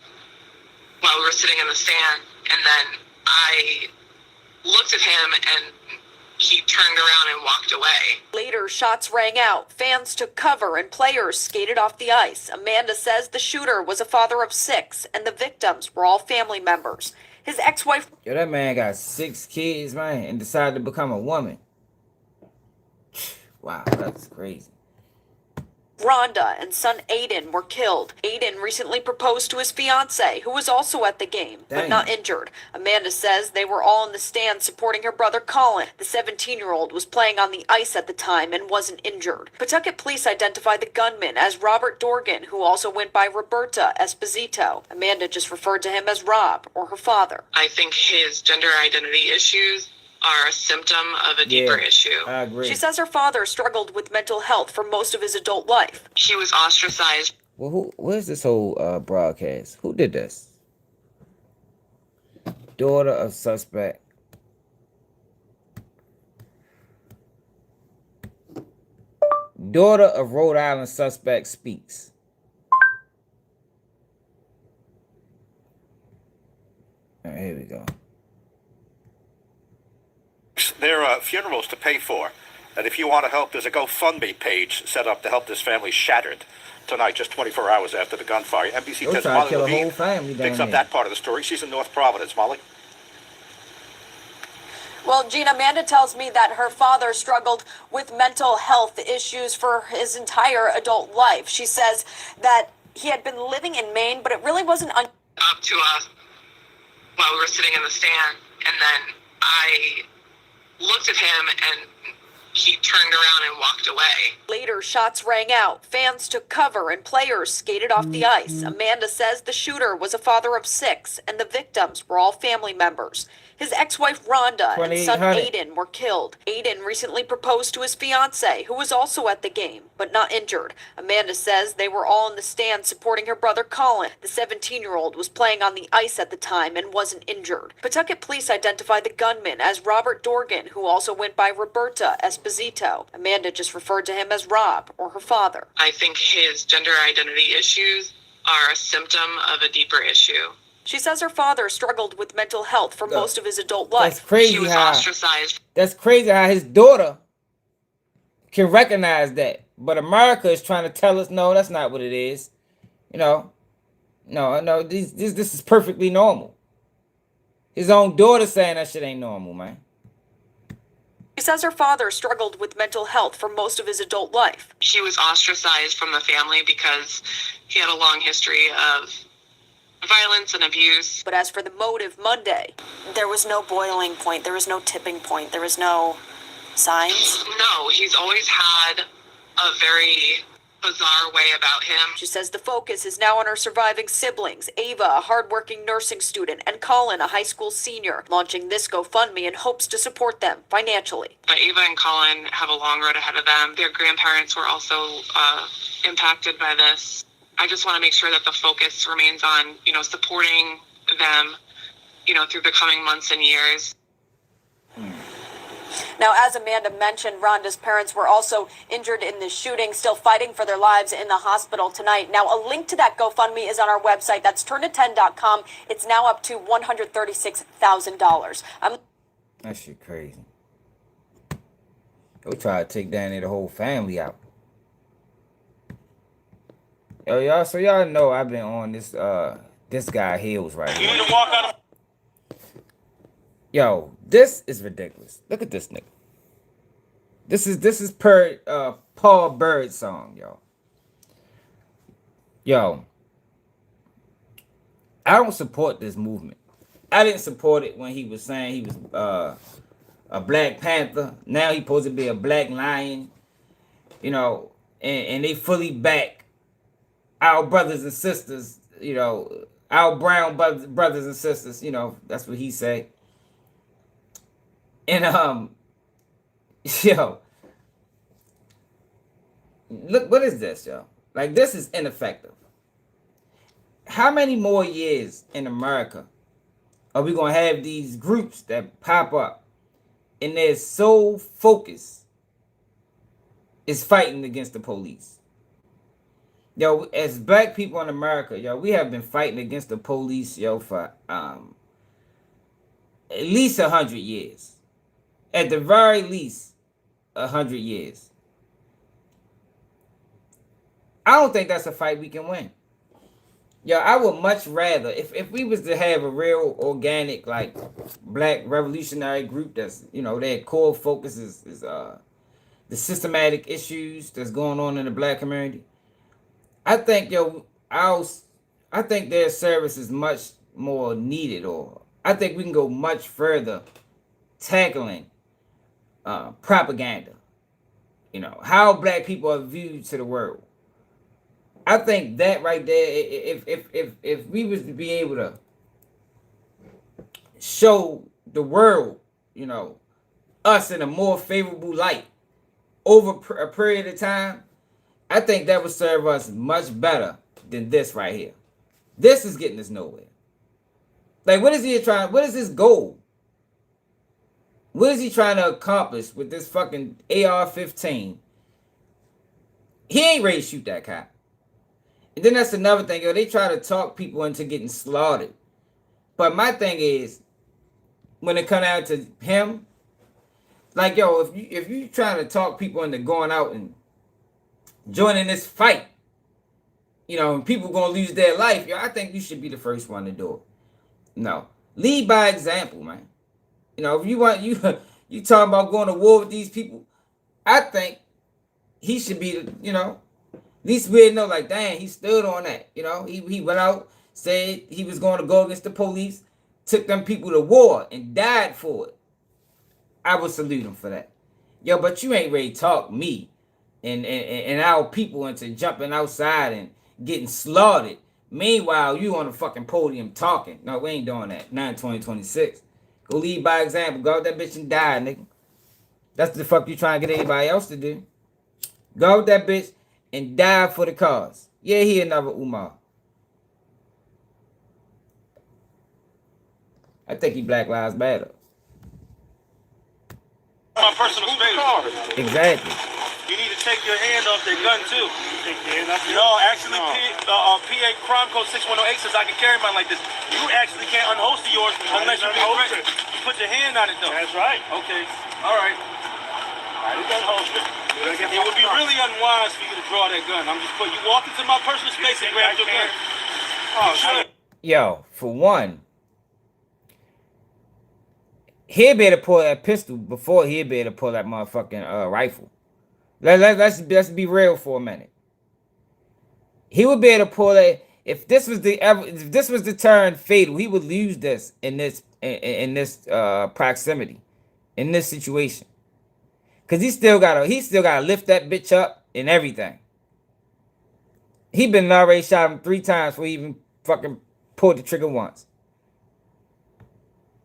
while we were sitting in the stand, and then I looked at him, and he turned around and walked away. Later, shots rang out. Fans took cover and players skated off the ice. Amanda says the shooter was a father of 6, and the victims were all family members. His ex-wife... Yo, that man got 6 kids, man, and decided to become a woman. Wow, that's crazy. Rhonda and son Aiden were killed. Aiden recently proposed to his fiancée, who was also at the game, but not injured. Amanda says they were all in the stands supporting her brother Colin. The 17-year-old was playing on the ice at the time and wasn't injured. Pawtucket police identified the gunman as Robert Dorgan, who also went by Roberta Esposito. Amanda just referred to him as Rob, or her father. I think his gender identity issues are a symptom of a deeper issue. I agree. She says her father struggled with mental health for most of his adult life. He was ostracized. Well, where's this whole broadcast? Who did this? Daughter of suspect. Daughter of Rhode Island suspect speaks. All right, here we go. There are funerals to pay for, and if you want to help, there's a GoFundMe page set up to help this family shattered tonight, just 24 hours after the gunfire. NBC They're says trying to Molly kill a Levine whole family down picks up there. that part of the story. She's in North Providence. Molly? Well, Gina, Amanda tells me that her father struggled with mental health issues for his entire adult life. She says that he had been living in Maine, but it really wasn't up to us while we were sitting in the stand, and then I looked at him, and he turned around and walked away. Later, shots rang out. Fans took cover and players skated off the ice. Amanda says the shooter was a father of 6, and the victims were all family members. His ex-wife Rhonda and son 2800. Aiden were killed. Aiden recently proposed to his fiancée, who was also at the game, but not injured. Amanda says they were all in the stands supporting her brother Colin. The 17-year-old was playing on the ice at the time and wasn't injured. Pawtucket police identified the gunman as Robert Dorgan, who also went by Roberta Esposito. Amanda just referred to him as Rob, or her father. I think his gender identity issues are a symptom of a deeper issue. She says her father struggled with mental health for most of his adult life. That's crazy He was how ostracized. that's crazy how his daughter can recognize that. But America is trying to tell us, no, that's not what it is. No, this is perfectly normal. His own daughter saying that shit ain't normal, man. She says her father struggled with mental health for most of his adult life. He was ostracized from the family because he had a long history of violence and abuse. But as for the motive Monday, there was no boiling point, there was no tipping point, there was no signs. No, he's always had a very bizarre way about him. She says the focus is now on her surviving siblings, Ava, a hardworking nursing student, and Colin, a high school senior, launching this GoFundMe in hopes to support them financially. But Ava and Colin have a long road ahead of them. Their grandparents were also impacted by this. I just want to make sure that the focus remains on, supporting them, through the coming months and years. Now, as Amanda mentioned, Rhonda's parents were also injured in this shooting, still fighting for their lives in the hospital tonight. Now, a link to that GoFundMe is on our website. That's turnto10.com. It's now up to $136,000. That shit crazy. Go try to take down the whole family out. Yo, y'all, so y'all know I've been on this guy Hills right here. You need to walk out of. Yo, this is ridiculous. Look at this nigga. This is per Paul Bird song, yo. Yo, I don't support this movement. I didn't support it when he was saying he was a Black Panther. Now he's supposed to be a Black Lion, and they fully back our brothers and sisters, our brown brothers and sisters, that's what he said. And yo, look, what is this, yo? Like, this is ineffective. How many more years in America are we gonna have these groups that pop up and their sole focus is fighting against the police? Yo, as Black people in America, yo, we have been fighting against the police, yo, for at least 100 years. At the very least, 100 years. I don't think that's a fight we can win. Yo, I would much rather, if we was to have a real organic, like, Black revolutionary group that's, their core focus is the systematic issues that's going on in the Black community. I think, I think their service is much more needed, or I think we can go much further tackling propaganda. How Black people are viewed to the world. I think that right there, if we was to be able to show the world, us in a more favorable light over a period of time, I think that would serve us much better than this right here. This is getting us nowhere. Like, what is his goal? What is he trying to accomplish with this fucking AR-15? He ain't ready to shoot that cop. And then that's another thing, they try to talk people into getting slaughtered. But my thing is, when it comes down to him, like, if you trying to talk people into going out and joining this fight, and people gonna lose their life, I think you should be the first one to do it. No, lead by example, man. If you want you talking about going to war with these people, I think he should be at least we know, like, dang, he stood on that. He went out, said he was going to go against the police, took them people to war and died for it. I would salute him for that. Yo, but you ain't ready to talk me and our people into jumping outside and getting slaughtered. Meanwhile, you on the fucking podium talking. No, we ain't doing that. 9/20/26. Go lead by example. Go out that bitch and die, nigga. That's the fuck you trying to get anybody else to do. Go out that bitch and die for the cause. Yeah, he another Umar. I think he Black Lives Matter. My personal space. Exactly. You need to take your hand off their gun too. Actually, PA Crime Code 6108 says I can carry mine like this. You actually can't unholster yours unless you put your hand on it though. That's right. Okay. All right. It would be really unwise for you to draw that gun. I'm just putting you walk into my personal space and grab your gun. Oh shit. Yo, for one, he'd be able to pull that pistol before he'd be able to pull that motherfucking rifle. Let's be real for a minute. He would be able to pull that. If this was the turn fatal, he would lose this in this proximity, in this situation. Cause he still gotta lift that bitch up and everything. He been already shot him 3 times before he even fucking pulled the trigger once.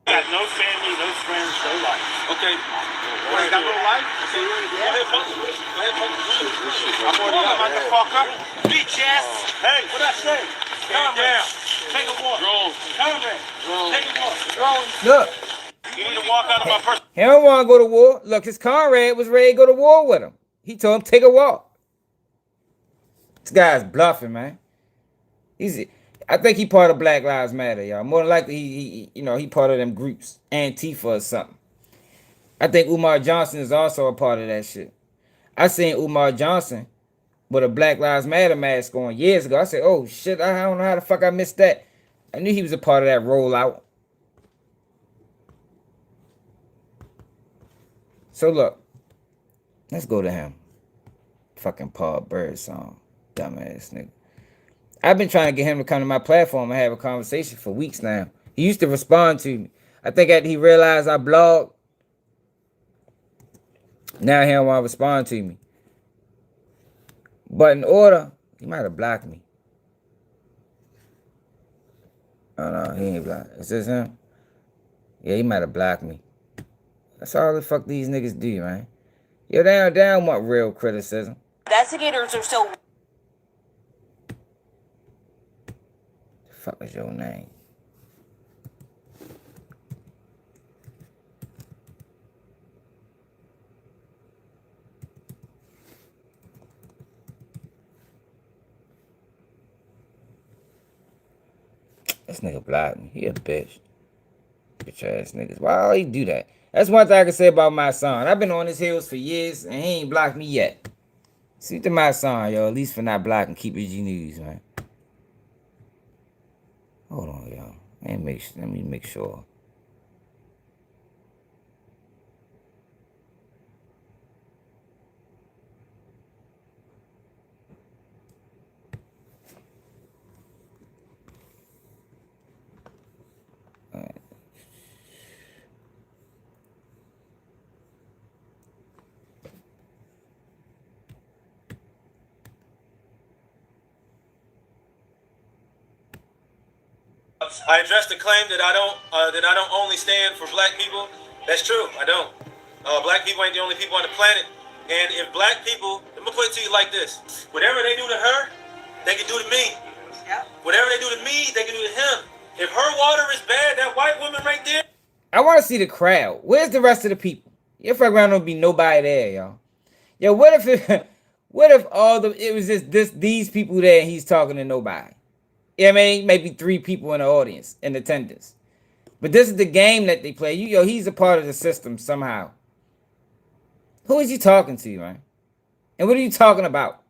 Got no family, no friends, no life. Okay. What, you got no life? Okay. Go ahead, punch. Go ahead, punch. I'm already up, motherfucker. Bitch ass. Hey, what I say? Calm down. Take a walk. Calm down. Take a walk. Look. You need to walk out of my person. He don't want to go to war. Look, his comrade was ready to go to war with him. He told him, take a walk. This guy's bluffing, man. I think he part of Black Lives Matter, y'all. More than likely, he part of them groups, Antifa or something. I think Umar Johnson is also a part of that shit. I seen Umar Johnson with a Black Lives Matter mask on years ago. I said, oh shit, I don't know how the fuck I missed that. I knew he was a part of that rollout. So look, let's go to him. Fucking Paul Bird song. Dumbass nigga. I've been trying to get him to come to my platform and have a conversation for weeks now. He used to respond to me. I think after he realized I blog, now he don't want to respond to me. But in order, he might have blocked me. Oh no, he ain't blocked. Is this him? Yeah, he might have blocked me. That's all the fuck these niggas do, man. Yo, they don't want real criticism. Investigators are still. The fuck is your name? This nigga blocked me. He a bitch. Bitch ass niggas. Why all he do that? That's one thing I can say about my son. I've been on his heels for years and he ain't blocked me yet. See to my son, yo. At least for not blocking Keep It G News, man. Hold on, y'all. Let me make sure. I addressed the claim that I don't only stand for black people. That's true. I don't. Black people ain't the only people on the planet. And if black people, I'm gonna put it to you like this: whatever they do to her, they can do to me. Whatever they do to me, they can do to him. If her water is bad, that white woman right there. I want to see the crowd. Where's the rest of the people? Your fuck around don't be nobody there, y'all. Yo, what if it was just these people there and he's talking to nobody? Yeah, I mean, maybe 3 people in the audience in attendance. But this is the game that they play. He's a part of the system somehow. Who is he talking to, man? And what are you talking about?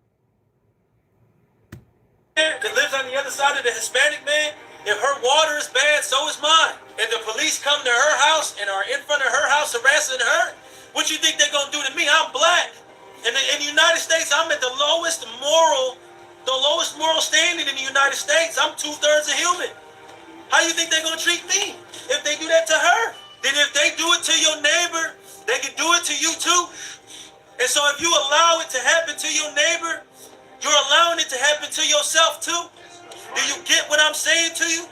That lives on the other side of the Hispanic man. If her water is bad, so is mine. And the police come to her house and are in front of her house harassing her, what you think they're gonna do to me? I'm black. And in the United States, I'm at the lowest moral standing in the United States. I'm 2/3 a human. How you think they're gonna treat me if they do that to her? Then if they do it to your neighbor, they can do it to you too. And so if you allow it to happen to your neighbor, you're allowing it to happen to yourself too. Do you get what I'm saying to you?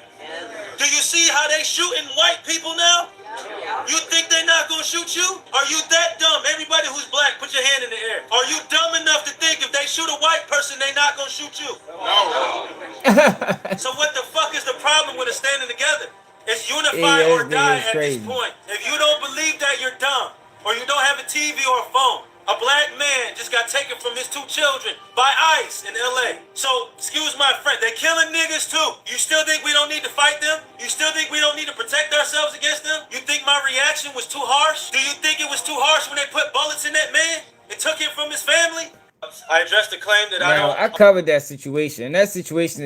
Do you see how they shooting white people now? You think they're not gonna shoot you? Are you that dumb? Everybody who's black, put your hand in the air. Are you dumb enough to think if they shoot a white person, they're not gonna shoot you? No. So what the fuck is the problem with us standing together? It's unify or die at this point. If you don't believe that, you're dumb. Or you don't have a TV or a phone. A black man just got taken from his 2 children by ICE in LA. So, excuse my friend, they're killing niggas too. You still think we don't need to fight them? You still think we don't need to protect ourselves against them? You think my reaction was too harsh? Do you think it was too harsh when they put bullets in that man and took him from his family? I addressed the claim that I covered that situation. And that situation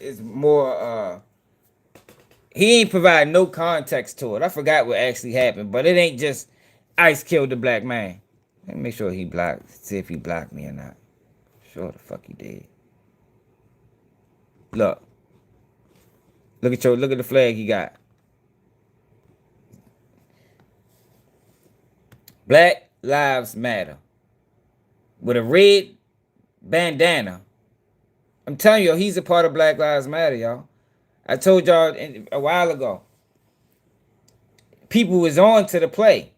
is more he ain't provide no context to it. I forgot what actually happened, but it ain't just ICE killed the black man. Let me make sure he blocked. See if he blocked me or not. Sure the fuck he did. Look. Look at the flag he got. Black Lives Matter. With a red bandana I'm telling you, he's a part of Black Lives Matter, y'all. I told y'all a while ago. People was on to the play.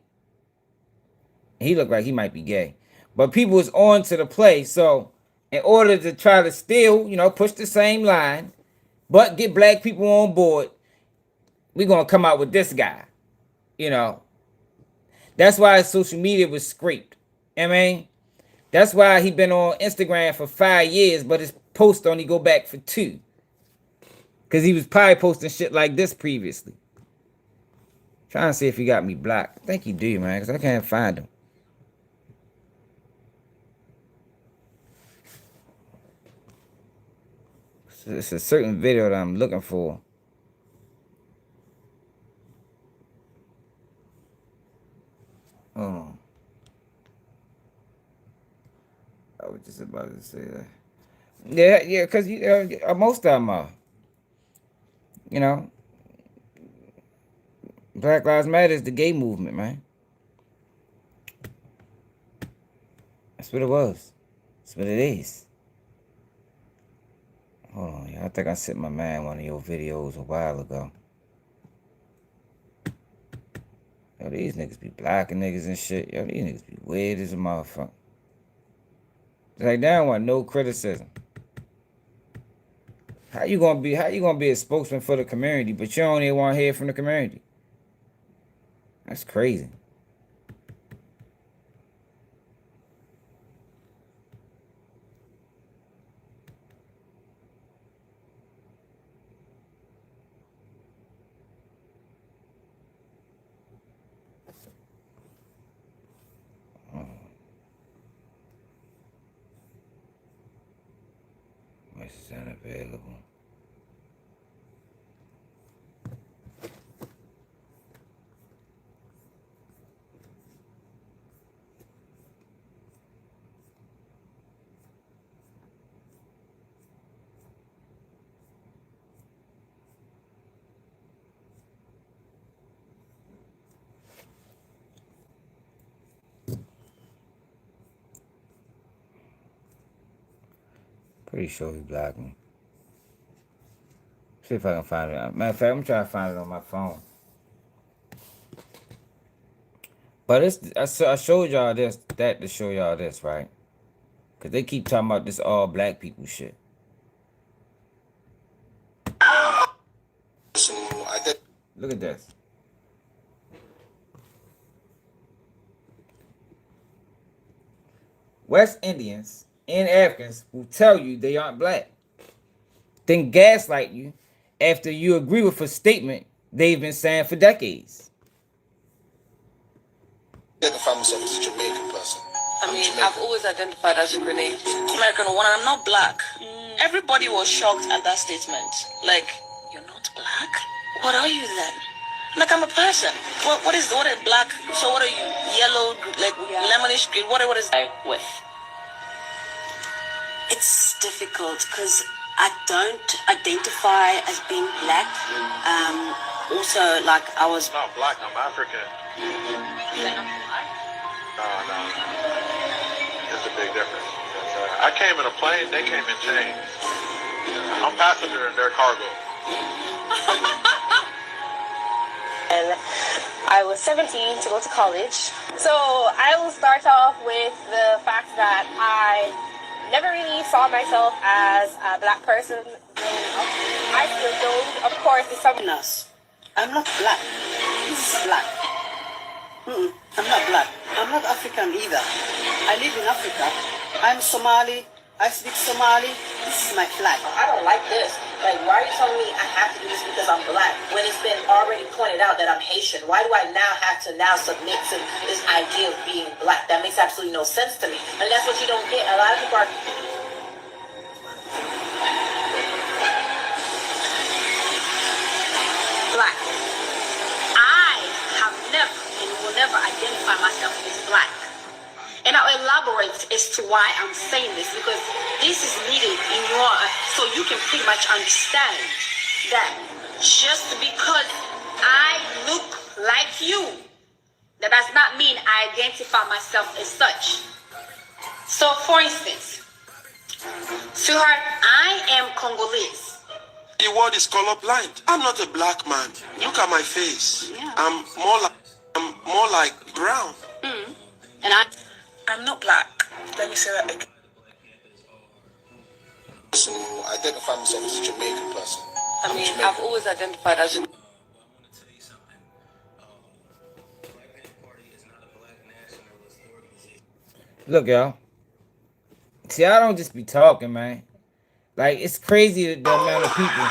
He looked like he might be gay. But people was on to the play. So in order to try to still, push the same line, but get black people on board, we're going to come out with this guy. That's why social media was scraped. I mean, that's why he been on Instagram for 5 years, but his post only go back for 2. Because he was probably posting shit like this previously. Trying to see if he got me blocked. I think he do, man, because I can't find him. It's a certain video that I'm looking for. Oh. I was just about to say that. Yeah, because most of them are. Black Lives Matter is the gay movement, man. That's what it was. That's what it is. Hold on, I think I sent my man one of your videos a while ago. Yo, these niggas be blocking niggas and shit. Yo, these niggas be weird as a motherfucker. Like, they don't want no criticism. How you gonna be a spokesman for the community, but you don't even want to hear from the community? That's crazy. It's unavailable. Pretty sure he blocked me. See if I can find it. Matter of fact, I'm trying to find it on my phone. But I showed y'all that to show y'all this, right? Because they keep talking about this all black people shit. Look at this. West Indians and Africans will tell you they aren't black, then gaslight you after you agree with a statement they've been saying for decades. Identify myself as a Jamaican person. I've always identified as a Grenadian. American one, I'm not black. Everybody was shocked at that statement. Like, you're not black? What are you then? Like, I'm a person. What is black? So what are you? Yellow, like lemonish green? What is I with? It's difficult because I don't identify as being black. Also, like I was not black, I'm African. No. It's a big difference. I came in a plane, they came in chains. I'm passenger in their cargo. And I was 17 to go to college. So I will start off with the fact that I never really saw myself as a black person growing up. I still don't, of course, it's something else. I'm not black. This is black. I'm not black. I'm not African either. I live in Africa. I'm Somali. I speak Somali. This is my flag. I don't like this. Like, why are you telling me I have to do this because I'm black when it's been already pointed out that I'm Haitian? Why do I now have to submit to this idea of being black? That makes absolutely no sense to me. And that's what you don't get. A lot of people are... Black. I have never and will never identify myself as black. And I'll elaborate as to why I'm saying this, because this is needed in so you can pretty much understand that just because I look like you, that does not mean I identify myself as such. So for instance, Sweetheart, I am Congolese. The word is colorblind. I'm not a black man. Look at my face. Yeah. I'm more like brown. And I'm not black. Let me say that again. person who identify myself as a Jamaican person. I mean, I've always identified as a Look, y'all. See, I don't just be talking, man. Like, it's crazy the amount of people.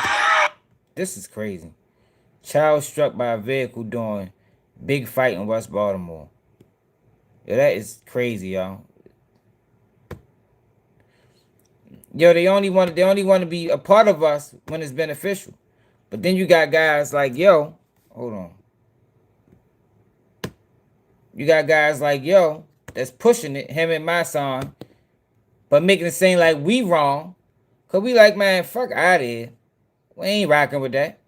This is crazy. Child struck by a vehicle during big fight in West Baltimore. Yeah, that is crazy, y'all. Yo, they only want to be a part of us when it's beneficial. But then you got guys like, yo, hold on. You got guys like, yo, that's pushing it, him and my son, but making it seem like we wrong. Cause we like, man, fuck out of here. We ain't rocking with that.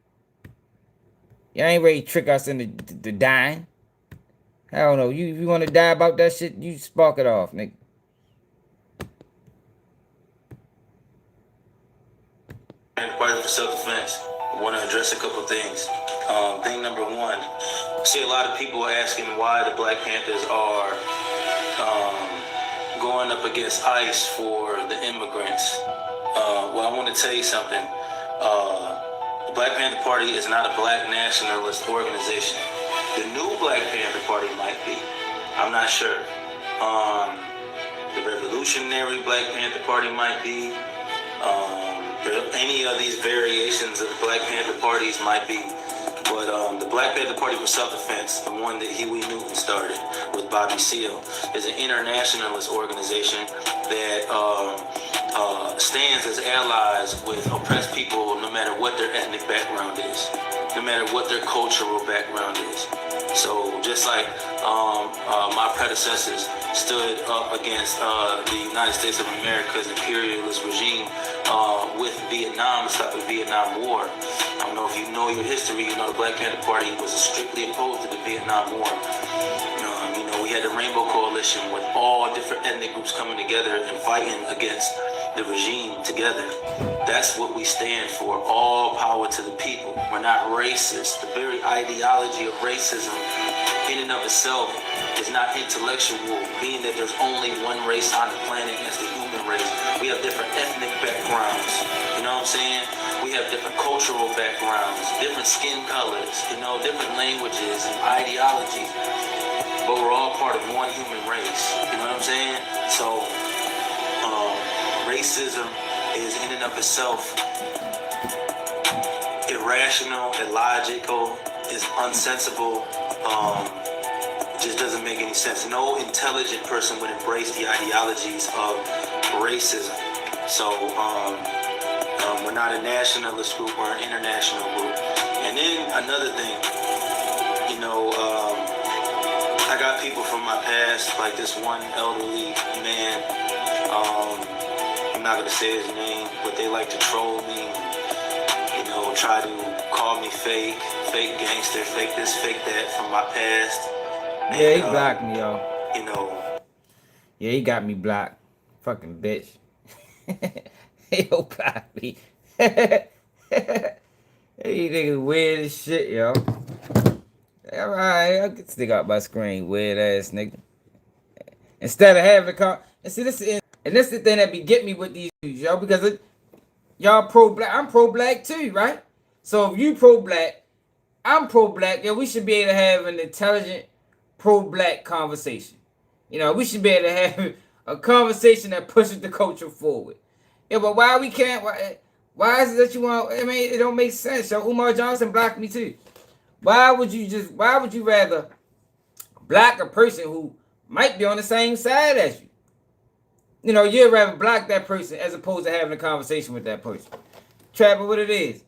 Y'all ain't ready to trick us into dying. I don't know. You if you want to die about that shit, you spark it off, nigga. Fighting for self-defense. I want to address a couple things. Thing number one, I see a lot of people asking why the Black Panthers are going up against ICE for the immigrants. Well, I want to tell you something. The Black Panther Party is not a black nationalist organization. The new Black Panther Party might be. I'm not sure. The Revolutionary Black Panther Party might be. Any of these variations of the Black Panther parties might be. But the Black Panther Party for Self-Defense, the one that Huey Newton started with Bobby Seale, is an internationalist organization that stands as allies with oppressed people no matter what their ethnic background is, no matter what their cultural background is. So just like my predecessors stood up against the United States of America's imperialist regime with Vietnam, to stop the Vietnam War. I don't know if you know your history, you know the Black Panther Party was strictly opposed to the Vietnam War. We had the Rainbow Coalition with all different ethnic groups coming together and fighting against the regime together. That's what we stand for, all power to the people. We're not racist. The very ideology of racism in and of itself is not intellectual, being that there's only one race on the planet, and it's the human race. We have different ethnic backgrounds, you know what I'm saying? We have different cultural backgrounds, different skin colors, different languages and ideologies, but we're all part of one human race, you know what I'm saying? So, racism is in and of itself irrational, illogical, is unsensible, just doesn't make any sense. No intelligent person would embrace the ideologies of racism. So we're not a nationalist group, we're an international group. And then another thing, I got people from my past, like this one elderly man, I'm not gonna say his name, but they like to troll me, try to call me fake gangster, fake this, fake that from my past. Yeah, he blocked me, y'all. Yeah, he got me blocked. Fucking bitch. He'll block me. Hey, niggas weird as shit, yo. Alright, I'll get stick out my screen, weird ass nigga. Instead of having the and see, this is the thing that be getting me with these dudes, yo, because y'all pro-black, I'm pro-black too, right? So if you pro-black, I'm pro-black, we should be able to have an intelligent pro-black conversation. We should be able to have a conversation that pushes the culture forward. Yeah, but why we can't? Why is it that you want? I mean, it don't make sense. So Umar Johnson blocked me too. Why would you rather block a person who might be on the same side as you? You'd rather block that person as opposed to having a conversation with that person. Trapper, what it is.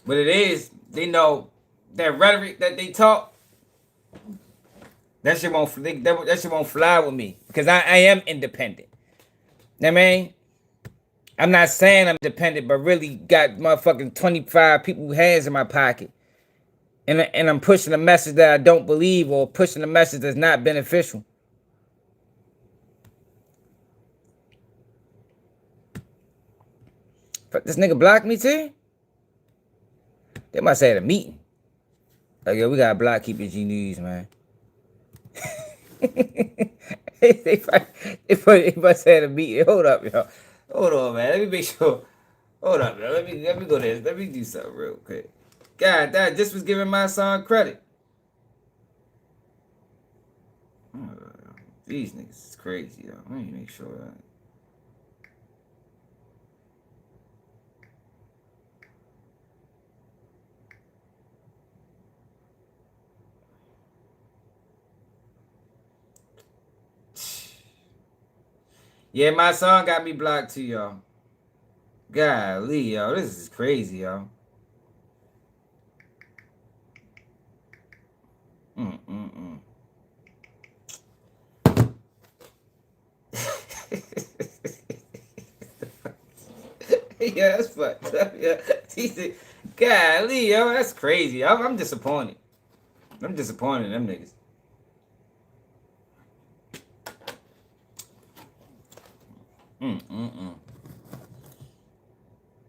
What it is, they know that rhetoric that they talk, that shit won't fly with me. Because I am independent. You know what I mean? I'm not saying I'm independent, but really got motherfucking 25 people's hands in my pocket. And I'm pushing a message that I don't believe or pushing a message that's not beneficial. This nigga blocked me too? They must have had a meeting. Like, yo, we gotta block Keep It G News, man. they must have had a meeting. Hold up, yo. Hold on, man. Let me make sure. Hold up, yo. Let me go there. Let me do something real quick. God, that just was giving my son credit. These niggas is crazy, yo. Let me make sure that. Yeah, my son got me blocked too, y'all. Golly, yo. This is crazy, yo. Mm-mm-mm. Yeah, that's fucked up. Yeah. He said, golly, yo, that's crazy. I'm disappointed. I'm disappointed in them niggas. Mm-mm-mm.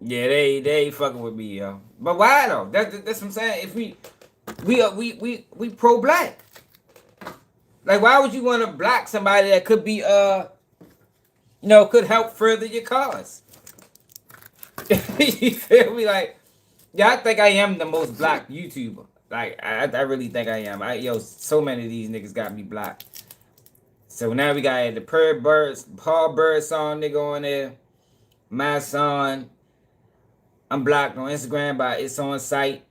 Yeah, they fucking with me, yo. But why though? That's what I'm saying. If we pro black. Like, why would you want to block somebody that could be could help further your cause? You feel me? Like, yeah, I think I am the most blocked YouTuber. Like, I really think I am. So many of these niggas got me blocked. So now we got the Paul Bird song nigga on there. My son. I'm blocked on Instagram by It's On Site.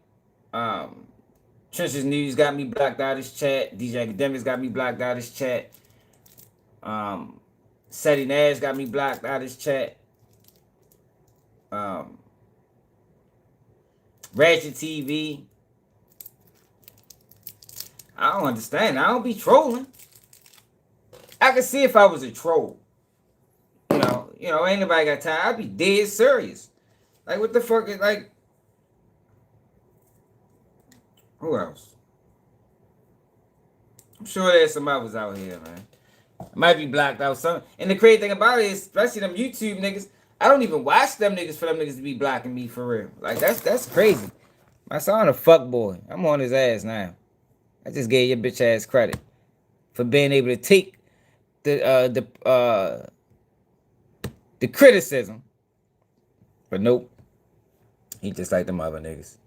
Trenches News got me blocked out of his chat. DJ Academics got me blocked out of his chat. Seti Nash got me blocked out of his chat. Ratchet TV. I don't understand. I don't be trolling. I could see if I was a troll. Ain't nobody got time. I'd be dead serious. Like, what the fuck is, like, who else? I'm sure there's some others out here, man. I might be blocked out some. And the crazy thing about it is, especially them YouTube niggas, I don't even watch them niggas for them niggas to be blocking me for real. Like, that's crazy. My son a fuck boy. I'm on his ass now. I just gave your bitch ass credit for being able to take the criticism. But nope. He just like them other niggas.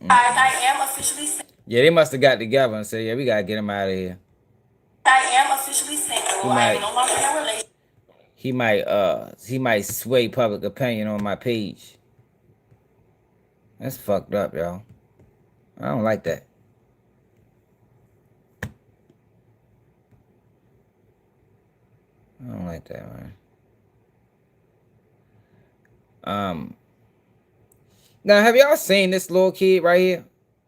I am officially single. Yeah, they must have got together and said, yeah, we gotta get him out of here. I am officially single. I am no longer in a relationship. He might sway public opinion on my page. That's fucked up, y'all. I don't like that. I don't like that, man. Now, have y'all seen this little kid right here?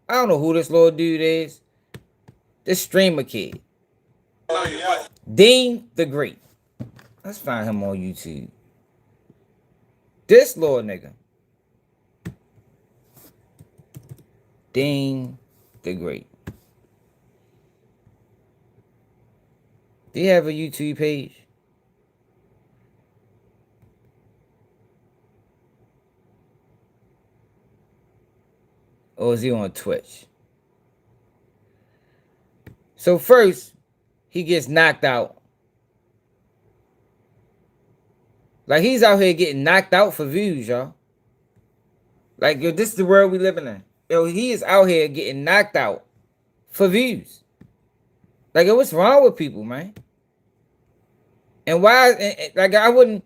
I don't know who this little dude is. This streamer kid. Dean the Great. Let's find him on YouTube. This little nigga. Dean the Great. Do you have a YouTube page? Or is he on Twitch? So first, he gets knocked out. Like, he's out here getting knocked out for views, y'all. Like, yo, this is the world we living in. Yo, he is out here getting knocked out for views. Like, yo, what's wrong with people, man? And why, like, I would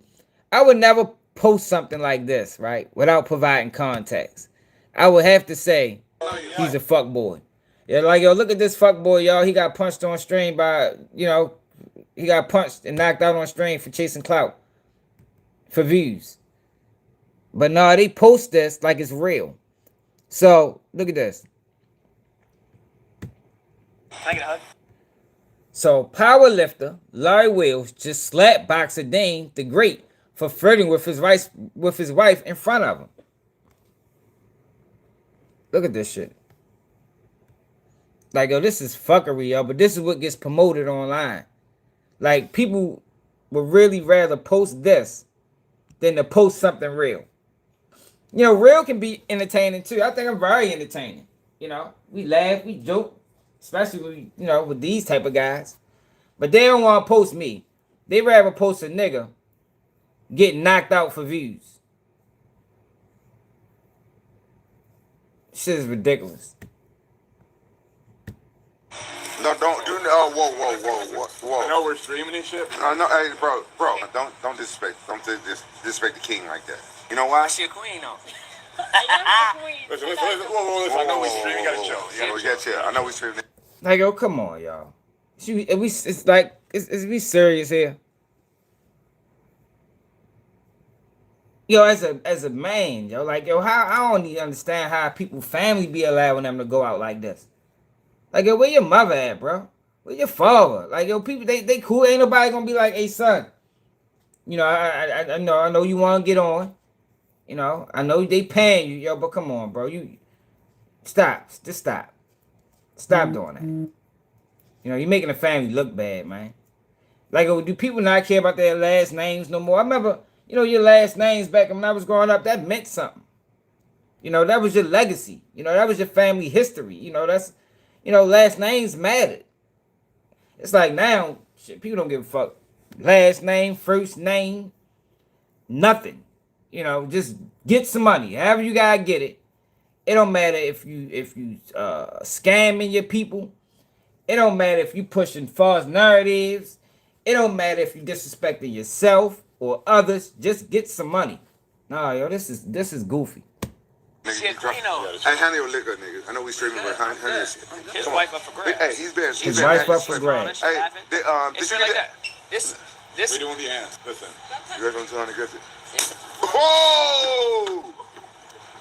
never post something like this, right? Without providing context. I would have to say, he's a fuck boy. Yeah, like, yo, look at this fuck boy, y'all. He got punched on stream by, he got punched and knocked out on stream for chasing clout. For views. But no, they post this like it's real. So, look at this. Can I get a hug? So, powerlifter Larry Wills just slapped boxer Dane the Great for flirting with his wife in front of him. Look at this shit. Like, yo, this is fuckery, yo, but this is what gets promoted online. Like, people would really rather post this than to post something real. You know, real can be entertaining too. I think I'm very entertaining. You know, we laugh, we joke, especially with, you know, with these type of guys. But they don't want to post me. They rather post a nigga getting knocked out for views. Shit is ridiculous. No, don't do. Whoa. I know we're streaming and shit. No, hey, bro, don't disrespect, disrespect the king like that. You know why? She a queen, though. Listen. I know we streaming. Got a show. We got chill. I know we streaming. Like, yo, come on, y'all. It's like, it's we serious here. Yo, as a man, yo, like, yo, how I don't even understand how people family be allowing them to go out like this. Like, yo, where your mother at, bro? Where your father? Like, yo, people, they cool. Ain't nobody gonna be like, hey, son. You know, I know you want to get on. You know, I know they paying you, yo, but come on, bro. You stop. Just stop. Stop doing that. You know, you're making the family look bad, man. Like, do people not care about their last names no more? I remember, you know, your last names back when I was growing up, that meant something. You know, that was your legacy. You know, that was your family history. You know, that's, you know, last names mattered. It's like now, shit, people don't give a fuck. Last name, first name, nothing. You know, just get some money. However you gotta get it. It don't matter if you scamming your people. It don't matter if you pushing false narratives. It don't matter if you disrespecting yourself or others. Just get some money. Nah, yo, this is goofy. Hey, Honey will liquor, nigga. I know we streaming, but Honey is. His wife up for grabs. Hey, he's been. His wife up for grabs. Hey, did you like get that? This. We doing the ass. Listen. You ready on 200 Griffith? Whoa!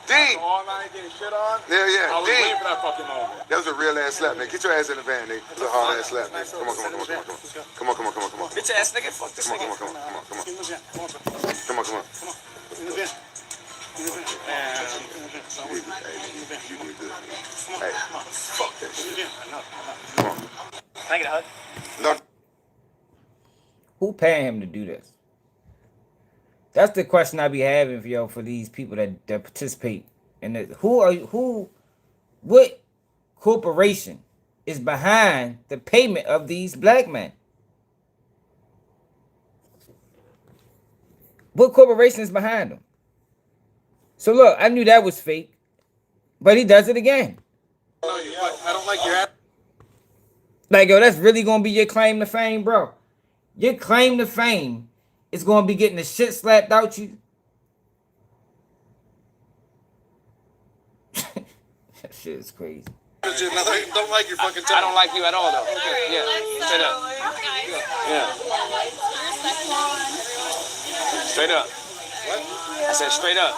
Dean! All night getting shit on? Yeah. I was waiting for that fucking moment. That was a real ass slap, nigga. Get your ass in the van, nigga. It was a hard ass slap, nigga. Come on. Bitch ass nigga, fuck this nigga. Come on. Hey, fuck that shit. Come on. Can I get a hug? No. Who paying him to do this? That's the question I be having for these people that participate in it. What corporation is behind the payment of these black men? What corporation is behind them? So look, I knew that was fake, but he does it again. I don't like your ass. Like, yo, that's really gonna be your claim to fame, bro. Your claim to fame is gonna be getting the shit slapped out you. That shit is crazy. Don't like your fucking I don't like you at all, though. Yeah, straight up. Yeah. Straight up. What? I said straight up.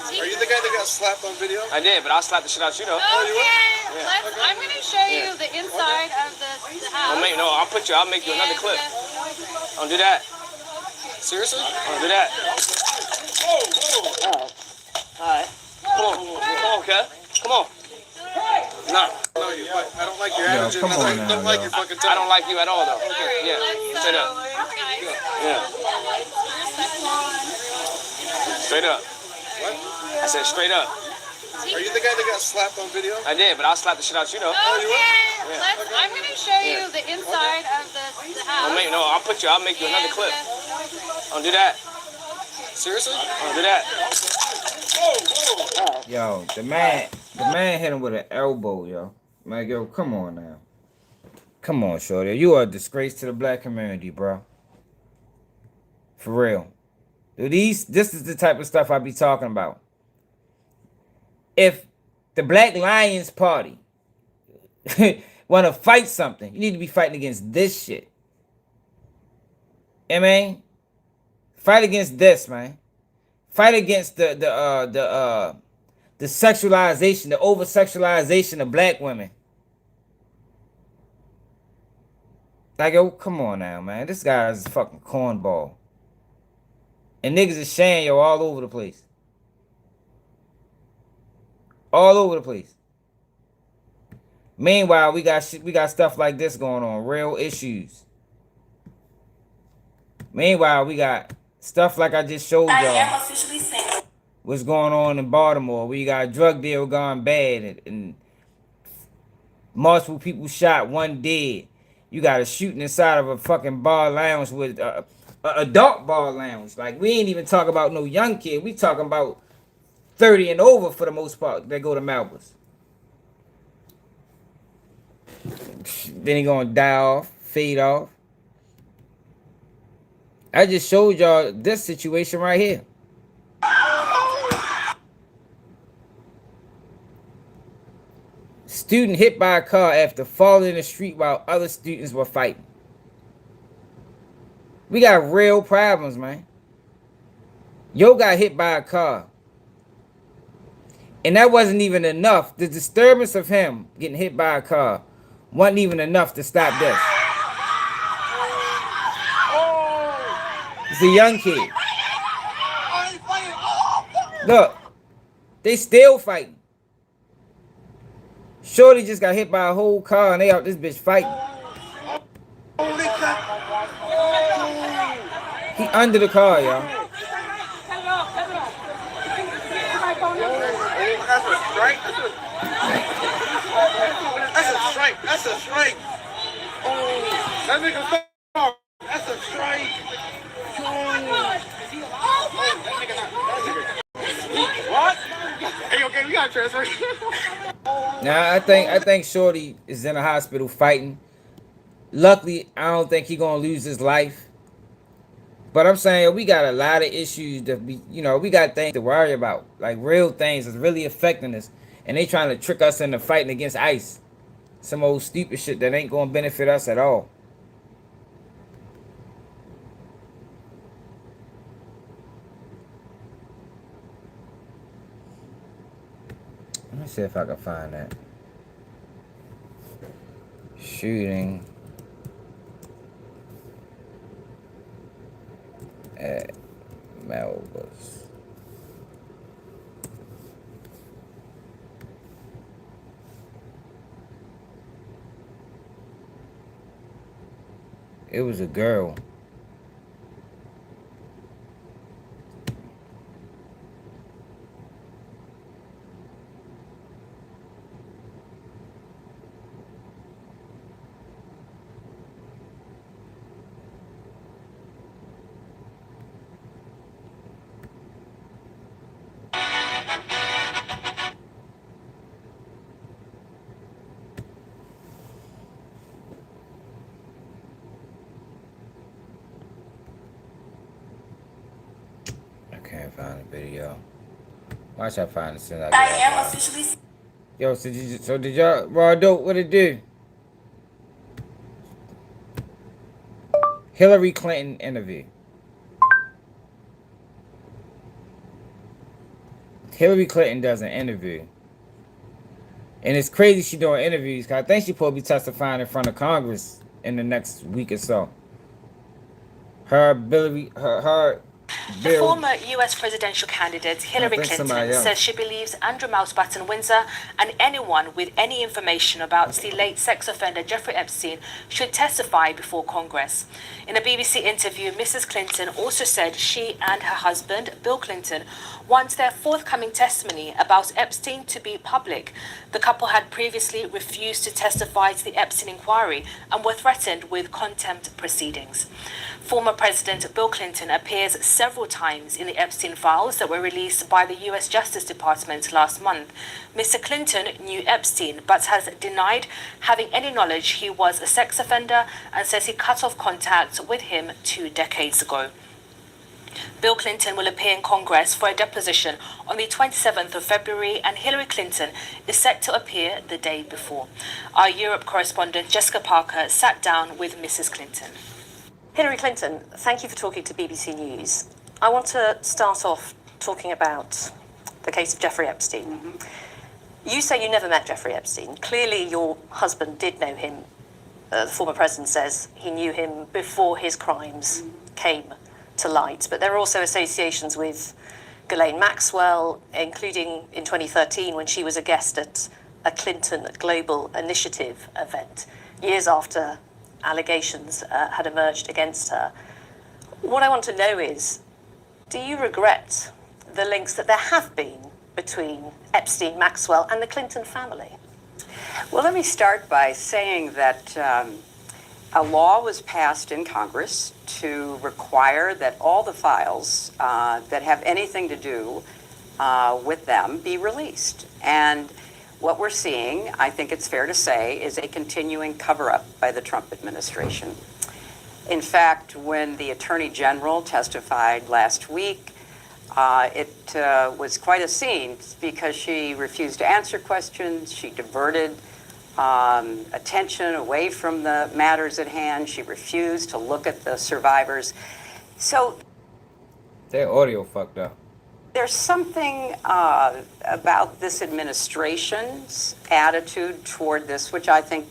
Are you the guy that got slapped on video? I did, but I'll slap the shit out you, though. I'm going to show you the inside of the house. I'll make you another clip. Don't do that. Seriously? Don't do that. Alright. Come on, Kev. Come on. No. I don't like your attitude. Come on now, don't like your fucking I don't like you at all, though. Yeah. Straight up. Yeah. Straight up. What? I said straight up. Are you the guy that got slapped on video? I did, but I'll slap the shit out you, though. I'm going to show you the inside of the house. I'll make you another clip. Don't do that. Seriously? Don't do that. Yo, the man hit him with an elbow, yo. Like, yo, come on now. Come on, shorty. You are a disgrace to the black community, bro. For real. Dude, this is the type of stuff I be talking about. If the Black Lions Party want to fight something, you need to be fighting against this shit. I mean, fight against this, man. Fight against the sexualization, the over-sexualization of black women. Like, yo, come on now, man. This guy is a fucking cornball. And niggas is sharing, yo, all over the place. All over the place. Meanwhile, we got stuff like this going on. Real issues. Meanwhile, we got stuff like I just showed I y'all. am officially single. What's going on in Baltimore? We got a drug deal gone bad and multiple people shot, one dead. You got a shooting inside of a fucking bar lounge with a adult bar lounge. Like, we ain't even talking about no young kid. We talking about 30 and over for the most part that go to Malbus. Then he gonna die off, fade off. I just showed y'all this situation right here. Student hit by a car after falling in the street while other students were fighting. We got real problems, man. Yo got hit by a car. And that wasn't even enough. The disturbance of him getting hit by a car wasn't even enough to stop this. It's a young kid. Look, they still fighting. Shorty just got hit by a whole car and they out this bitch fighting. He under the car, y'all. That's a strike. That's a strike. Oh, that nigga stop. That's a strike. What? Hey, okay, we got transfer. Now I think Shorty is in a hospital fighting. Luckily, I don't think he gonna lose his life. But I'm saying we got a lot of issues that we got things to worry about, like real things that's really affecting us, and they trying to trick us into fighting against ICE. Some old stupid shit that ain't gonna benefit us at all. Let me see if I can find that. Shooting at Malbus. It was a girl. I can't find the video. Watch I find it soon. I am officially. Yo, so did y'all raw dope? What it do? Hillary Clinton interview. Hillary Clinton does an interview. And it's crazy she doing interviews, because I think she supposed to be testifying in front of Congress in the next week or so. Her The former U.S. presidential candidate Hillary Clinton says she believes Andrew Mousebatten Windsor and anyone with any information about the late sex offender Jeffrey Epstein should testify before Congress. In a BBC interview, Mrs. Clinton also said she and her husband, Bill Clinton, want their forthcoming testimony about Epstein to be public. The couple had previously refused to testify to the Epstein inquiry and were threatened with contempt proceedings. Former President Bill Clinton appears several times in the Epstein files that were released by the U.S. Justice Department last month. Mr. Clinton knew Epstein but has denied having any knowledge he was a sex offender and says he cut off contact with him 2 decades ago. Bill Clinton will appear in Congress for a deposition on the 27th of February, and Hillary Clinton is set to appear the day before. Our Europe correspondent Jessica Parker sat down with Mrs. Clinton. Hillary Clinton, thank you for talking to BBC News. I want to start off talking about the case of Jeffrey Epstein. Mm-hmm. You say you never met Jeffrey Epstein. Clearly your husband did know him. The former president says he knew him before his crimes came to light. But there are also associations with Ghislaine Maxwell, including in 2013 when she was a guest at a Clinton Global Initiative event, years after allegations had emerged against her. What I want to know is, do you regret the links that there have been between Epstein, Maxwell, and the Clinton family? Well, let me start by saying that a law was passed in Congress to require that all the files that have anything to do with them be released. And what we're seeing, I think it's fair to say, is a continuing cover-up by the Trump administration. In fact, when the Attorney General testified last week, it was quite a scene because she refused to answer questions. She diverted attention away from the matters at hand. She refused to look at the survivors. So their audio fucked up. There's something about this administration's attitude toward this, which I think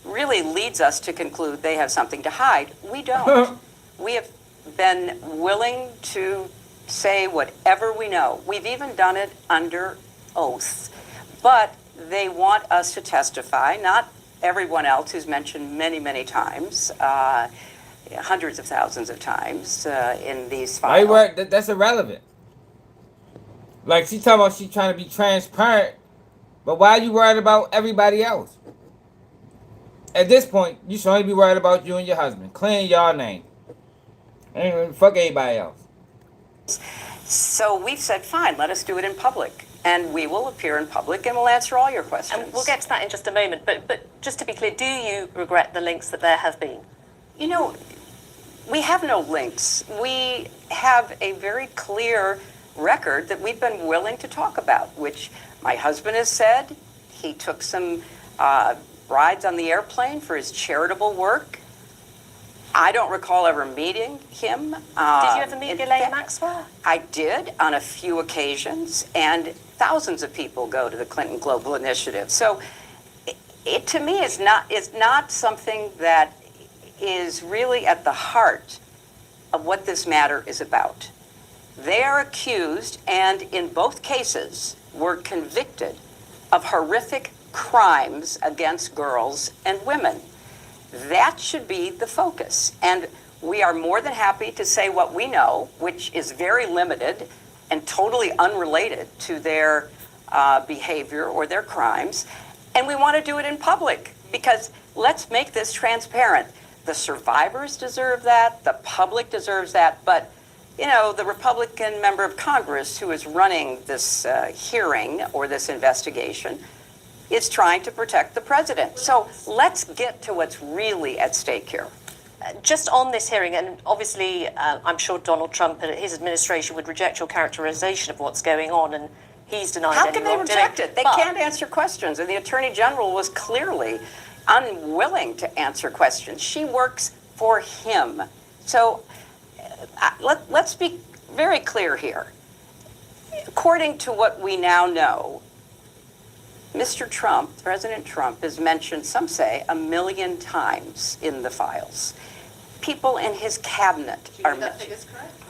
really leads us to conclude they have something to hide. We don't. We have been willing to say whatever we know. We've even done it under oath. But they want us to testify, not everyone else who's mentioned many, many times, hundreds of thousands of times in these files. That's irrelevant. Like, she's talking about she's trying to be transparent, but why are you worried about everybody else? At this point, you should only be worried about you and your husband. Clean your name. And fuck everybody else. So we've said, fine, let us do it in public. And we will appear in public and we'll answer all your questions. And we'll get to that in just a moment. But just to be clear, do you regret the links that there have been? You know, we have no links. We have a very clear record that we've been willing to talk about, which my husband has said. He took some rides on the airplane for his charitable work. I don't recall ever meeting him. Did you ever meet Ghislaine Maxwell? I did on a few occasions, and thousands of people go to the Clinton Global Initiative. So it to me is not something that is really at the heart of what this matter is about. They are accused, and in both cases were convicted of horrific crimes against girls and women. That should be the focus. And we are more than happy to say what we know, which is very limited and totally unrelated to their behavior or their crimes. And we want to do it in public because let's make this transparent. The survivors deserve that. The public deserves that. But, you know, the Republican member of Congress who is running this hearing or this investigation is trying to protect the president. So let's get to what's really at stake here. Just on this hearing, and obviously I'm sure Donald Trump and his administration would reject your characterization of what's going on, and he's denied How any can they wrongdoing. reject it? They can't answer questions, and the Attorney General was clearly unwilling to answer questions. She works for him. So let's be very clear here. According to what we now know, Mr. Trump, President Trump, is mentioned, some say, 1 million times in the files. People in his cabinet are mentioned.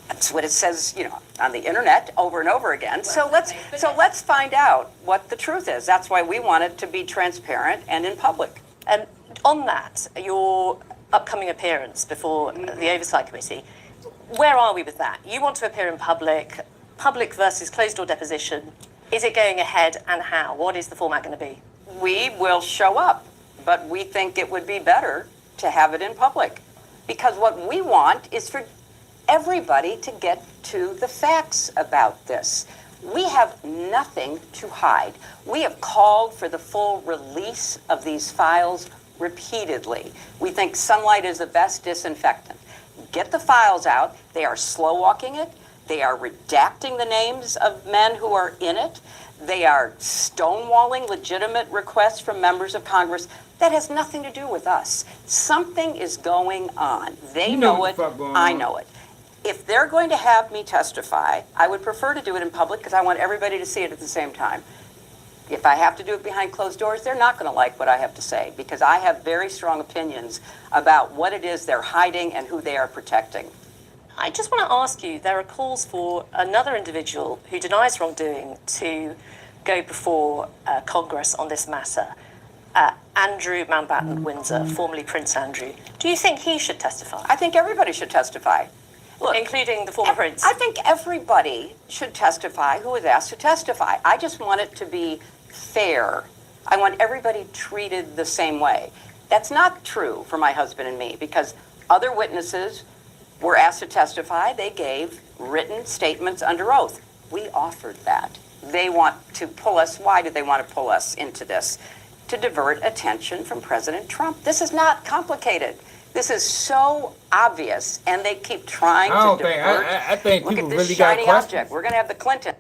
That's what it says, you know, on the internet over and over again. So let's find out what the truth is. That's why we want it to be transparent and in public. And on that, your upcoming appearance before the Oversight Committee, where are we with that? You want to appear in public versus closed-door deposition. Is it going ahead, and how? What is the format going to be? We will show up, but we think it would be better to have it in public. Because what we want is for everybody to get to the facts about this. We have nothing to hide. We have called for the full release of these files repeatedly. We think sunlight is the best disinfectant. Get the files out. They are slow-walking it. They are redacting the names of men who are in it. They are stonewalling legitimate requests from members of Congress. That has nothing to do with us. Something is going on. They know it. I know it. If they're going to have me testify, I would prefer to do it in public because I want everybody to see it at the same time. If I have to do it behind closed doors, they're not going to like what I have to say because I have very strong opinions about what it is they're hiding and who they are protecting. I just want to ask you, there are calls for another individual who denies wrongdoing to go before Congress on this matter. Andrew Mountbatten Windsor, formerly Prince Andrew. Do you think he should testify? I think everybody should testify. Look, including the former prince. I think everybody should testify who is asked to testify. I just want it to be fair. I want everybody treated the same way. That's not true for my husband and me because other witnesses were asked to testify. They gave written statements under oath. We offered that. They want to pull us. Why do they want to pull us into this? To divert attention from President Trump. This is not complicated. This is so obvious, and they keep trying to divert. I think Look people at this really got shiny questions. object. We're going to have the Clinton.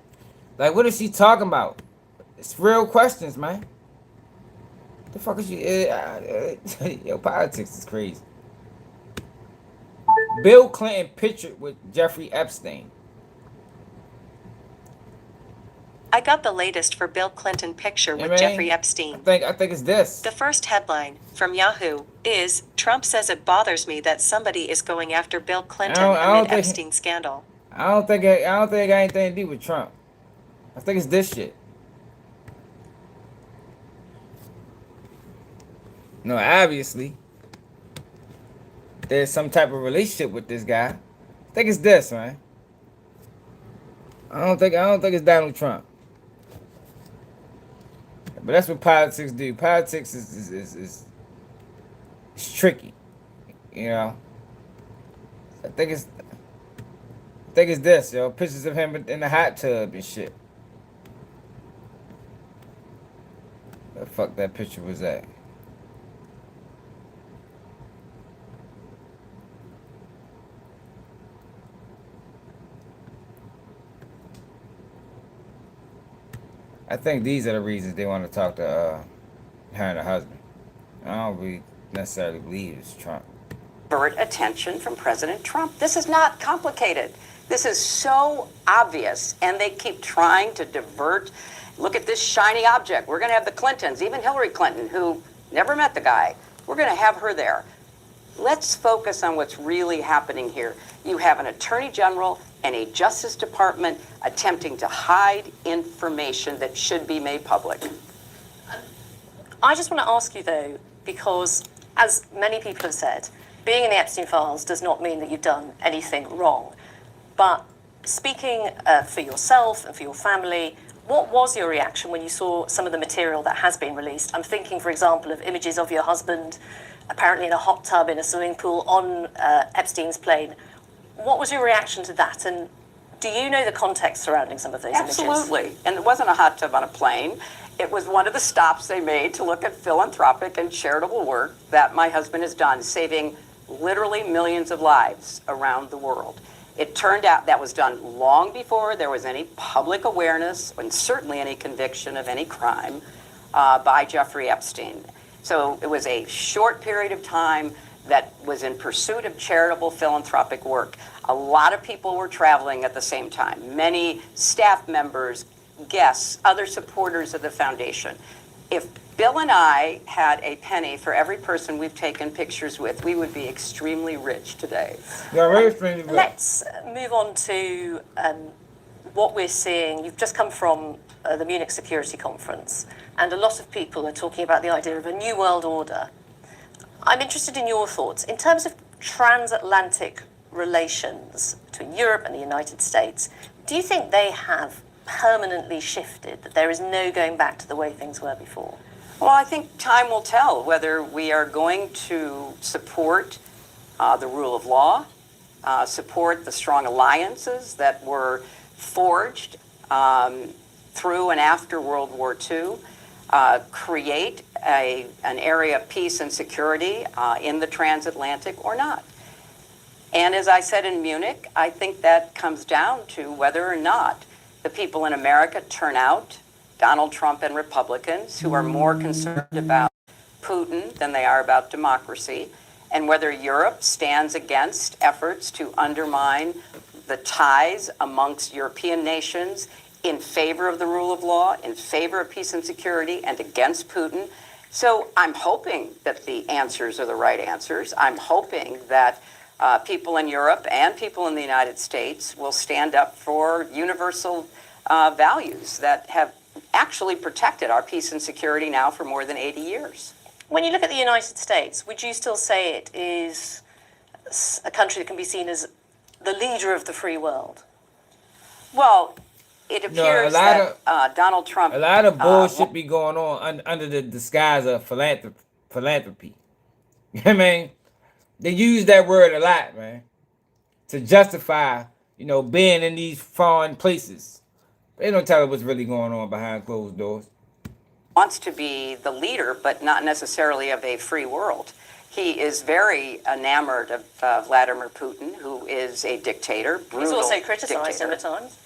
Like, what is she talking about? It's real questions, man. The fuck is she? Yo, politics is crazy. Bill Clinton pictured with Jeffrey Epstein. I got the latest for Bill Clinton picture with Jeffrey Epstein. I think it's this. The first headline from Yahoo is Trump says it bothers me that somebody is going after Bill Clinton amid Epstein scandal. I don't think it got anything to do with Trump. I think it's this shit. No, obviously, there's some type of relationship with this guy. I think it's this, man. I don't think it's Donald Trump. But that's what politics do. Politics is tricky, you know. I think it's this, yo. Pictures of him in the hot tub and shit. Where the fuck that picture was at? I think these are the reasons they want to talk to her and her husband. I don't really necessarily believe it's Trump. Divert attention from President Trump. This is not complicated. This is so obvious, and they keep trying to divert. Look at this shiny object. We're going to have the Clintons, even Hillary Clinton, who never met the guy. We're going to have her there. Let's focus on what's really happening here. You have an attorney general and a Justice Department attempting to hide information that should be made public. I just want to ask you, though, because as many people have said, being in the Epstein files does not mean that you've done anything wrong. But speaking for yourself and for your family, what was your reaction when you saw some of the material that has been released? I'm thinking, for example, of images of your husband apparently in a hot tub in a swimming pool on Epstein's plane. What was your reaction to that? And do you know the context surrounding some of those images? Absolutely. And it wasn't a hot tub on a plane. It was one of the stops they made to look at philanthropic and charitable work that my husband has done, saving literally millions of lives around the world. It turned out that was done long before there was any public awareness and certainly any conviction of any crime by Jeffrey Epstein. So it was a short period of time that was in pursuit of charitable philanthropic work. A lot of people were traveling at the same time. Many staff members, guests, other supporters of the foundation. If Bill and I had a penny for every person we've taken pictures with, we would be extremely rich today. Let's move on to what we're seeing. You've just come from the Munich Security Conference, and a lot of people are talking about the idea of a new world order. I'm interested in your thoughts. In terms of transatlantic relations between Europe and the United States, do you think they have permanently shifted, that there is no going back to the way things were before? Well, I think time will tell whether we are going to support the rule of law, support the strong alliances that were forged through and after World War II, create an area of peace and security in the transatlantic or not. And as I said in Munich, I think that comes down to whether or not the people in America turn out, Donald Trump and Republicans, who are more concerned about Putin than they are about democracy, and whether Europe stands against efforts to undermine the ties amongst European nations in favor of the rule of law, in favor of peace and security, and against Putin. So I'm hoping that the answers are the right answers. I'm hoping that people in Europe and people in the United States will stand up for universal values that have actually protected our peace and security now for more than 80 years. When you look at the United States, would you still say it is a country that can be seen as the leader of the free world? Well, it appears that Donald Trump... A lot of bullshit be going on under the disguise of philanthropy. You know what I mean? They use that word a lot, man, to justify, being in these foreign places. They don't tell us what's really going on behind closed doors. Wants to be the leader, but not necessarily of a free world. He is very enamored of Vladimir Putin, who is a dictator, brutal He's also criticized him dictator. at times.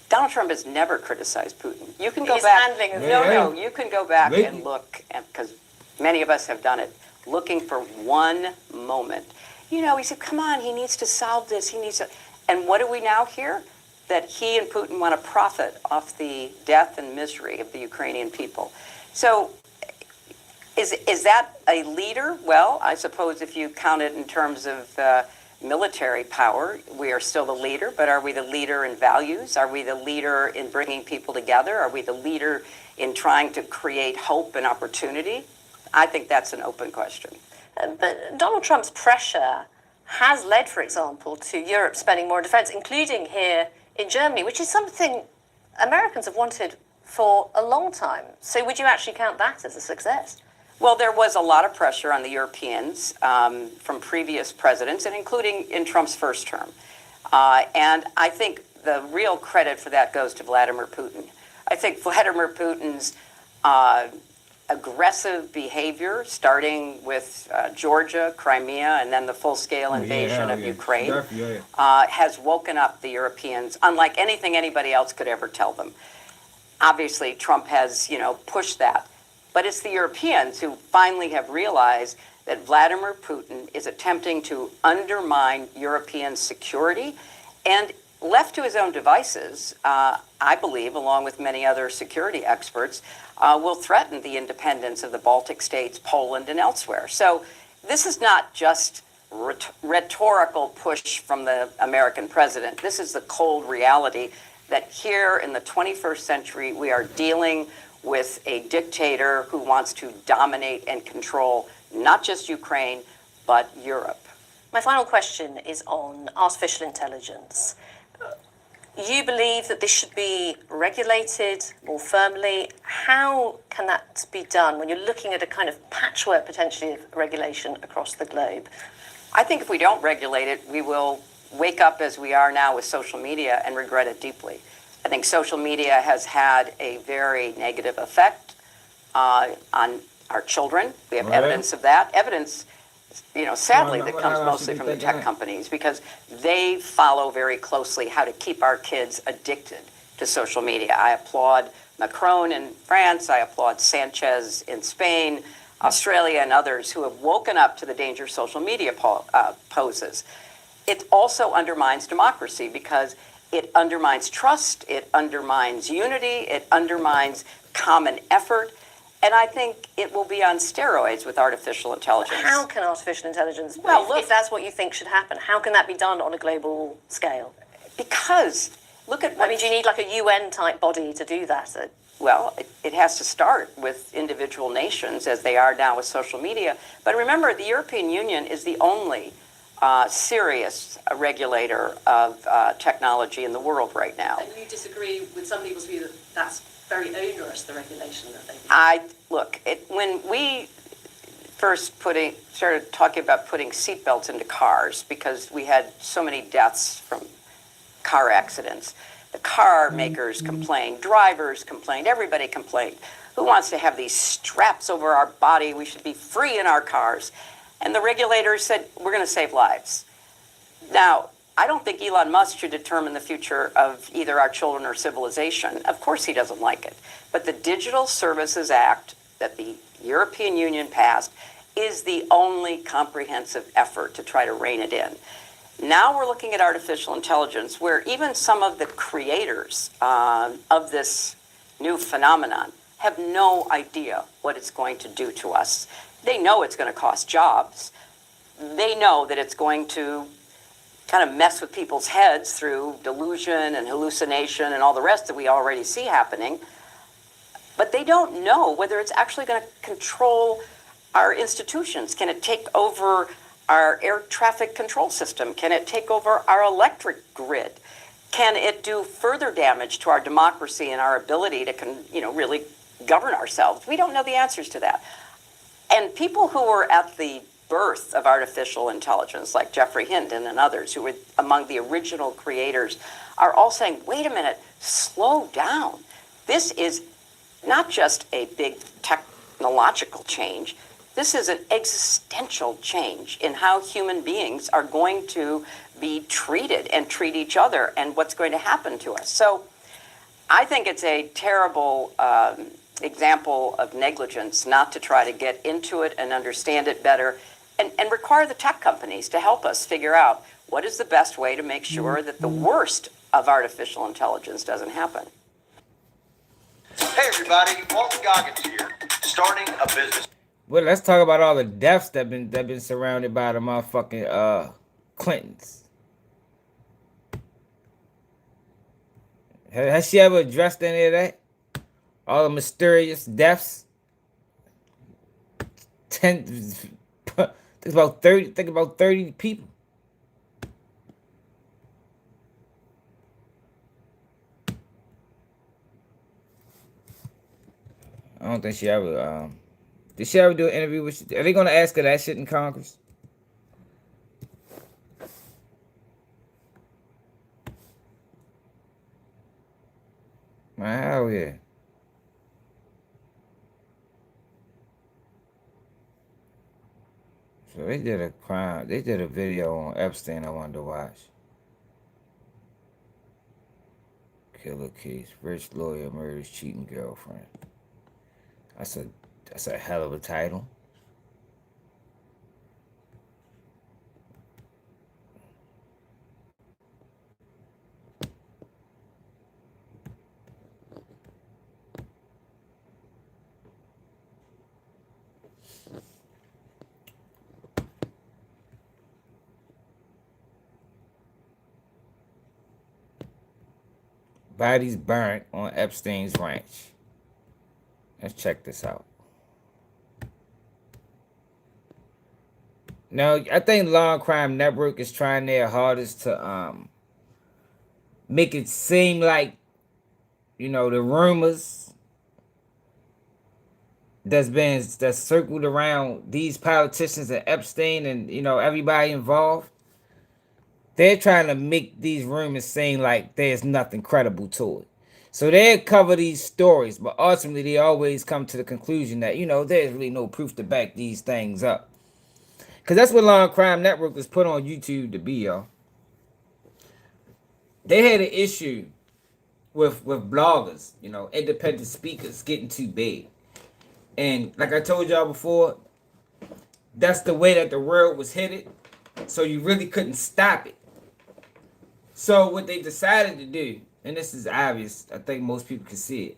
Donald Trump has never criticized Putin. You can go He's back. handling of No, you can go back and look, because many of us have done it, looking for one moment. He said, come on, he needs to solve this. He needs to. And what do we now hear? That he and Putin want to profit off the death and misery of the Ukrainian people. So is that a leader? Well, I suppose if you count it in terms of military power, we are still the leader, but are we the leader in values? Are we the leader in bringing people together? Are we the leader in trying to create hope and opportunity? I think that's an open question. But Donald Trump's pressure has led, for example, to Europe spending more on defense, including here in Germany, which is something Americans have wanted for a long time. So would you actually count that as a success? Well, there was a lot of pressure on the Europeans from previous presidents, and including in Trump's first term. And I think the real credit for that goes to Vladimir Putin. I think Vladimir Putin's aggressive behavior, starting with Georgia, Crimea, and then the full-scale invasion of Ukraine, has woken up the Europeans, unlike anything anybody else could ever tell them. Obviously, Trump has, pushed that. But it's the Europeans who finally have realized that Vladimir Putin is attempting to undermine European security, and left to his own devices, I believe, along with many other security experts, will threaten the independence of the Baltic states, Poland, and elsewhere. So this is not just rhetorical push from the American president. This is the cold reality that here in the 21st century, we are dealing with a dictator who wants to dominate and control not just Ukraine, but Europe. My final question is on artificial intelligence. You believe that this should be regulated more firmly. How can that be done when you're looking at a kind of patchwork potentially of regulation across the globe? I think if we don't regulate it, we will wake up as we are now with social media and regret it deeply. I think social media has had a very negative effect on our children. We have evidence of that. Evidence, sadly, that comes mostly from the tech companies, because they follow very closely how to keep our kids addicted to social media. I applaud Macron in France. I applaud Sanchez in Spain, Australia, and others who have woken up to the danger social media poses. It also undermines democracy, because it undermines trust, it undermines unity, it undermines common effort, and I think it will be on steroids with artificial intelligence. How can artificial intelligence, if that's what you think should happen, how can that be done on a global scale? Because, look at what... do you need like a UN-type body to do that? Well, it has to start with individual nations, as they are now with social media. But remember, the European Union is the only serious regulator of technology in the world right now. And you disagree with some people's view that that's very onerous, the regulation that they do? When we first started talking about putting seatbelts into cars, because we had so many deaths from car accidents, the car makers complained, drivers complained, everybody complained. Who wants to have these straps over our body? We should be free in our cars. And the regulators said, we're going to save lives. Now, I don't think Elon Musk should determine the future of either our children or civilization. Of course he doesn't like it. But the Digital Services Act that the European Union passed is the only comprehensive effort to try to rein it in. Now we're looking at artificial intelligence, where even some of the creators of this new phenomenon have no idea what it's going to do to us. They know it's going to cost jobs. They know that it's going to kind of mess with people's heads through delusion and hallucination and all the rest that we already see happening. But they don't know whether it's actually going to control our institutions. Can it take over our air traffic control system? Can it take over our electric grid? Can it do further damage to our democracy and our ability to, really govern ourselves? We don't know the answers to that. And people who were at the birth of artificial intelligence, like Jeffrey Hinton and others who were among the original creators, are all saying, wait a minute, slow down. This is not just a big technological change. This is an existential change in how human beings are going to be treated and treat each other and what's going to happen to us. So I think it's a terrible example of negligence not to try to get into it and understand it better and require the tech companies to help us figure out what is the best way to make sure that the worst of artificial intelligence doesn't happen. Hey everybody, Walton Goggins here, starting a business. Well, let's talk about all the deaths that been surrounded by the motherfucking Clintons. Has she ever addressed any of that? All the mysterious deaths. Think about 30 people. I don't think she ever did she ever do an interview with? Are they gonna ask her that shit in Congress? Man, hell yeah. So they did a crime. They did a video on Epstein I wanted to watch. Killer case. Rich lawyer murders cheating girlfriend. That's a hell of a title. Bodies burnt on Epstein's ranch. Let's check this out. Now, I think Law and Crime Network is trying their hardest to make it seem like, the rumors that's circled around these politicians and Epstein and everybody involved. They're trying to make these rumors seem like there's nothing credible to it. So they cover these stories, but ultimately they always come to the conclusion that, there's really no proof to back these things up. Because that's what Law and Crime Network was put on YouTube to be, y'all. They had an issue with bloggers, independent speakers getting too big. And like I told y'all before, that's the way that the world was headed. So you really couldn't stop it. So what they decided to do, and this is obvious, I think most people can see it.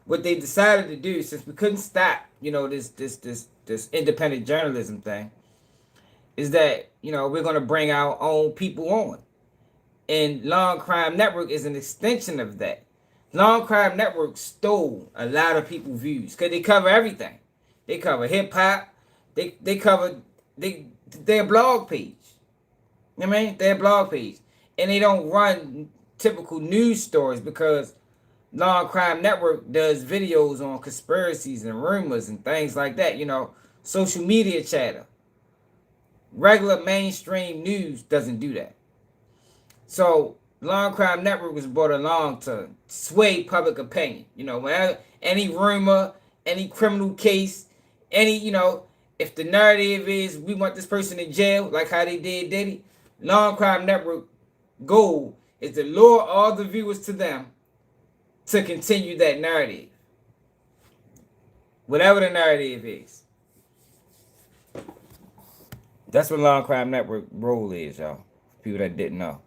What they decided to do, since we couldn't stop, this independent journalism thing, is that, we're going to bring our own people on. And Law and Crime Network is an extension of that. Law and Crime Network stole a lot of people's views because they cover everything. They cover hip-hop. They cover their blog page. You know what I mean? Their blog page. And they don't run typical news stories because Law and Crime Network does videos on conspiracies and rumors and things like that. Social media chatter. Regular mainstream news doesn't do that. So Law and Crime Network was brought along to sway public opinion. Whenever any rumor, any criminal case, any, if the narrative is we want this person in jail, like how they did Diddy, Law and Crime Network goal is to lure all the viewers to them to continue that narrative. Whatever the narrative is. That's what Law and Crime Network role is, y'all. People that didn't know.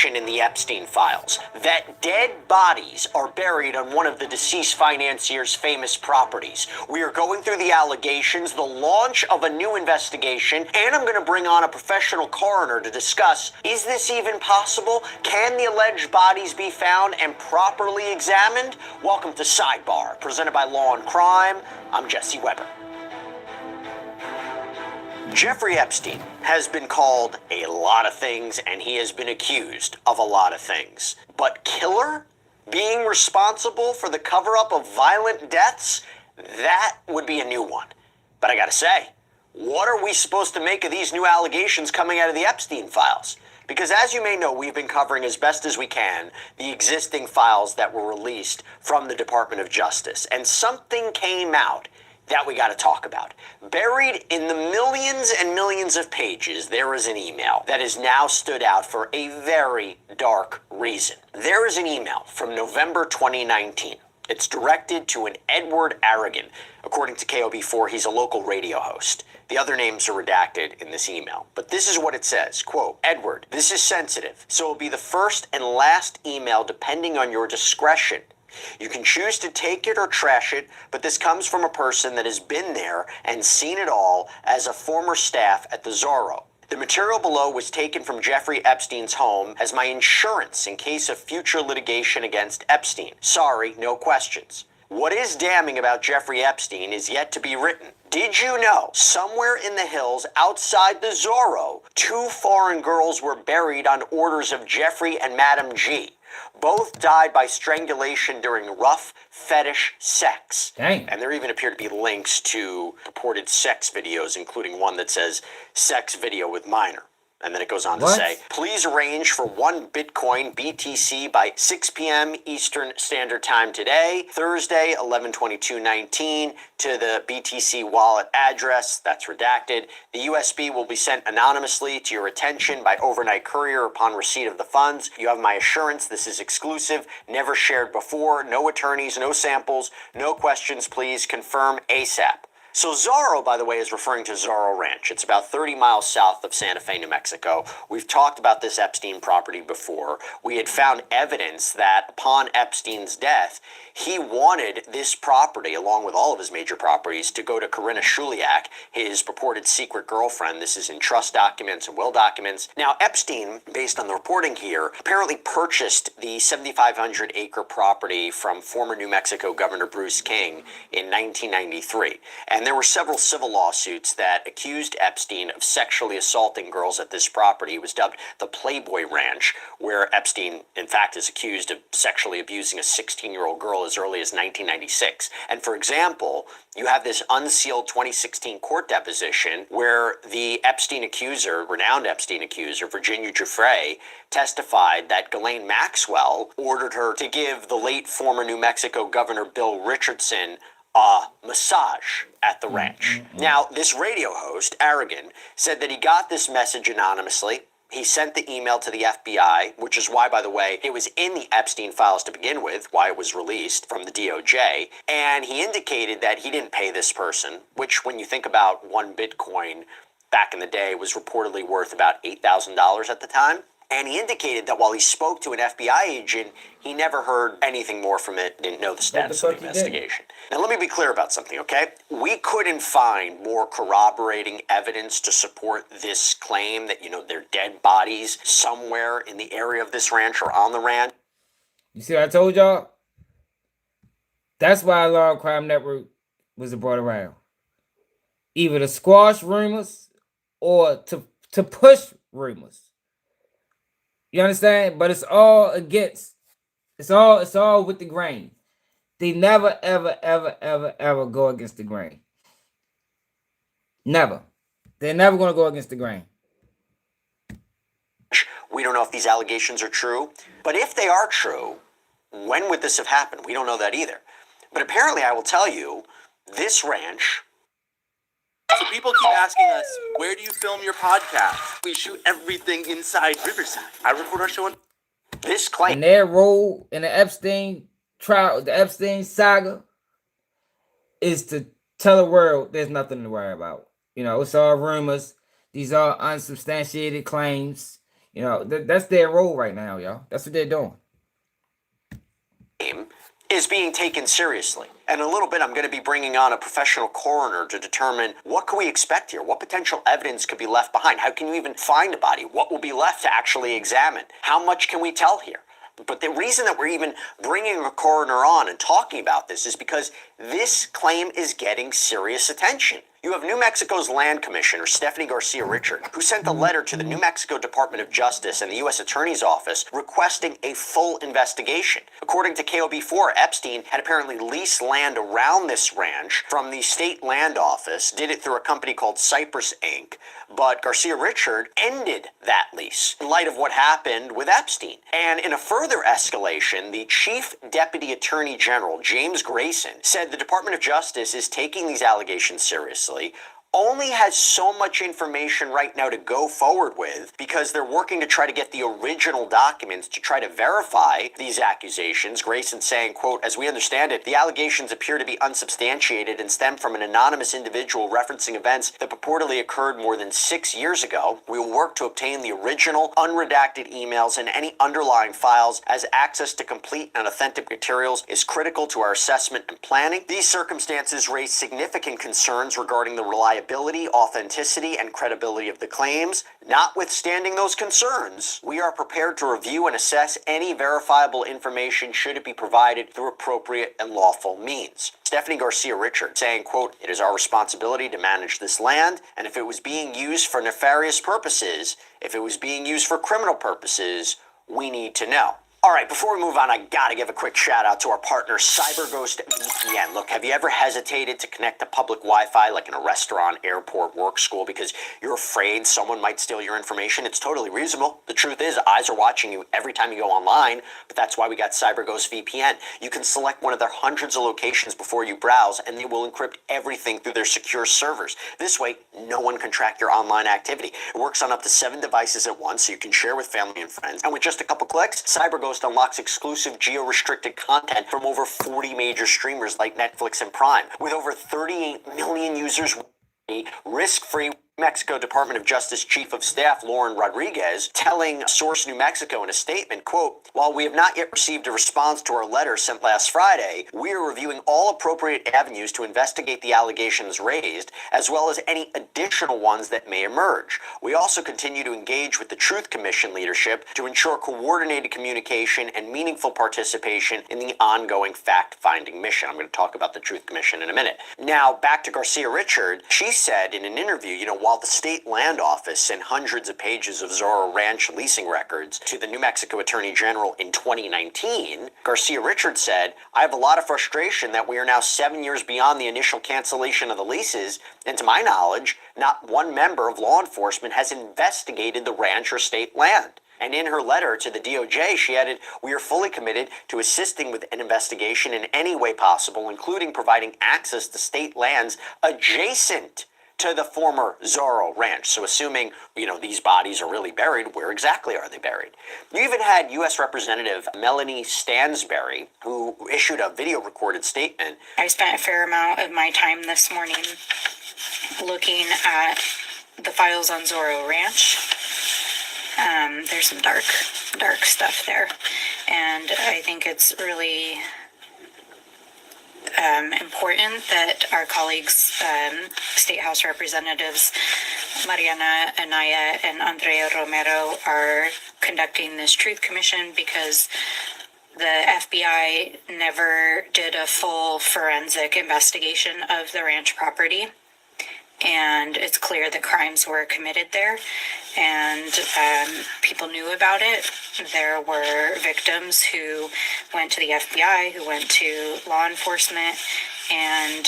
In the Epstein files, that dead bodies are buried on one of the deceased financier's famous properties. We are going through the allegations, the launch of a new investigation, and I'm going to bring on a professional coroner to discuss, is this even possible? Can the alleged bodies be found and properly examined? Welcome to Sidebar, presented by Law and Crime. I'm Jesse Weber. Jeffrey Epstein has been called a lot of things, and he has been accused of a lot of things. But killer? Being responsible for the cover-up of violent deaths? That would be a new one. But I gotta say, what are we supposed to make of these new allegations coming out of the Epstein files? Because as you may know, we've been covering as best as we can the existing files that were released from the Department of Justice. And something came out that we got to talk about. Buried in the millions and millions of pages, there is an email that has now stood out for a very dark reason. There is an email from November 2019. It's directed to an Edward Aragon. According to KOB4, he's a local radio host. The other names are redacted in this email. But this is what it says, quote, Edward, this is sensitive, so it'll be the first and last email depending on your discretion. You can choose to take it or trash it, but this comes from a person that has been there and seen it all as a former staff at the Zorro. The material below was taken from Jeffrey Epstein's home as my insurance in case of future litigation against Epstein. Sorry, no questions. What is damning about Jeffrey Epstein is yet to be written. Did you know, somewhere in the hills outside the Zorro, 2 foreign girls were buried on orders of Jeffrey and Madam G? Both died by strangulation during rough fetish sex. Dang. And there even appear to be links to purported sex videos, including one that says sex video with minor. And then it goes on to say, please arrange for 1 Bitcoin BTC by 6 p.m. Eastern Standard Time today, Thursday, 11/22/19, to the BTC wallet address. That's redacted. The USB will be sent anonymously to your attention by overnight courier upon receipt of the funds. You have my assurance this is exclusive, never shared before, no attorneys, no samples, no questions, please confirm ASAP. So Zorro, by the way, is referring to Zorro Ranch. It's about 30 miles south of Santa Fe, New Mexico. We've talked about this Epstein property before. We had found evidence that upon Epstein's death, he wanted this property, along with all of his major properties, to go to Corinna Shuliak, his purported secret girlfriend. This is in trust documents and will documents. Now, Epstein, based on the reporting here, apparently purchased the 7,500-acre property from former New Mexico Governor Bruce King in 1993. And there were several civil lawsuits that accused Epstein of sexually assaulting girls at this property. It was dubbed the Playboy Ranch, where Epstein, in fact, is accused of sexually abusing a 16-year-old girl as early as 1996. And for example, you have this unsealed 2016 court deposition where the Epstein accuser, renowned Epstein accuser, Virginia Giuffre, testified that Ghislaine Maxwell ordered her to give the late former New Mexico Governor Bill Richardson a massage at the ranch. Now, this radio host, Aragon, said that he got this message anonymously. He sent the email to the FBI, which is why, by the way, it was in the Epstein files to begin with, why it was released from the DOJ. And he indicated that he didn't pay this person, which when you think about 1 Bitcoin back in the day was reportedly worth about $8,000 at the time. And he indicated that while he spoke to an FBI agent, he never heard anything more from it, didn't know the status of the investigation. Now, let me be clear about something, okay? We couldn't find more corroborating evidence to support this claim that, there are dead bodies somewhere in the area of this ranch or on the ranch. You see what I told y'all? That's why Alarm Crime Network was brought around. Either to squash rumors or to push rumors. You understand? But it's all against. It's all with the grain. They never, ever, ever, ever, ever go against the grain. Never. They're never going to go against the grain. We don't know if these allegations are true. But if they are true, when would this have happened? We don't know that either. But apparently, I will tell you, this ranch... So people keep asking us, where do you film your podcast? We shoot everything inside Riverside. I record our show on this claim. And their role in the Epstein trial, the Epstein saga, is to tell the world there's nothing to worry about. It's all rumors. These are unsubstantiated claims. That's their role right now, y'all. That's what they're doing. Is being taken seriously. And in a little bit, I'm going to be bringing on a professional coroner to determine what can we expect here? What potential evidence could be left behind? How can you even find a body? What will be left to actually examine? How much can we tell here? But the reason that we're even bringing a coroner on and talking about this is because this claim is getting serious attention. You have New Mexico's Land Commissioner, Stephanie Garcia Richard, who sent a letter to the New Mexico Department of Justice and the U.S. Attorney's Office requesting a full investigation. According to KOB4, Epstein had apparently leased land around this ranch from the state land office, did it through a company called Cypress Inc., but Garcia Richard ended that lease in light of what happened with Epstein. And in a further escalation, the Chief Deputy Attorney General, James Grayson, said the Department of Justice is taking these allegations seriously, only has so much information right now to go forward with because they're working to try to get the original documents to try to verify these accusations. Grayson saying, quote, "As we understand it, the allegations appear to be unsubstantiated and stem from an anonymous individual referencing events that purportedly occurred more than 6 years ago. We will work to obtain the original unredacted emails and any underlying files, as access to complete and authentic materials is critical to our assessment and planning. These circumstances raise significant concerns regarding the reliability, authenticity, and credibility of the claims. Notwithstanding those concerns, we are prepared to review and assess any verifiable information should it be provided through appropriate and lawful means." Stephanie Garcia Richard saying, quote, "It is our responsibility to manage this land, and if it was being used for nefarious purposes, if it was being used for criminal purposes, we need to know." All right, before we move on, I gotta give a quick shout out to our partner, CyberGhost VPN. Look, have you ever hesitated to connect to public Wi-Fi like in a restaurant, airport, work, school because you're afraid someone might steal your information? It's totally reasonable. The truth is, eyes are watching you every time you go online, but that's why we got CyberGhost VPN. You can select one of their hundreds of locations before you browse, and they will encrypt everything through their secure servers. This way, no one can track your online activity. It works on up to 7 devices at once, so you can share with family and friends. And with just a couple clicks, CyberGhost unlocks exclusive geo-restricted content from over 40 major streamers like Netflix and Prime. With over 38 million users, risk-free. Mexico Department of Justice Chief of Staff Lauren Rodriguez telling Source New Mexico in a statement, quote, "While we have not yet received a response to our letter sent last Friday, we are reviewing all appropriate avenues to investigate the allegations raised, as well as any additional ones that may emerge. We also continue to engage with the Truth Commission leadership to ensure coordinated communication and meaningful participation in the ongoing fact-finding mission." I'm going to talk about the Truth Commission in a minute. Now, back to Garcia Richard. She said in an interview, while the state land office sent hundreds of pages of Zorro Ranch leasing records to the New Mexico Attorney General in 2019, Garcia Richard said, "I have a lot of frustration that we are now 7 years beyond the initial cancellation of the leases, and to my knowledge, not one member of law enforcement has investigated the ranch or state land." And in her letter to the DOJ, she added, "We are fully committed to assisting with an investigation in any way possible, including providing access to state lands adjacent to the former Zorro Ranch." So assuming, these bodies are really buried, where exactly are they buried? You even had U.S. Representative Melanie Stansberry, who issued a video-recorded statement. "I spent a fair amount of my time this morning looking at the files on Zorro Ranch. There's some dark stuff there. And I think it's really important that our colleagues, State House Representatives Mariana Anaya and Andrea Romero, are conducting this Truth Commission because the FBI never did a full forensic investigation of the ranch property. And it's clear that crimes were committed there, and people knew about it. There were victims who went to the FBI, who went to law enforcement, and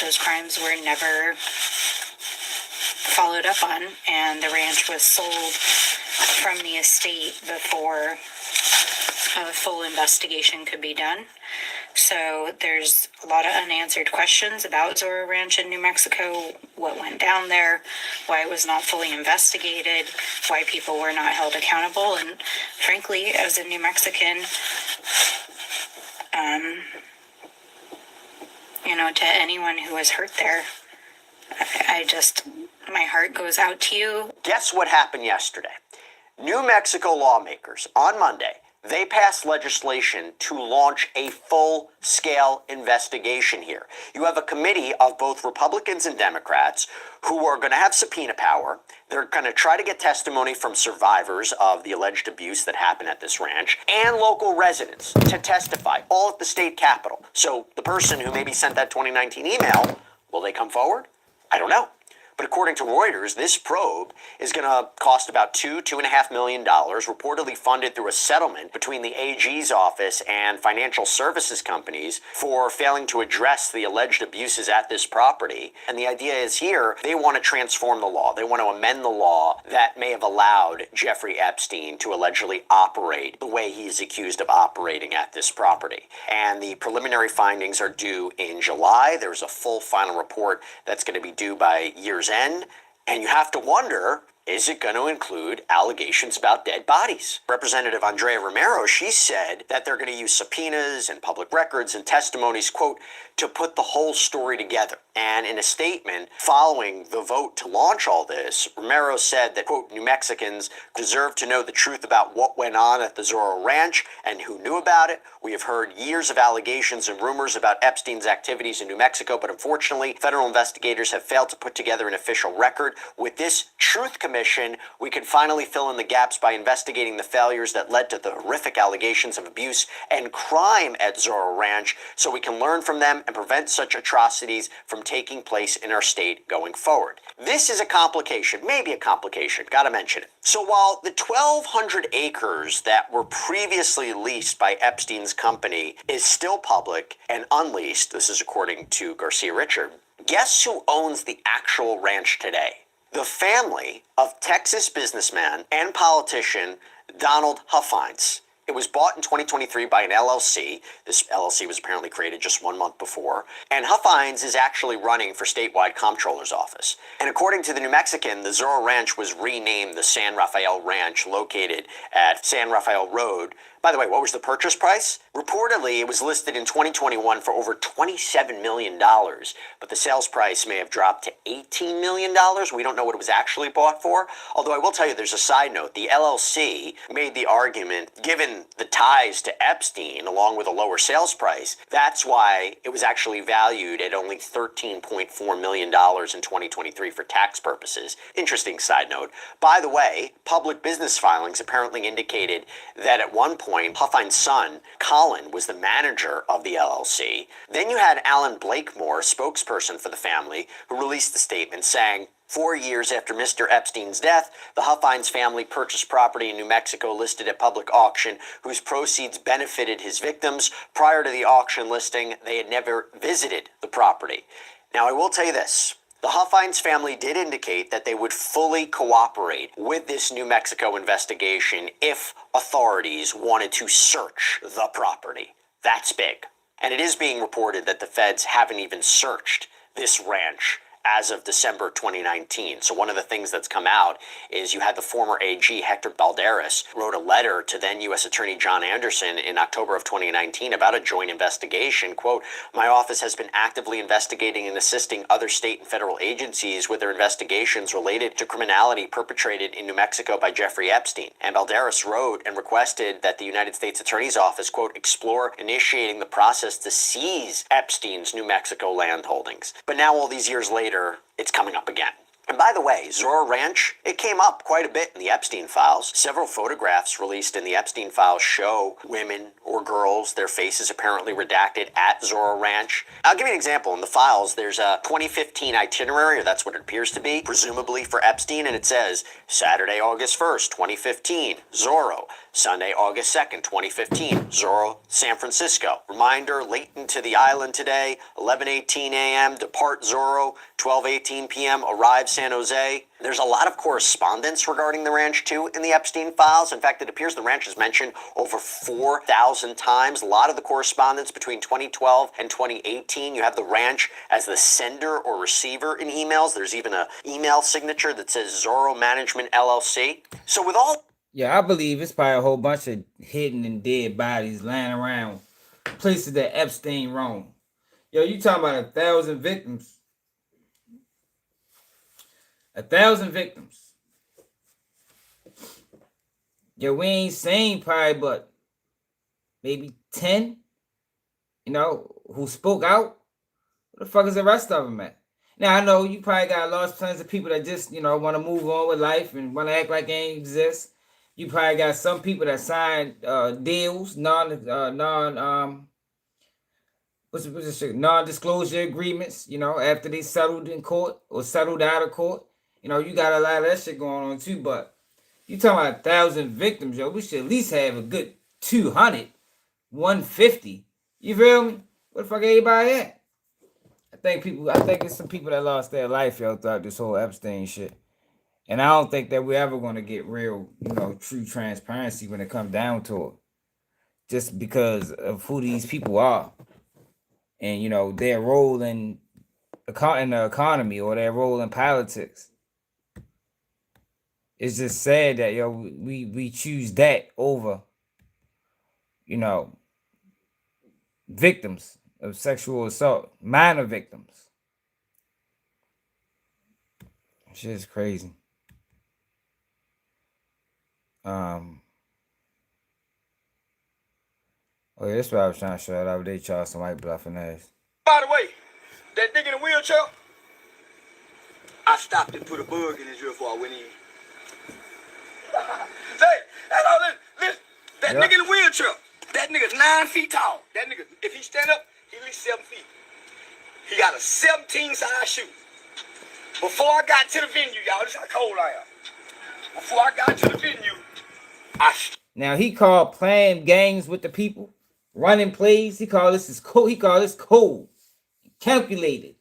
those crimes were never followed up on, and the ranch was sold from the estate before a full investigation could be done. So there's a lot of unanswered questions about Zorro Ranch in New Mexico, what went down there, why it was not fully investigated, why people were not held accountable. And frankly, as a New Mexican, to anyone who was hurt there, my heart goes out to you. Guess what happened yesterday? New Mexico lawmakers on Monday, they passed legislation to launch a full-scale investigation here. You have a committee of both Republicans and Democrats who are going to have subpoena power. They're going to try to get testimony from survivors of the alleged abuse that happened at this ranch and local residents to testify, all at the state capitol. So the person who maybe sent that 2019 email, will they come forward? I don't know. But according to Reuters, this probe is going to cost about $2.5 million, reportedly funded through a settlement between the AG's office and financial services companies for failing to address the alleged abuses at this property. And the idea is here, they want to transform the law. They want to amend the law that may have allowed Jeffrey Epstein to allegedly operate the way he's accused of operating at this property. And the preliminary findings are due in July. There's a full final report that's going to be due by year's end, and you have to wonder, is it going to include allegations about dead bodies? Representative Andrea Romero, she said that they're going to use subpoenas and public records and testimonies, quote, to put the whole story together. And in a statement following the vote to launch all this, Romero said that, quote, New Mexicans deserve to know the truth about what went on at the Zorro Ranch and who knew about it. We have heard years of allegations and rumors about Epstein's activities in New Mexico, but unfortunately, federal investigators have failed to put together an official record. With this Truth Commission, we can finally fill in the gaps by investigating the failures that led to the horrific allegations of abuse and crime at Zorro Ranch, so we can learn from them and prevent such atrocities from taking place in our state going forward. This is a complication, maybe a complication, gotta mention it. So while the 1,200 acres that were previously leased by Epstein's company is still public and unleased, this is according to Garcia Richard, guess who owns the actual ranch today? The family of Texas businessman and politician Donald Huffines. It was bought in 2023 by an LLC. This LLC was apparently created just 1 month before. And Huffines is actually running for statewide comptroller's office. And according to the New Mexican, the Zorro Ranch was renamed the San Rafael Ranch, located at San Rafael Road. By the way, what was the purchase price? Reportedly, it was listed in 2021 for over $27 million, but the sales price may have dropped to $18 million. We don't know what it was actually bought for. Although I will tell you, there's a side note. The LLC made the argument, given the ties to Epstein, along with a lower sales price, that's why it was actually valued at only $13.4 million in 2023 for tax purposes. Interesting side note. By the way, public business filings apparently indicated that at one point, Huffines' son, Colin, was the manager of the LLC. Then you had Alan Blakemore, spokesperson for the family, who released a statement saying, 4 years after Mr. Epstein's death, the Huffines family purchased property in New Mexico listed at public auction, whose proceeds benefited his victims. Prior to the auction listing, they had never visited the property. Now, I will tell you this. The Huffines family did indicate that they would fully cooperate with this New Mexico investigation if authorities wanted to search the property. That's big. And it is being reported that the feds haven't even searched this ranch as of December 2019. So one of the things that's come out is you had the former AG, Hector Balderas, wrote a letter to then U.S. Attorney John Anderson in October of 2019 about a joint investigation. Quote, my office has been actively investigating and assisting other state and federal agencies with their investigations related to criminality perpetrated in New Mexico by Jeffrey Epstein. And Balderas wrote and requested that the United States Attorney's Office, quote, explore initiating the process to seize Epstein's New Mexico land holdings. But now all these years later, it's coming up again. And by the way, Zorro Ranch, it came up quite a bit in the Epstein files. Several photographs released in the Epstein files show women or girls, their faces apparently redacted at Zorro Ranch. I'll give you an example. In the files, there's a 2015 itinerary, or that's what it appears to be, presumably for Epstein, and it says Saturday, August 1st, 2015, Zorro. Sunday, August 2nd, 2015, Zorro, San Francisco. Reminder, late into the island today, 11:18 a.m., depart Zorro, 12:18 p.m., arrive San Jose. There's a lot of correspondence regarding the ranch, too, in the Epstein files. In fact, it appears the ranch is mentioned over 4,000 times. A lot of the correspondence between 2012 and 2018, you have the ranch as the sender or receiver in emails. There's even an email signature that says Zorro Management LLC. So with all... Yeah, I believe it's probably a whole bunch of hidden and dead bodies lying around places that Epstein roamed. Yo, you talking about 1,000 victims. 1,000 victims. Yo, we ain't saying probably but maybe 10, who spoke out. Where the fuck is the rest of them at? Now, I know you probably got large percentage of people that just, want to move on with life and want to act like it ain't exist. You probably got some people that signed deals, non what's this shit? Non-disclosure agreements, you know, after they settled in court or settled out of court. You know, you got a lot of that shit going on too, but you talking about 1,000 victims, yo. We should at least have a good 200, 150. You feel me? Where the fuck everybody at? I think it's some people that lost their life, yo, throughout this whole Epstein shit. And I don't think that we're ever going to get real, you know, true transparency when it comes down to it. Just because of who these people are. And, you know, their role in the economy or their role in politics. It's just sad that, yo, we choose that over, you know, victims of sexual assault, minor victims. Shit is crazy. Oh yeah, that's what I was trying to show out. They charge some white bluffing ass. By the way, that nigga in the wheelchair, I stopped and put a bug in his ear before I went in. Say, hello, listen, that nigga in the wheelchair, that nigga's 9 feet tall. That nigga, if he stand up, he at least 7 feet. He got a 17 size shoe. Before I got to the venue, y'all, this is how cold I am. Before I got to the venue, now he called playing games with the people, running plays. He called this cold. He called this cold, calculated,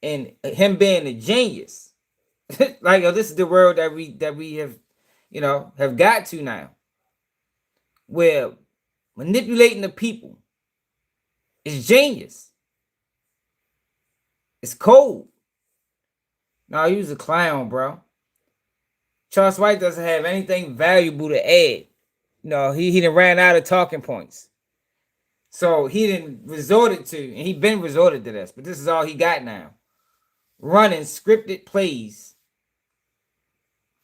and him being a genius. Like, yo, this is the world that we have, you know, have got to now, where manipulating the people is genius. It's cold. No, he was a clown, bro. Charles White doesn't have anything valuable to add. No, he done ran out of talking points. So he didn't resorted to, and he been resorted to this, but this is all he got now. Running scripted plays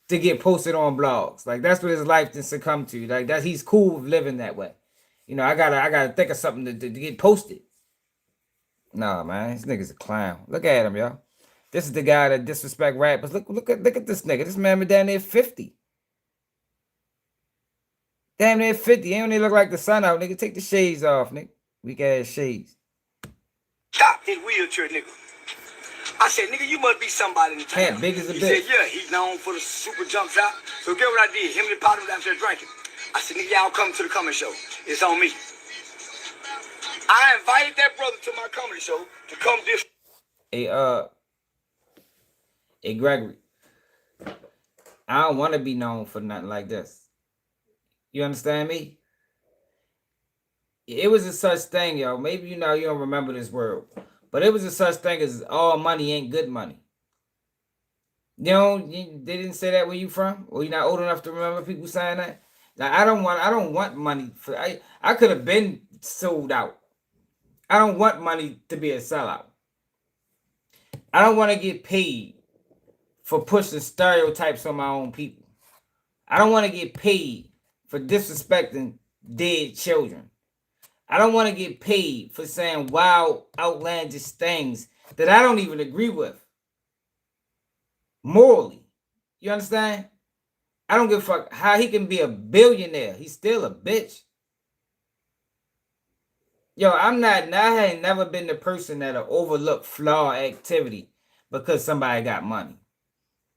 to get posted on blogs. Like, that's what his life didn't succumb to. Like, that he's cool with living that way. You know, I gotta think of something to get posted. Nah, man, this nigga's a clown. Look at him, yo. This is the guy that disrespect rappers. Look at this nigga. This man been down there 50. Damn near 50. He don't even look like the sun out, nigga. Take the shades off, nigga. Weak ass shades. stop his wheelchair, nigga. I said, nigga, you must be somebody in the town. Yeah, big as a He bitch. said, yeah, he's known for the super jump shot. So get what I did. Him and the partner downstairs drinking. I said, nigga, y'all come to the comedy show. It's on me. I invited that brother to my comedy show to come this. Hey, Gregory. I don't want to be known for nothing like this. You understand me? It was a such thing, yo. Maybe you don't remember this word, but it was a such thing as all money ain't good money. They didn't say that where you from, or you're not old enough to remember people saying that. Like, I don't want money for. I could have been sold out. I don't want money to be a sellout. I don't want to get paid for pushing stereotypes on my own people. I don't want to get paid for disrespecting dead children. I don't want to get paid for saying wild, outlandish things that I don't even agree with. Morally. You understand? I don't give a fuck how he can be a billionaire. He's still a bitch. Yo, I ain't never been the person that'll overlook flaw activity because somebody got money.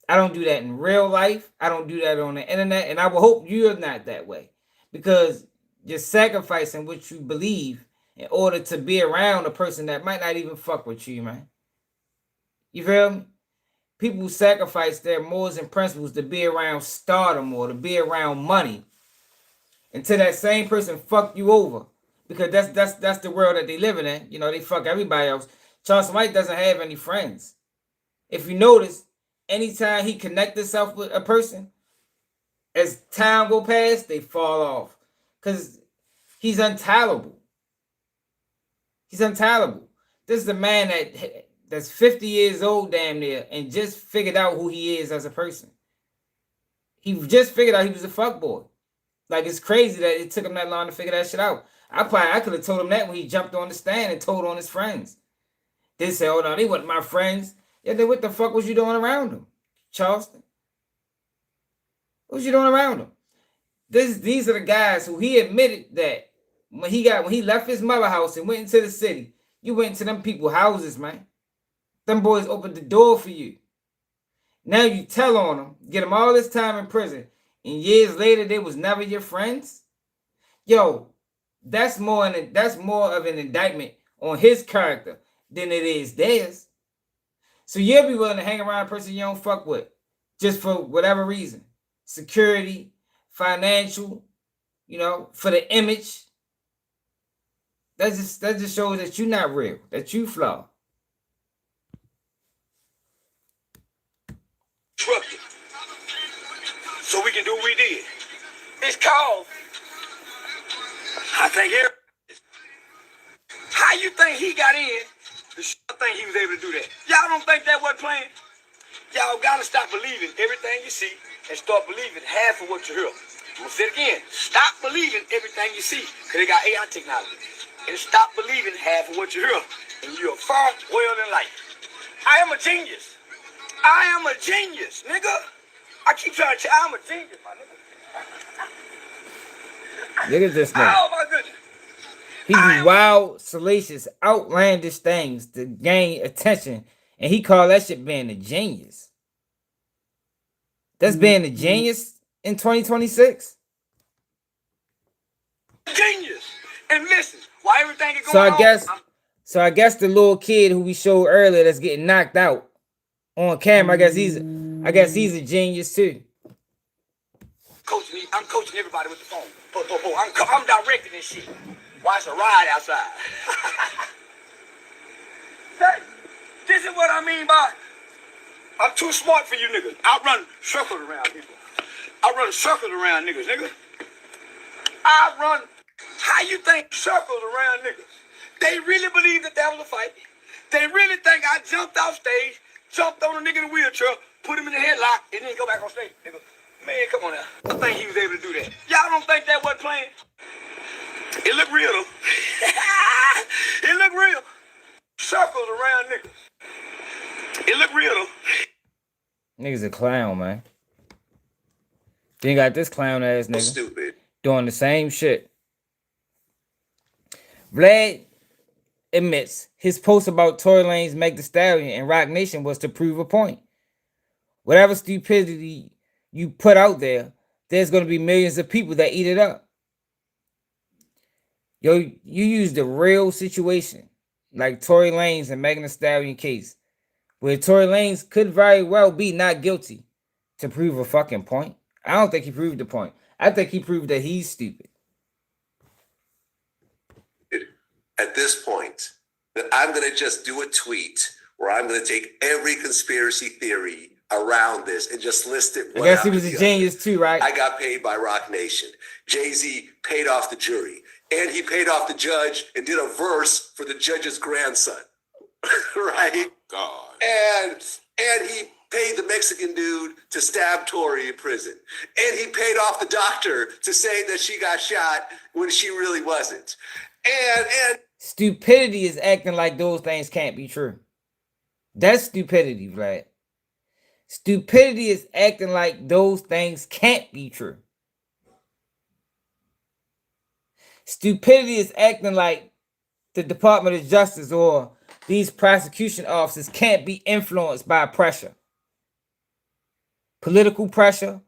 I don't do that in real life. I don't do that on the internet. And I will hope you're not that way. Because you're sacrificing what you believe in order to be around a person that might not even fuck with you, man. You feel me? People sacrifice their morals and principles to be around stardom or to be around money until that same person fuck you over. Because that's the world that they living in. You know, they fuck everybody else. Charles White doesn't have any friends. If you notice, anytime he connect himself with a person, as time go past, they fall off. Because he's untolerable. He's untolerable. This is a man that's 50 years old damn near and just figured out who he is as a person. He just figured out he was a fuckboy. Like, it's crazy that it took him that long to figure that shit out. I could have told him that when he jumped on the stand and told on his friends. They say, oh no, they weren't my friends. Yeah, then what the fuck was you doing around him, Charleston? What was you doing around him? These are the guys who he admitted that when he left his mother house and went into the city, You went to them people's houses, man. Them boys opened the door for you. Now you tell on them, get them all this time in prison, and years later they was never your friends. Yo, that's more of an indictment on his character than it is theirs. So you'll be willing to hang around a person you don't fuck with, just for whatever reason, security, financial, for the image. That just shows that you're not real, that you flawed. Disrupted. So we can do what we did. It's called, I think, how you think he got in? I think he was able to do that. Y'all don't think that wasn't playing? Y'all gotta stop believing everything you see and start believing half of what you hear. I'm gonna say it again. Stop believing everything you see, because they got AI technology. And stop believing half of what you hear. And you're far well in life. I am a genius. I am a genius, nigga. I keep trying to tell you, I'm a genius, my nigga. Look at this nigga. Oh my goodness. He do wild, salacious, outlandish things to gain attention, and he call that shit being a genius. That's being a genius in 2026. Genius. And listen, why everything is going on? So I guess the little kid who we showed earlier that's getting knocked out on camera, I guess he's a genius too. I'm coaching everybody with the phone. I'm directing this shit. Why it's a ride outside? This is what I mean by I'm too smart for you niggas. I run circles around people. I run circles around niggas, nigga. I run, how you think, circles around niggas? They really believe that was a fight. They really think I jumped off stage, jumped on a nigga in a wheelchair, put him in the headlock, and then go back on stage. Nigga, man, come on now. I think he was able to do that. Y'all don't think that wasn't playing? It looked real though. It looked real. Circles around niggas. It looked real though. Nigga's a clown, man. Then you got this clown ass nigga stupid doing the same shit. Vlad admits his post about Tory Lanez, Meg Thee Stallion, and Roc Nation was to prove a point. Whatever stupidity you put out there, there's going to be millions of people that eat it up. Yo, you use the real situation, like Tory Lanez and Megan Thee Stallion case, where Tory Lanez could very well be not guilty, to prove a fucking point. I don't think he proved the point. I think he proved that he's stupid. At this point, that I'm going to just do a tweet where I'm going to take every conspiracy theory around this and just list it. I guess he was a genius too, right? I got paid by Roc Nation. Jay-Z paid off the jury. And he paid off the judge and did a verse for the judge's grandson. Right? God. And he paid the Mexican dude to stab Tory in prison. And he paid off the doctor to say that she got shot when she really wasn't. And stupidity is acting like those things can't be true. That's stupidity, Vlad. Stupidity is acting like those things can't be true. Stupidity is acting like the Department of Justice or these prosecution officers can't be influenced by pressure. Political pressure,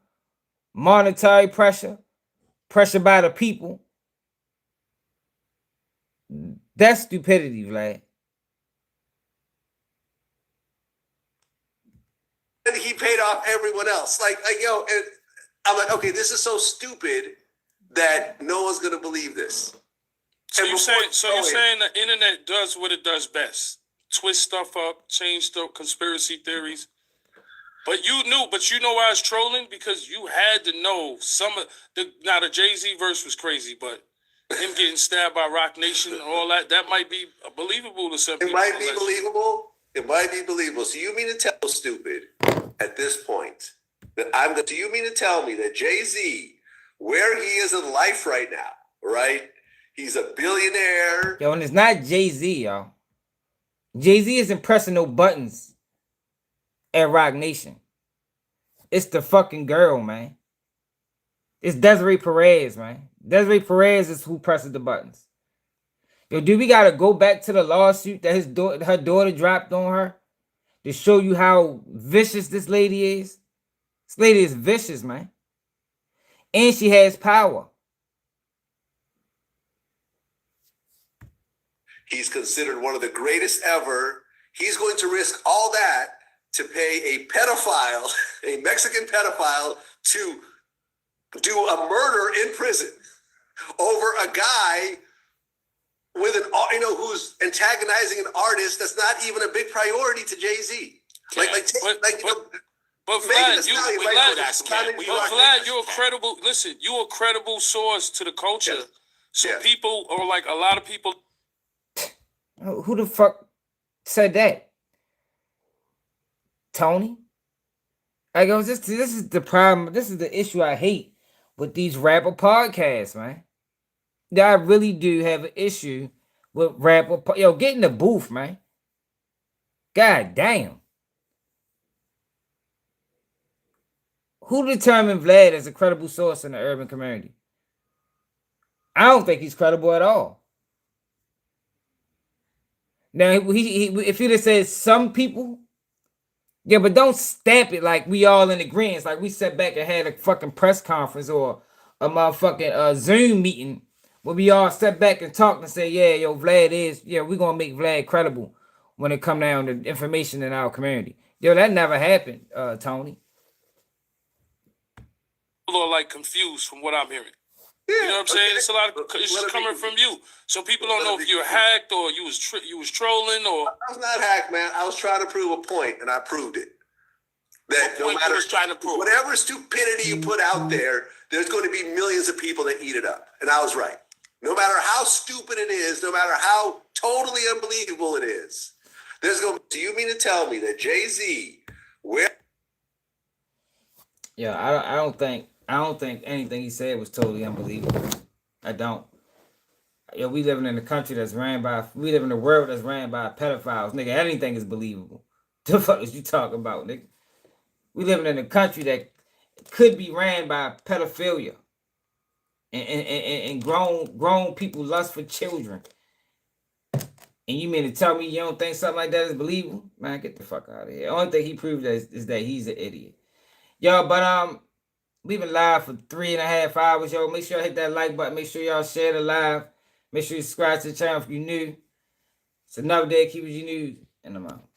monetary pressure, pressure by the people. That's stupidity, Vlad. And he paid off everyone else. Like yo, and I'm like, okay, this is so stupid that no one's gonna believe this. So you're saying the internet does what it does best: twist stuff up, change stuff, conspiracy theories. But you know why I was trolling? Because you had to know some of the. Now the Jay-Z verse was crazy, but him getting stabbed by Roc Nation and all that might be believable to some people. It might be believable. It might be believable. So you mean to tell stupid at this point that do you mean to tell me that Jay-Z, where he is in life right now, right? He's a billionaire. Yo, and it's not Jay-Z, y'all. Jay-Z isn't pressing no buttons at Roc Nation. It's the fucking girl, man. It's Desiree Perez, man. Desiree Perez is who presses the buttons. Yo, do we gotta go back to the lawsuit that her daughter dropped on her to show you how vicious this lady is? This lady is vicious, man. And she has power. He's considered one of the greatest ever. He's going to risk all that to pay a pedophile, a Mexican pedophile, to do a murder in prison over a guy with an, who's antagonizing an artist that's not even a big priority to Jay-Z. But Vlad, you're a credible. Listen, you're a credible source to the culture. Yes. So people, or like a lot of people. Who the fuck said that? Tony? I go, this is the problem. This is the issue I hate with these rapper podcasts, man. I really do have an issue with rapper. Yo, get in the booth, man. God damn. Who determined Vlad as a credible source in the urban community? I don't think he's credible at all. Now, if he'd have said some people, yeah, but don't stamp it like we all in agreement. Like we sat back and had a fucking press conference or a motherfucking Zoom meeting where we all sat back and talked and said, yeah, yo, Vlad is, yeah, we're going to make Vlad credible when it come down to information in our community. Yo, that never happened, Tony. People are like confused from what I'm hearing. You know what I'm saying? It's a lot of it's just coming from you. So people don't know if you're hacked or you was trolling or. I was not hacked, man. I was trying to prove a point, and I proved it. That no matter whatever stupidity you put out there, there's going to be millions of people that eat it up, and I was right. No matter how stupid it is, no matter how totally unbelievable it is, there's going. Do you mean to tell me that Jay-Z, Yeah, I don't think anything he said was totally unbelievable. I don't. Yo, we living in a country we live in a world that's ran by pedophiles. Nigga, anything is believable. The fuck is you talking about, nigga? We living in a country that could be ran by pedophilia. And grown people lust for children. And you mean to tell me you don't think something like that is believable? Man, get the fuck out of here. The only thing he proved is that he's an idiot. Yo, but we've been live for 3.5 hours, yo. Make sure y'all hit that like button. Make sure y'all share the live. Make sure you subscribe to the channel if you're new. It's another day of Keep It G News, and I'm out.